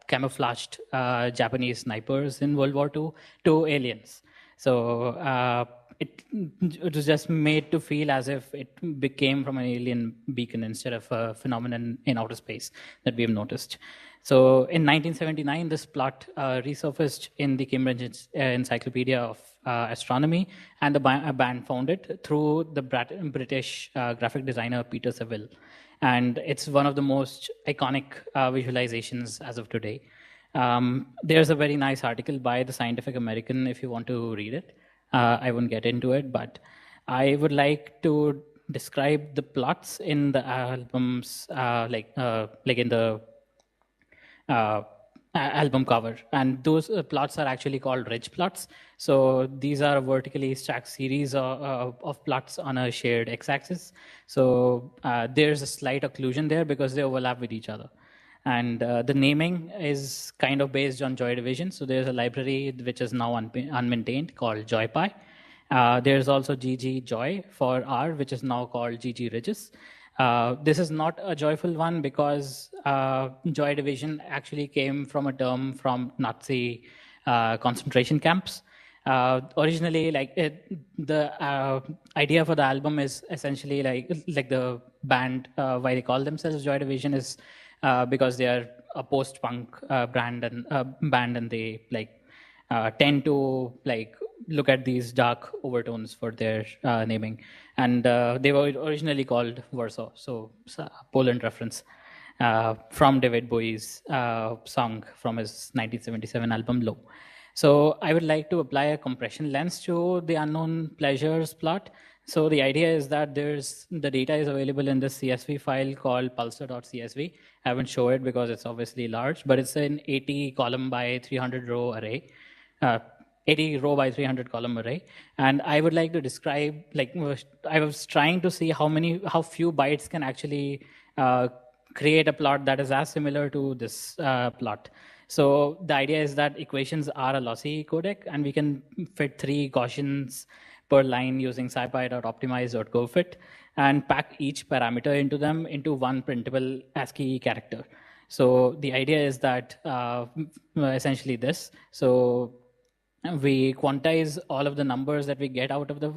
camouflaged Japanese snipers in World War II to aliens. So it was just made to feel as if it became from an alien beacon instead of a phenomenon in outer space that we have noticed. So in 1979, this plot resurfaced in the Cambridge Encyclopedia of Astronomy, and the band found it through the British graphic designer Peter Saville. And it's one of the most iconic visualizations as of today. There's a very nice article by the Scientific American if you want to read it. I won't get into it, but I would like to describe the plots in the albums, like in the album cover, and those plots are actually called ridge plots. So these are a vertically stacked series of plots on a shared x-axis. So there's a slight occlusion there because they overlap with each other. And the naming is kind of based on Joy Division. So there's a library which is now unmaintained called JoyPy. There's also GG Joy for R, which is now called GG Ridges. This is not a joyful one because Joy Division actually came from a term from Nazi concentration camps. Originally, the idea for the album is essentially like the band, why they call themselves Joy Division is because they are a post-punk band and they tend to look at these dark overtones for their naming. And they were originally called Warsaw, so Poland reference from David Bowie's song from his 1977 album Low. So I would like to apply a compression lens to the unknown pleasures plot. So the idea is that the data is available in this CSV file called pulsar.csv. I haven't shown it because it's obviously large, but it's an 80 column by 300 row array. 80 row by 300 column array. And I would like to describe, I was trying to see how few bytes can actually create a plot that is as similar to this plot. So the idea is that equations are a lossy codec, and we can fit 3 Gaussians per line using scipy.optimize.gofit and pack each parameter into them into one printable ASCII character. So the idea is that essentially this. So we quantize all of the numbers that we get out of the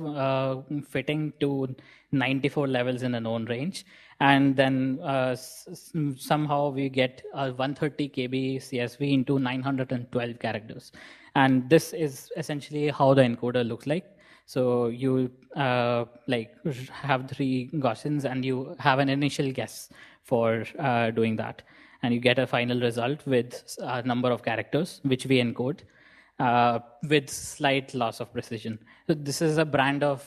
fitting to 94 levels in a known range. And then somehow we get 130 KB CSV into 912 characters. And this is essentially how the encoder looks like. So you have 3 Gaussians and you have an initial guess for doing that. And you get a final result with a number of characters, which we encode. With slight loss of precision. So this is a brand of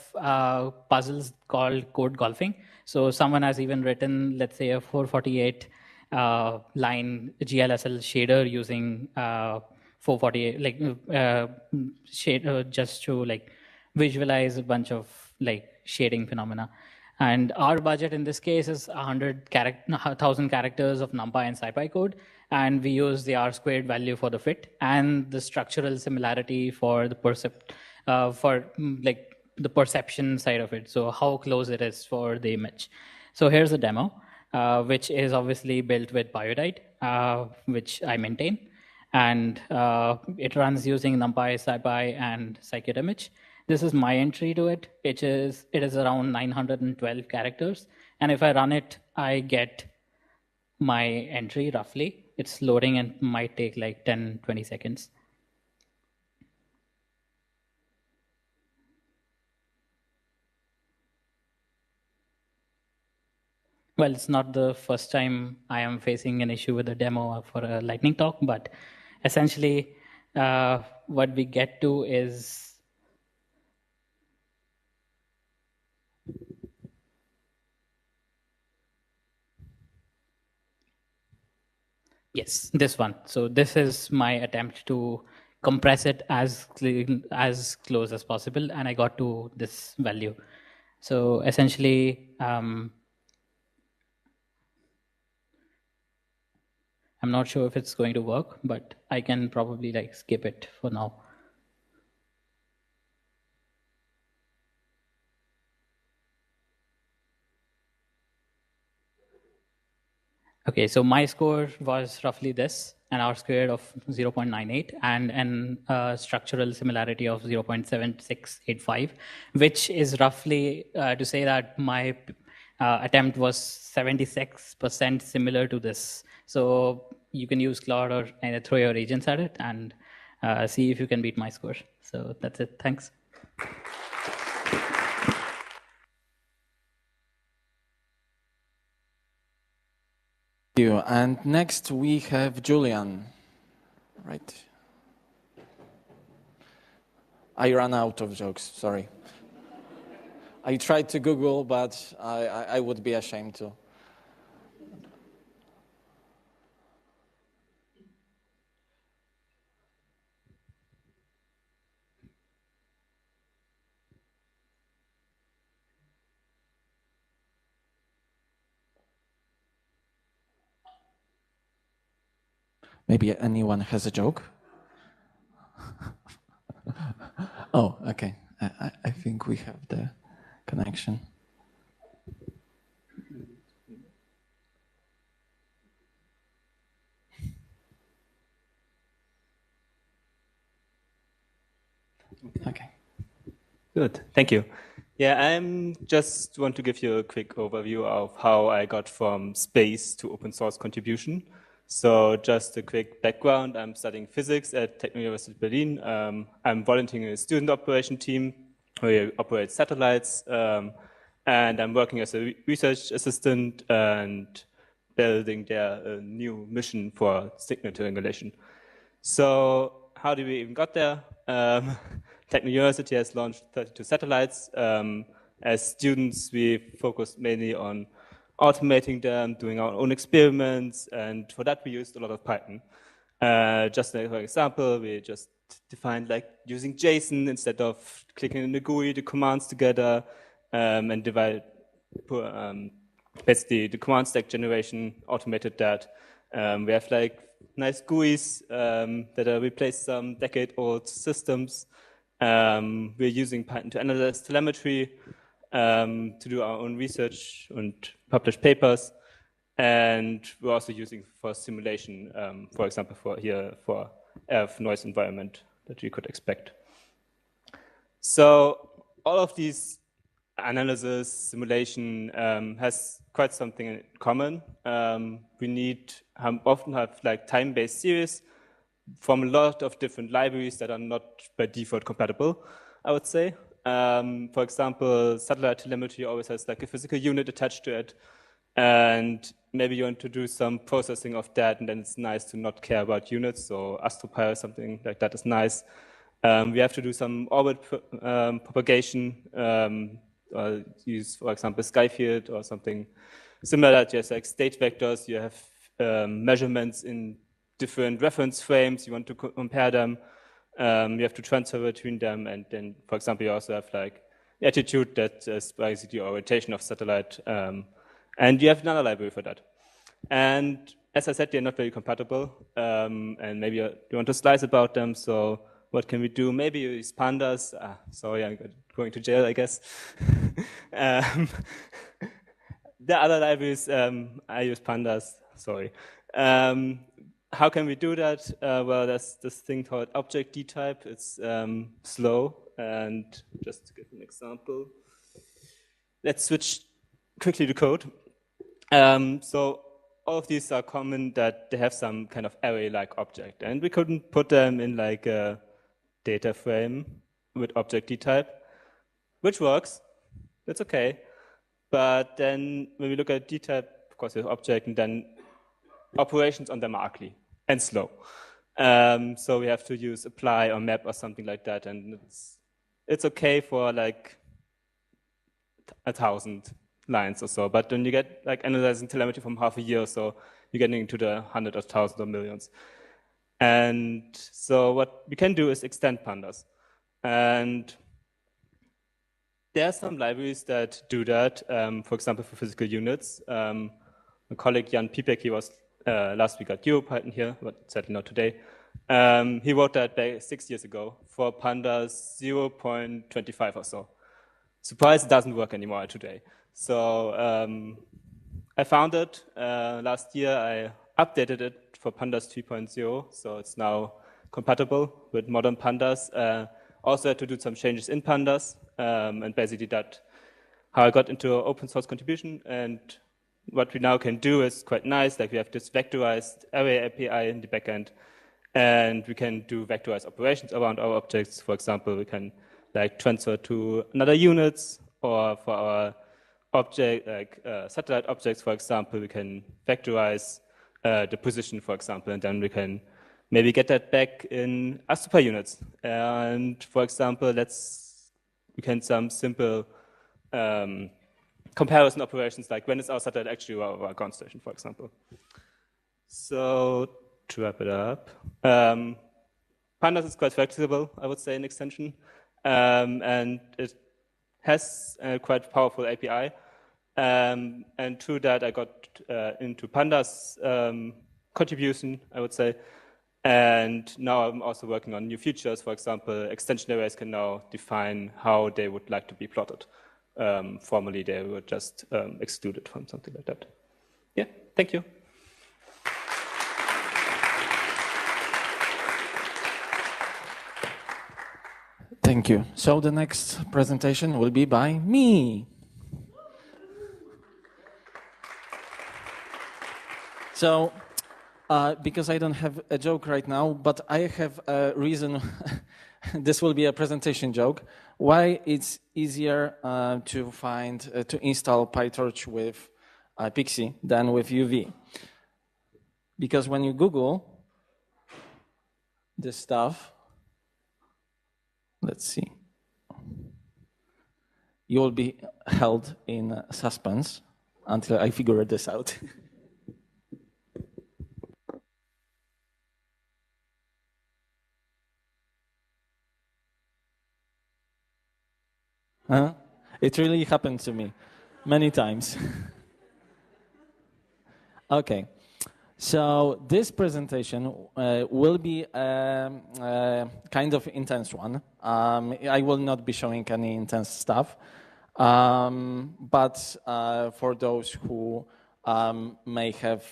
puzzles called code golfing. So someone has even written, let's say, a 448 line GLSL shader using 448 just to visualize a bunch of shading phenomena. And our budget in this case is 1,000 characters of NumPy and SciPy code. And we use the R² value for the fit and the structural similarity for the the perception side of it. So how close it is for the image. So here's a demo, which is obviously built with Biodide, which I maintain. And it runs using NumPy, SciPy, and scikit-image. This is my entry to it. It is around 912 characters. And if I run it, I get my entry roughly. It's loading and might take 10, 20 seconds. Well, it's not the first time I am facing an issue with a demo for a lightning talk, but essentially what we get to is yes, this one. So this is my attempt to compress it as close as possible, and I got to this value. So essentially, I'm not sure if it's going to work, but I can probably skip it for now. Okay, so my score was roughly this, an R² of 0.98 and an structural similarity of 0.7685, which is roughly to say that my attempt was 76% similar to this. So you can use Claude or throw your agents at it and see if you can beat my score. So that's it. Thanks. Thank you. And next we have Julian. Right. I ran out of jokes, sorry. I tried to Google, but I would be ashamed to. Maybe anyone has a joke? Oh, okay. I think we have the connection. Okay. Good, thank you. Yeah, I just want to give you a quick overview of how I got from space to open source contribution. So just a quick background, I'm studying physics at Technical University of Berlin. I'm volunteering in a student operation team where we operate satellites, and I'm working as a research assistant and building their new mission for signal triangulation. So how did we even got there? Technical University has launched 32 satellites. As students, we focused mainly on automating them, doing our own experiments, and for that we used a lot of Python. Just for example, we just defined like using JSON instead of clicking in the GUI, the commands together, and basically the command stack generation, automated that. We have like nice GUIs that replace some decade-old systems. We're using Python to analyze telemetry, to do our own research and publish papers. And we're also using for simulation, for example, for Earth noise environment that you could expect. So all of these analysis, simulation has quite something in common. We often have like time-based series from a lot of different libraries that are not by default compatible, I would say. For example, satellite telemetry always has like a physical unit attached to it. And maybe you want to do some processing of that, and then it's nice to not care about units. So AstroPy or something like that is nice. We have to do some orbit propagation, use, for example, Skyfield or something similar that. You have like state vectors, you have measurements in different reference frames, you want to compare them, you have to transfer between them, and then, for example, you also have like attitude that is basically orientation of satellite, and you have another library for that. And as I said, they're not very compatible, and maybe you want to slice about them, so what can we do? Maybe use pandas. Sorry, I'm going to jail, I guess. The other libraries, I use pandas, sorry. How can we do that? Well, there's this thing called object dtype. It's slow, and just to give an example, let's switch quickly to code. So all of these are common that they have some kind of array-like object, and we couldn't put them in like a data frame with object dtype, which works. That's okay. But then when we look at dtype, of course, we have object, and then operations on them are ugly and slow. So we have to use apply or map or something like that, and it's okay for like 1,000 lines or so. But when you get like analyzing telemetry from half a year or so, you're getting into the hundreds of thousands or millions. And so what we can do is extend pandas. And there are some libraries that do that, for example, for physical units. My colleague Jan Pipek, he was last week at EuroPython here, but sadly not today. He wrote that back 6 years ago for pandas 0.25 or so. Surprise, it doesn't work anymore today. So I found it last year. I updated it for pandas 3.0, so it's now compatible with modern pandas. Also had to do some changes in pandas, and basically that how I got into open source contribution. And what we now can do is quite nice. Like we have this vectorized array API in the backend, and we can do vectorized operations around our objects. For example, we can like transfer to another units, or for our object, like satellite objects, for example, we can vectorize the position, for example, and then we can maybe get that back in AstroPy units. And for example, we can some simple comparison operations, like when is our satellite actually our ground station, for example. So to wrap it up, Pandas is quite flexible, I would say, in extension, and it has a quite powerful API. And through that, I got into Pandas contribution, I would say. And now I'm also working on new features. For example, extension arrays can now define how they would like to be plotted. Formerly, they were just excluded from something like that. Yeah, thank you. Thank you. So the next presentation will be by me. So, because I don't have a joke right now, but I have a reason. This will be a presentation joke. Why it's easier to install PyTorch with Pixie than with UV? Because when you Google this stuff, let's see, you will be held in suspense until I figure this out. Huh? It really happened to me many times. Okay, so this presentation will be a kind of intense one. I will not be showing any intense stuff, but for those who may have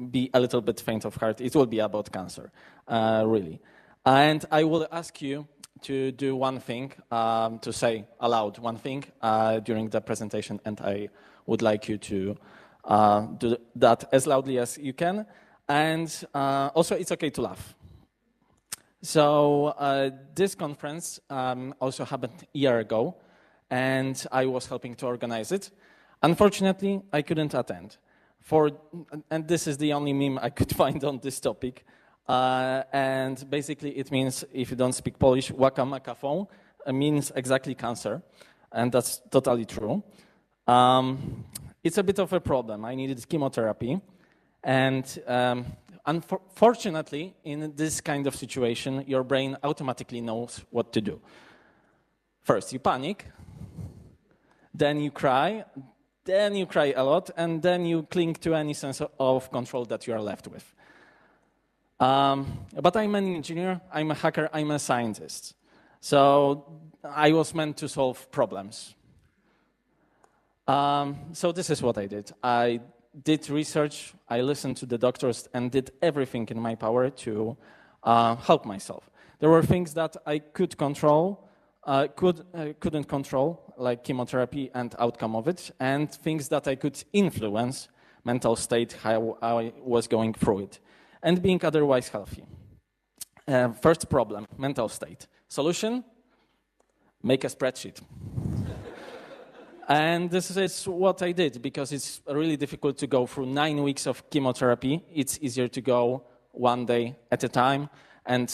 be a little bit faint of heart, it will be about cancer, really. And I will ask you to do one thing, to say aloud one thing during the presentation, and I would like you to do that as loudly as you can. And also, it's okay to laugh. So this conference also happened a year ago, and I was helping to organize it. Unfortunately, I couldn't attend. And this is the only meme I could find on this topic. And basically, it means, if you don't speak Polish, łakamaka means exactly cancer. And that's totally true. It's a bit of a problem. I needed chemotherapy. And unfortunately, in this kind of situation, your brain automatically knows what to do. First, you panic. Then you cry. Then you cry a lot. And then you cling to any sense of control that you are left with. But I'm an engineer, I'm a hacker, I'm a scientist. So I was meant to solve problems. So this is what I did. I did research, I listened to the doctors, and did everything in my power to help myself. There were things that I could control, couldn't control, like chemotherapy and outcome of it, and things that I could influence, mental state, how I was going through it, and being otherwise healthy. First problem, mental state. Solution, make a spreadsheet. And this is what I did, because it's really difficult to go through 9 weeks of chemotherapy. It's easier to go one day at a time and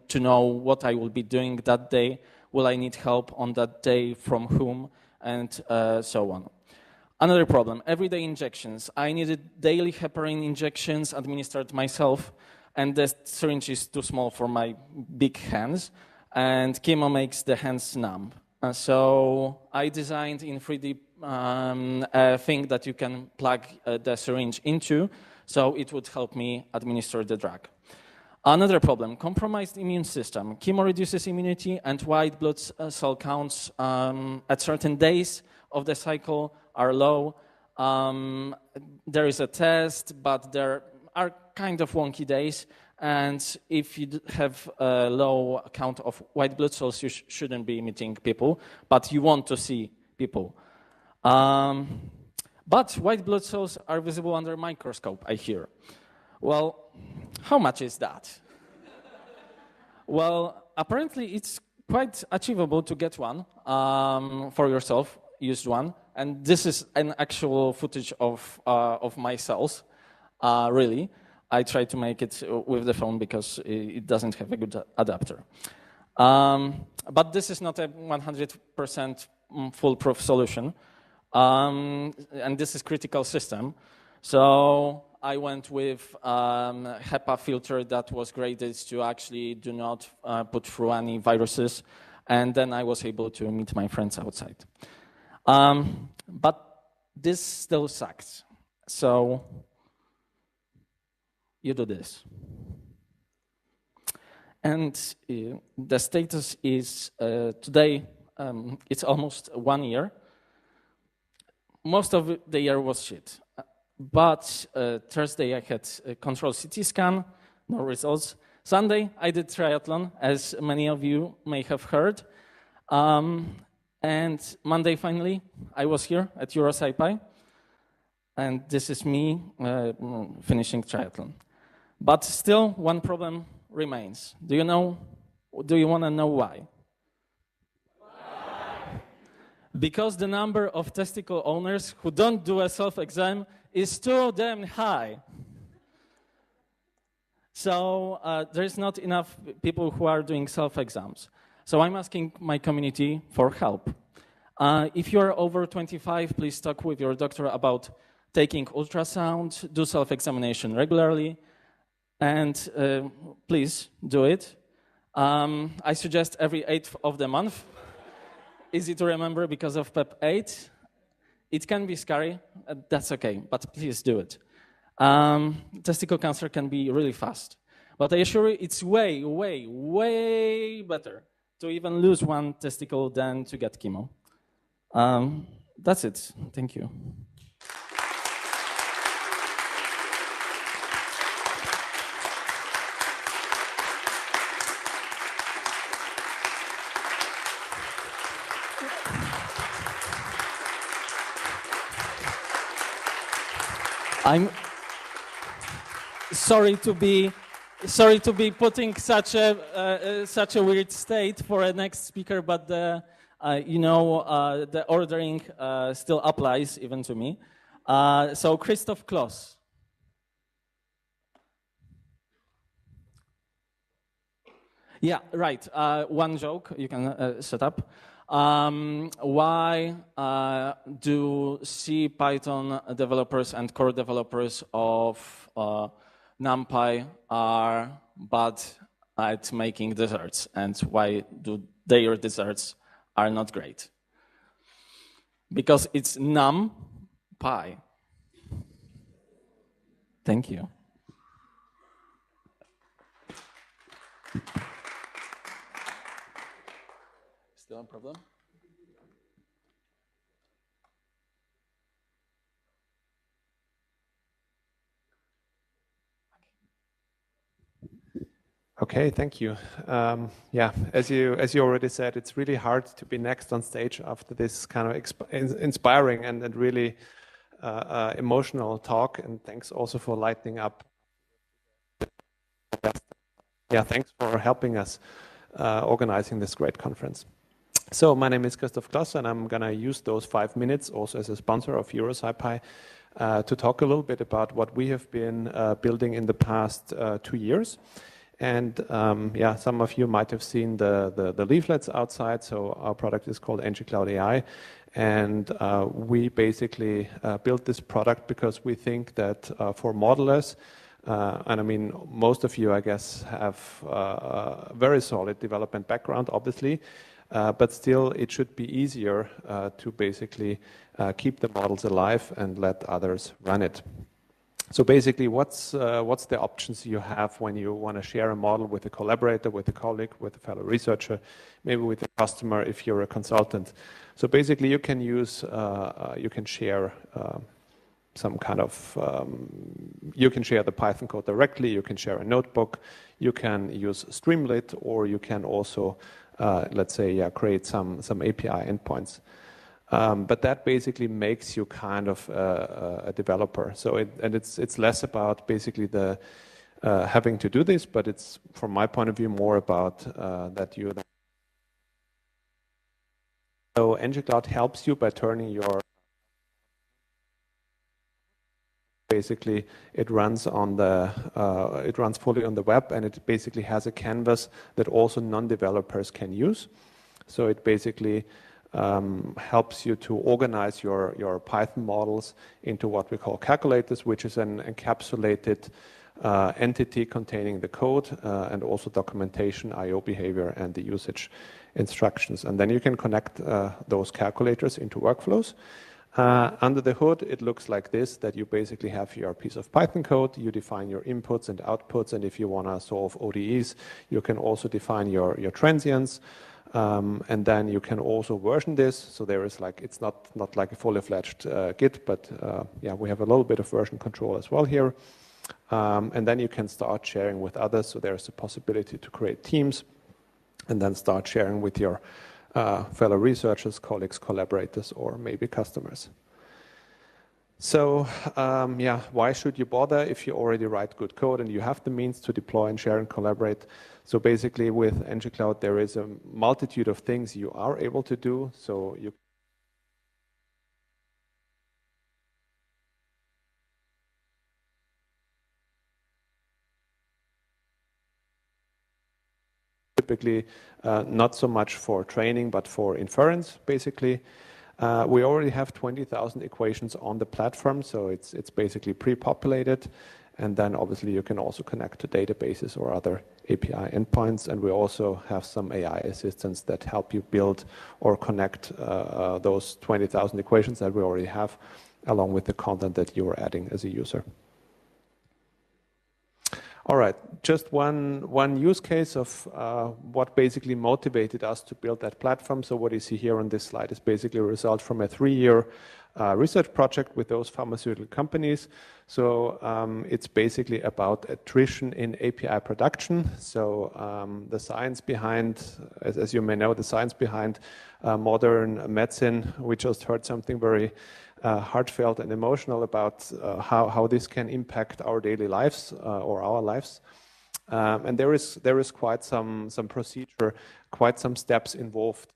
to know what I will be doing that day. Will I need help on that day, from whom, and so on. Another problem, everyday injections. I needed daily heparin injections administered myself, and the syringe is too small for my big hands, and chemo makes the hands numb. So I designed in 3D a thing that you can plug the syringe into, so it would help me administer the drug. Another problem, compromised immune system. Chemo reduces immunity, and white blood cell counts at certain days of the cycle are low. There is a test, but there are kind of wonky days. And if you have a low count of white blood cells, you shouldn't be meeting people, but you want to see people. But white blood cells are visible under a microscope, I hear. Well, how much is that? Well, apparently it's quite achievable to get one for yourself, used one. And this is an actual footage of my cells, really. I try to make it with the phone because it doesn't have a good adapter. But this is not a 100% foolproof solution. And this is critical system. So I went with HEPA filter that was graded to actually do not put through any viruses. And then I was able to meet my friends outside. But this still sucks. So you do this. And the status is today, it's almost 1 year. Most of the year was shit. But Thursday I had a control CT scan, no results. Sunday I did triathlon, as many of you may have heard. And Monday finally I was here at EuroSciPy. And this is me finishing triathlon. But still one problem remains. Do you want to know why? Because the number of testicle owners who don't do a self-exam is too damn high. So there's not enough people who are doing self-exams. So I'm asking my community for help. If you're over 25, please talk with your doctor about taking ultrasound, do self-examination regularly, and please do it. I suggest every 8th of the month. Easy to remember because of PEP 8. It can be scary, that's okay, but please do it. Testicle cancer can be really fast. But I assure you, it's way, way, way better to even lose one testicle than to get chemo. That's it. Thank you. I'm sorry to be putting such a weird state for a next speaker, but the ordering still applies even to me. So Christoph Kloss. Yeah, right. One joke you can set up. Why do C, Python developers and core developers of NumPy are bad at making desserts, and why do their desserts are not great? Because it's NumPy. Thank you. Still a problem? Okay, thank you. Yeah, as you already said, it's really hard to be next on stage after this kind of inspiring and really emotional talk. And thanks also for lighting up. Yeah, thanks for helping us organizing this great conference. So my name is Christoph Kloss, and I'm going to use those 5 minutes also as a sponsor of EuroSciPy to talk a little bit about what we have been building in the past 2 years. And yeah, some of you might have seen the leaflets outside. So our product is called nggCloud AI. And we basically built this product because we think that for modelers, and I mean, most of you, I guess, have a very solid development background, obviously, but still it should be easier to basically keep the models alive and let others run it. So basically, what's the options you have when you want to share a model with a collaborator, with a colleague, with a fellow researcher, maybe with a customer if you're a consultant? So basically, you can use, you can share some kind of, you can share the Python code directly, you can share a notebook, you can use Streamlit, or you can also, let's say, create some API endpoints. But that basically makes you kind of a developer. So it's less about basically the having to do this, but it's, from my point of view, more about that you. So nggCloud helps you by turning your basically it runs on the it runs fully on the web, and it basically has a canvas that also non-developers can use. So it basically helps you to organize your Python models into what we call calculators, which is an encapsulated entity containing the code and also documentation, I/O behavior, and the usage instructions. And then you can connect those calculators into workflows. Under the hood, it looks like this, that you basically have your piece of Python code, you define your inputs and outputs, and if you want to solve ODEs, you can also define your transients. And then you can also version this. So there is like, it's not like a fully fledged Git, but yeah, we have a little bit of version control as well here. And then you can start sharing with others. So there's a possibility to create teams and then start sharing with your fellow researchers, colleagues, collaborators, or maybe customers. So yeah, why should you bother if you already write good code and you have the means to deploy and share and collaborate? So basically with ngCloud, there is a multitude of things you are able to do. So you typically not so much for training, but for inference, basically. We already have 20,000 equations on the platform, so it's basically pre-populated. And then obviously you can also connect to databases or other API endpoints. And we also have some AI assistants that help you build or connect those 20,000 equations that we already have, along with the content that you are adding as a user. All right, just one use case of what basically motivated us to build that platform. So what you see here on this slide is basically a result from a 3-year research project with those pharmaceutical companies. So it's basically about attrition in API production. So the science behind, as you may know, the science behind modern medicine, we just heard something very heartfelt and emotional about how this can impact our daily lives or our lives. And there is quite some procedure, quite some steps involved.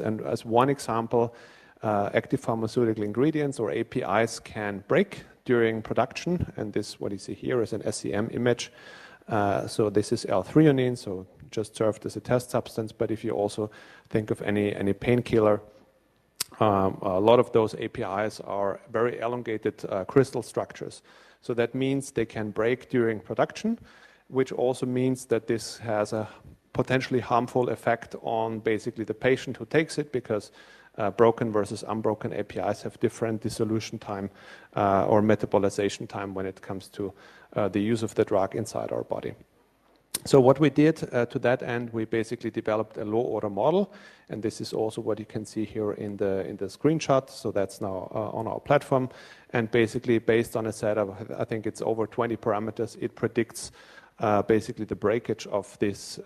And as one example, active pharmaceutical ingredients or APIs can break during production. And this, what you see here, is an SEM image. So this is L-threonine, so just served as a test substance. But if you also think of any painkiller, a lot of those APIs are very elongated crystal structures. So that means they can break during production, which also means that this has a potentially harmful effect on basically the patient who takes it, because broken versus unbroken APIs have different dissolution time or metabolization time when it comes to the use of the drug inside our body. So what we did to that end, we basically developed a low-order model, and this is also what you can see here in the screenshot. So that's now on our platform, and basically based on a set of, I think it's over 20 parameters, it predicts basically the breakage of this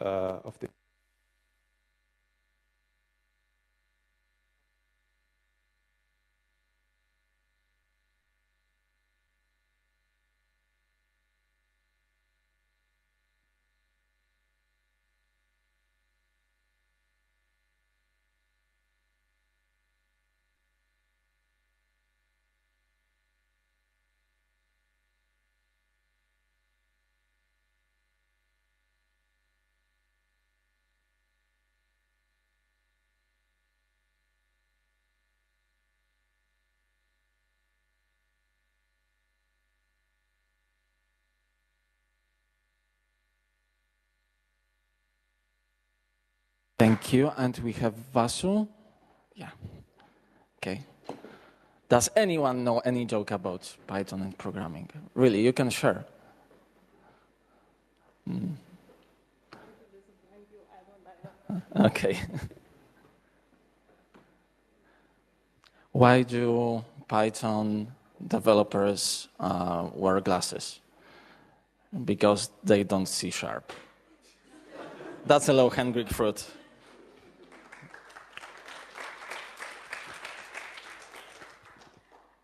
Thank you. And we have Vasu. Yeah. Okay. Does anyone know any joke about Python and programming? Really, you can share. Okay. Why do Python developers wear glasses? Because they don't see sharp. That's a low-hanging Greek fruit.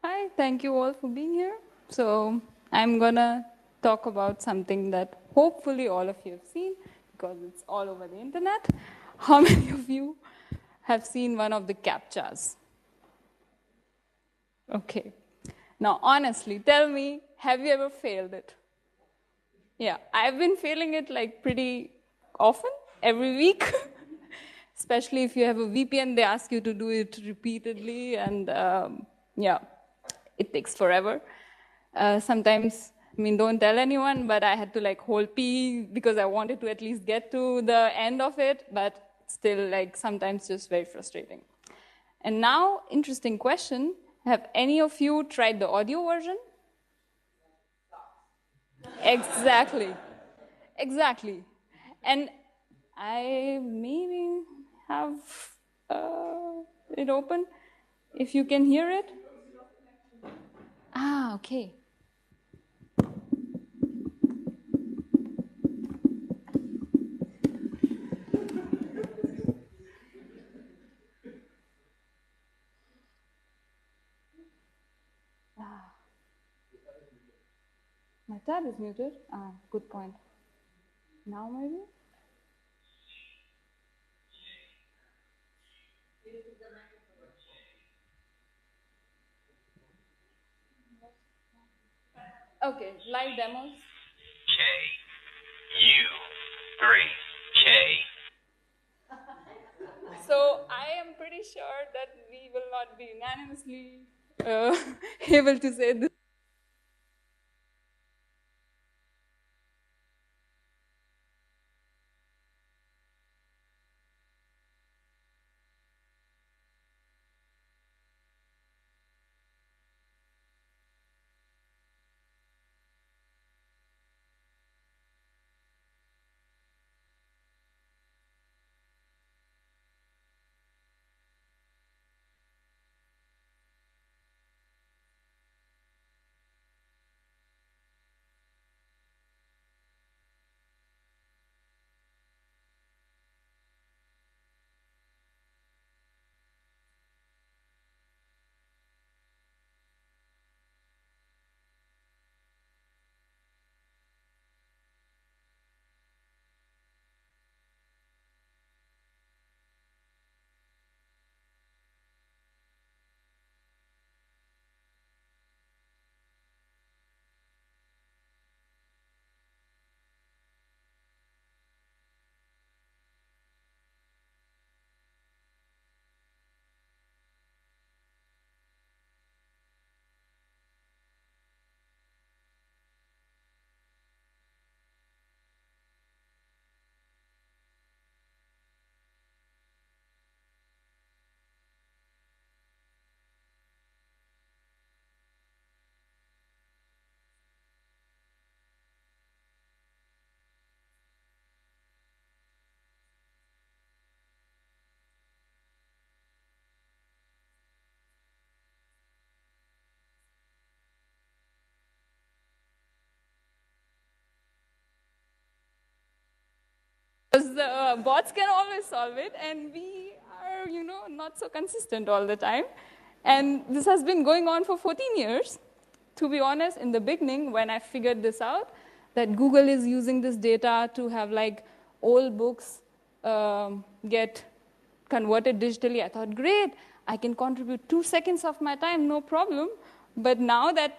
Hi, thank you all for being here. So I'm gonna talk about something that hopefully all of you have seen, because it's all over the internet. How many of you have seen one of the CAPTCHAs? Okay. Now, honestly, tell me, have you ever failed it? Yeah, I've been failing it like pretty often, every week. Especially if you have a VPN, they ask you to do it repeatedly, and yeah, it takes forever. Sometimes, I mean, don't tell anyone, but I had to like hold P because I wanted to at least get to the end of it, but still like sometimes just very frustrating. And now, interesting question, have any of you tried the audio version? Exactly. Exactly. And I maybe have it open, if you can hear it. Ah, okay. Ah. My tab is muted. Ah, good point. Now maybe? Okay, live demos. K-U-3-K. So I am pretty sure that we will not be unanimously able to say this. Because the bots can always solve it, and we are, not so consistent all the time. And this has been going on for 14 years. To be honest, in the beginning, when I figured this out, that Google is using this data to have like old books get converted digitally, I thought, great, I can contribute 2 seconds of my time, no problem. But now that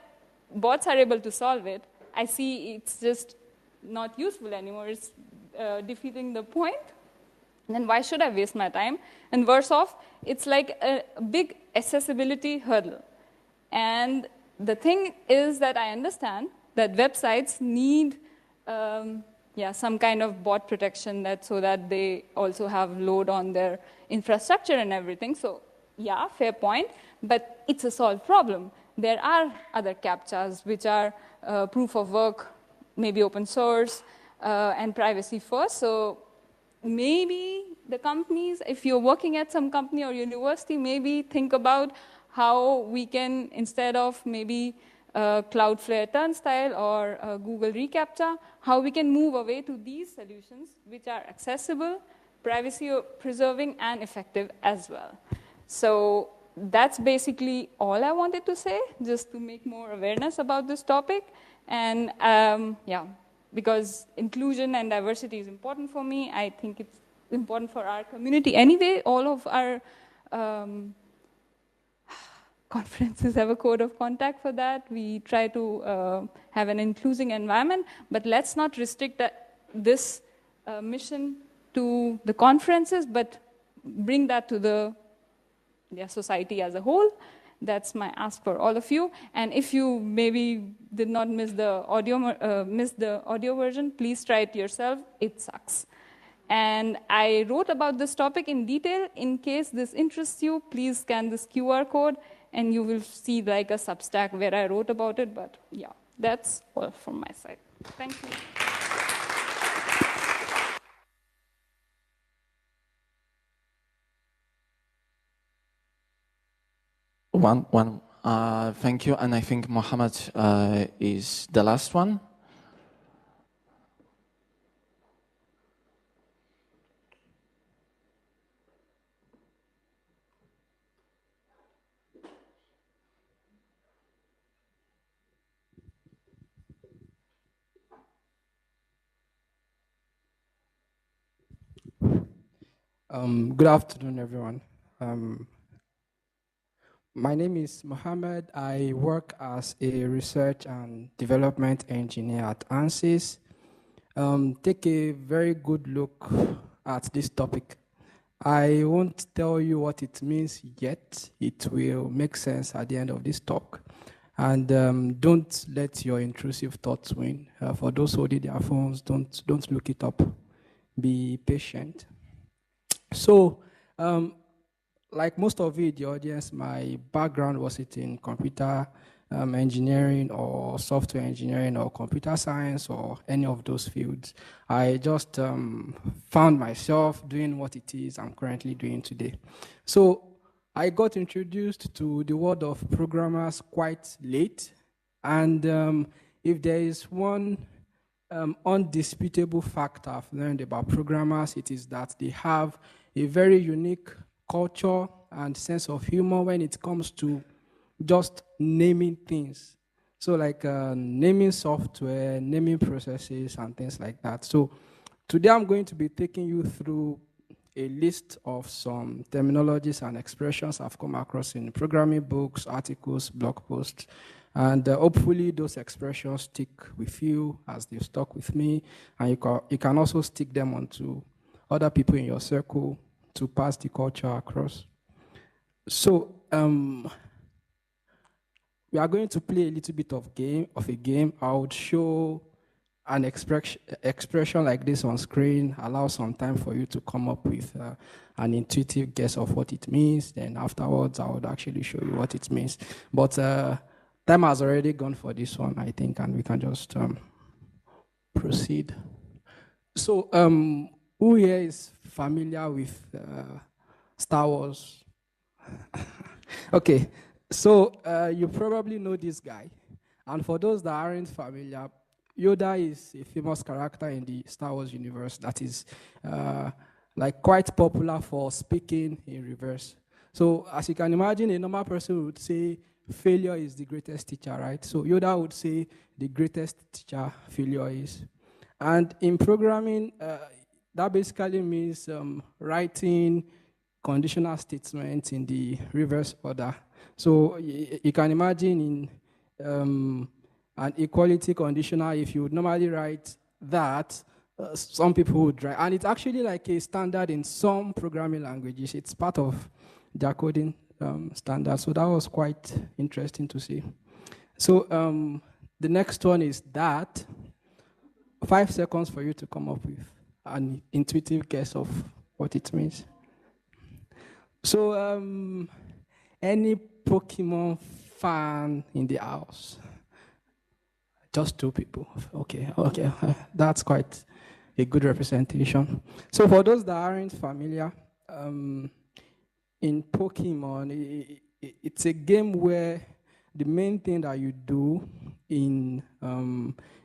bots are able to solve it, I see it's just not useful anymore. It's defeating the point. Then why should I waste my time? And worse off, it's like a big accessibility hurdle. And the thing is that I understand that websites need some kind of bot protection so that they also have load on their infrastructure and everything. So yeah, fair point, but it's a solved problem. There are other CAPTCHAs which are proof of work, maybe open source, and privacy first. So maybe the companies, if you're working at some company or university, maybe think about how we can, instead of maybe Cloudflare Turnstile or Google reCAPTCHA, how we can move away to these solutions which are accessible, privacy preserving, and effective as well. So that's basically all I wanted to say, just to make more awareness about this topic. And because inclusion and diversity is important for me, I think it's important for our community anyway. All of our conferences have a code of conduct for that. We try to have an inclusive environment, but let's not restrict this mission to the conferences, but bring that to the society as a whole. That's my ask for all of you. And if you maybe did not miss the audio version, please try it yourself. It sucks. And I wrote about this topic in detail. In case this interests you, please scan this QR code and you will see like a Substack where I wrote about it. But yeah, that's all from my side. Thank you. Thank you. And I think Mohammed is the last one. Good afternoon, everyone. My name is Mohammed. I work as a research and development engineer at ANSYS. Take a very good look at this topic. I won't tell you what it means yet. It will make sense at the end of this talk. And don't let your intrusive thoughts win. For those holding their phones, don't look it up. Be patient. So, like most of you, the audience, my background was in computer engineering or software engineering or computer science or any of those fields. I just found myself doing what it is I'm currently doing today. So I got introduced to the world of programmers quite late. And if there is one undisputable fact I've learned about programmers, it is that they have a very unique culture and sense of humor when it comes to just naming things. So like naming software, naming processes, and things like that. So today I'm going to be taking you through a list of some terminologies and expressions I've come across in programming books, articles, blog posts. And hopefully those expressions stick with you as they've stuck with me. And you can also stick them onto other people in your circle to pass the culture across. So we are going to play a little bit of a game. I would show an expression like this on screen, allow some time for you to come up with an intuitive guess of what it means. Then afterwards, I would actually show you what it means. But time has already gone for this one, I think, and we can just proceed. So who here is familiar with Star Wars? Okay, so you probably know this guy. And for those that aren't familiar, Yoda is a famous character in the Star Wars universe that is like quite popular for speaking in reverse. So as you can imagine, a normal person would say failure is the greatest teacher, right? So Yoda would say the greatest teacher failure is. And in programming, that basically means writing conditional statements in the reverse order. So you can imagine in an equality conditional, if you would normally write that, some people would write, and it's actually like a standard in some programming languages. It's part of their coding standard. So that was quite interesting to see. So the next one is that. 5 seconds for you to come up with an intuitive guess of what it means. So any Pokemon fan in the house? Just 2 people. Okay. That's quite a good representation. So for those that aren't familiar, in Pokemon, it's a game where the main thing that you do in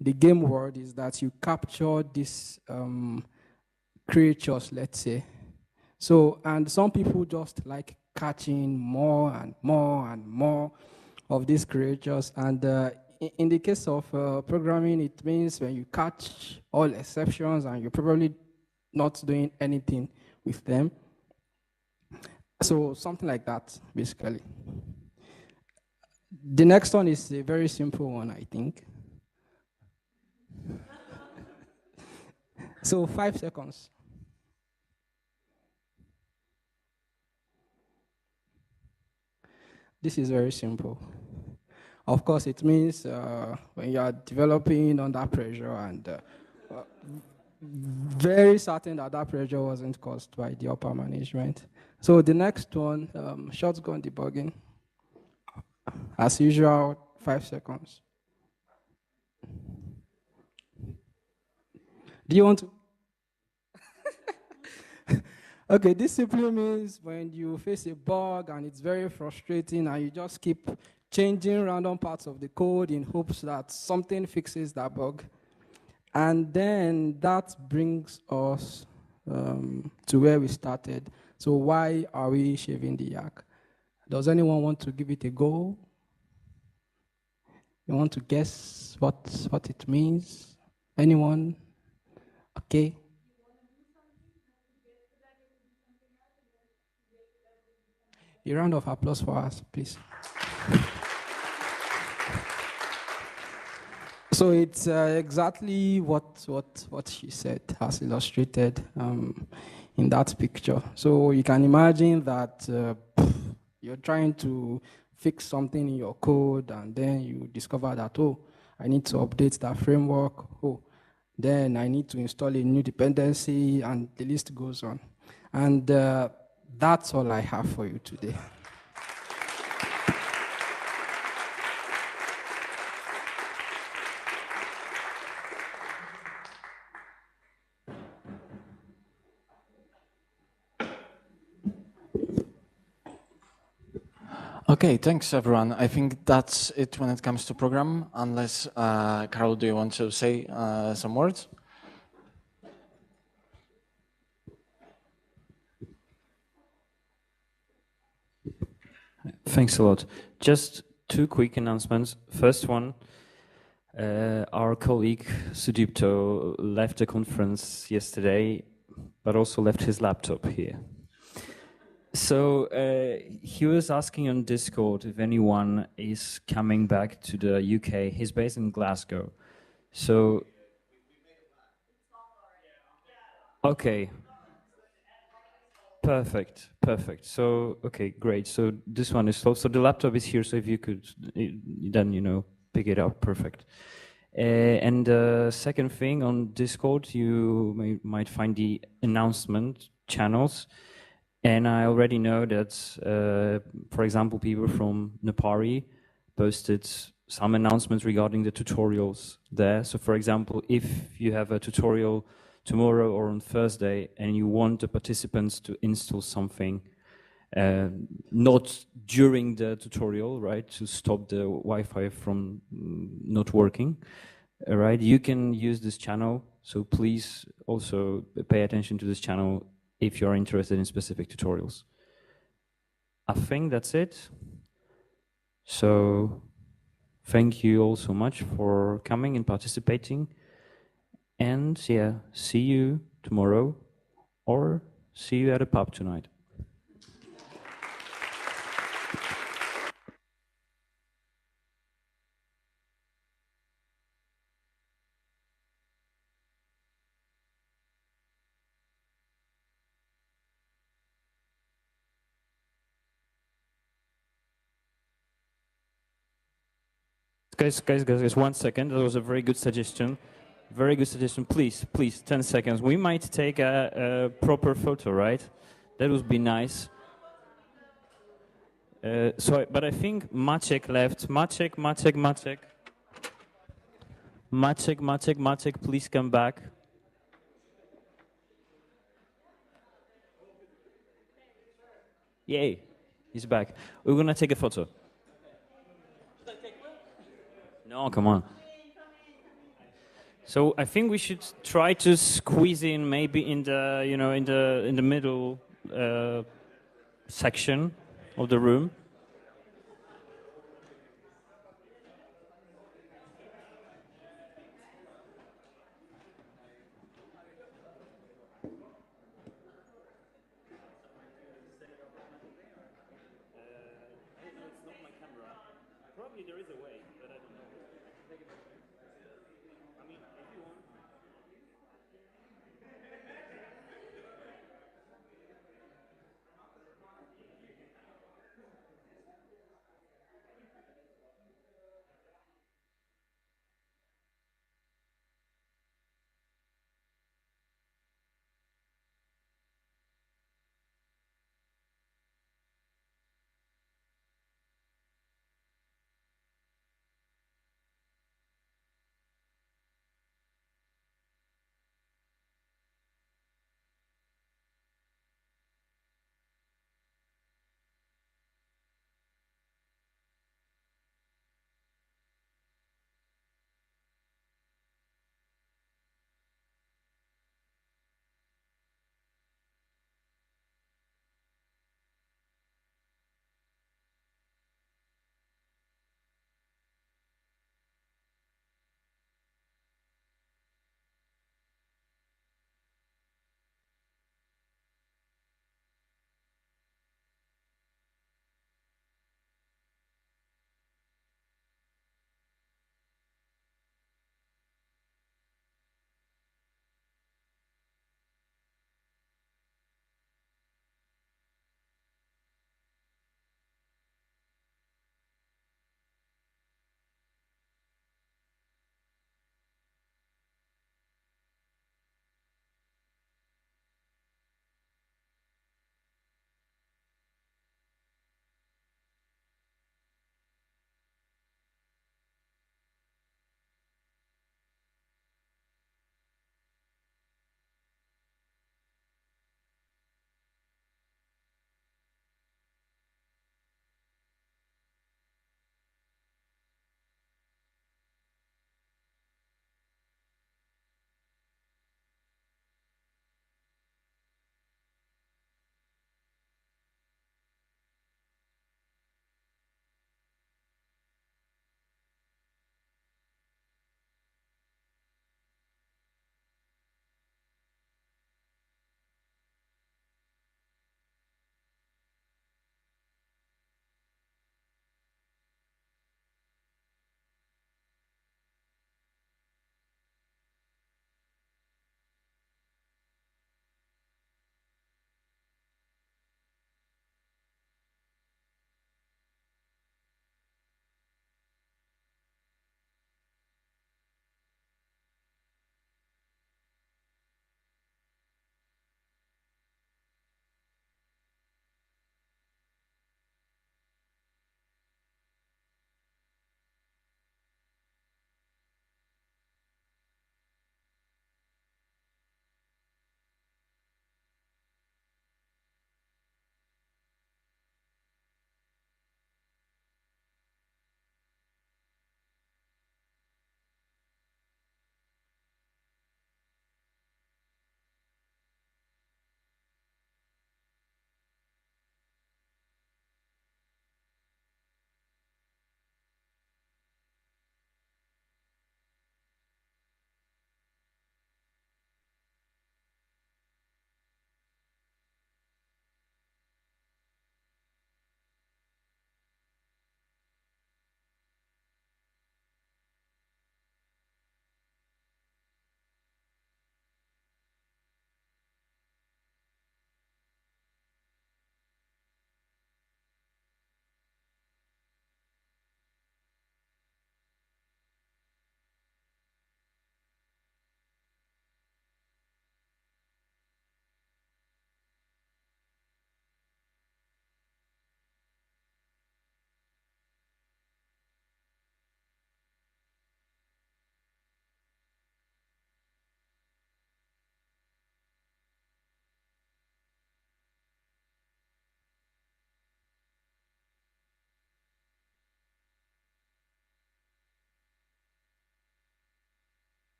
the game world is that you capture these creatures, let's say. So, and some people just like catching more and more and more of these creatures. And in the case of programming, it means when you catch all exceptions and you're probably not doing anything with them. So something like that, basically. The next one is a very simple one, I think. So 5 seconds. This is very simple. Of course, it means when you are developing under pressure and very certain that that pressure wasn't caused by the upper management. So the next one, shotgun debugging. As usual, 5 seconds. Do you want to? Okay, this simply means when you face a bug and it's very frustrating and you just keep changing random parts of the code in hopes that something fixes that bug. And then that brings us to where we started. So why are we shaving the yak? Does anyone want to give it a go? You want to guess what it means? Anyone? Okay. A round of applause for us, please. So it's exactly what she said, as illustrated in that picture. So you can imagine that you're trying to fix something in your code, and then you discover that, oh, I need to update that framework. Oh, then I need to install a new dependency, and the list goes on. And that's all I have for you today. Okay, thanks everyone. I think that's it when it comes to program, unless, Carol, do you want to say some words? Thanks a lot. Just two quick announcements. First one, our colleague Sudipto left the conference yesterday, but also left his laptop here. So he was asking on Discord if anyone is coming back to the UK. He's based in Glasgow. So, okay. Perfect, perfect. So, okay, great. So this one is slow. So the laptop is here, so if you could then, you know, pick it up, perfect. And the second thing, on Discord, you might find the announcement channels. And I already know that, for example, people from Nepari posted some announcements regarding the tutorials there. So for example, if you have a tutorial tomorrow or on Thursday and you want the participants to install something, not during the tutorial, right, to stop the Wi-Fi from not working, right, you can use this channel. So please also pay attention to this channel if you're interested in specific tutorials. I think that's it. So thank you all so much for coming and participating. And yeah, see you tomorrow or see you at a pub tonight. Guys, 1 second. That was a very good suggestion. Very good suggestion. Please, 10 seconds. We might take a proper photo, right? That would be nice. But I think Maciek left. Maciek, please come back. Yay, he's back. We're gonna take a photo. No, come on. So I think we should try to squeeze in maybe in the, you know, in the middle section of the room. is a way.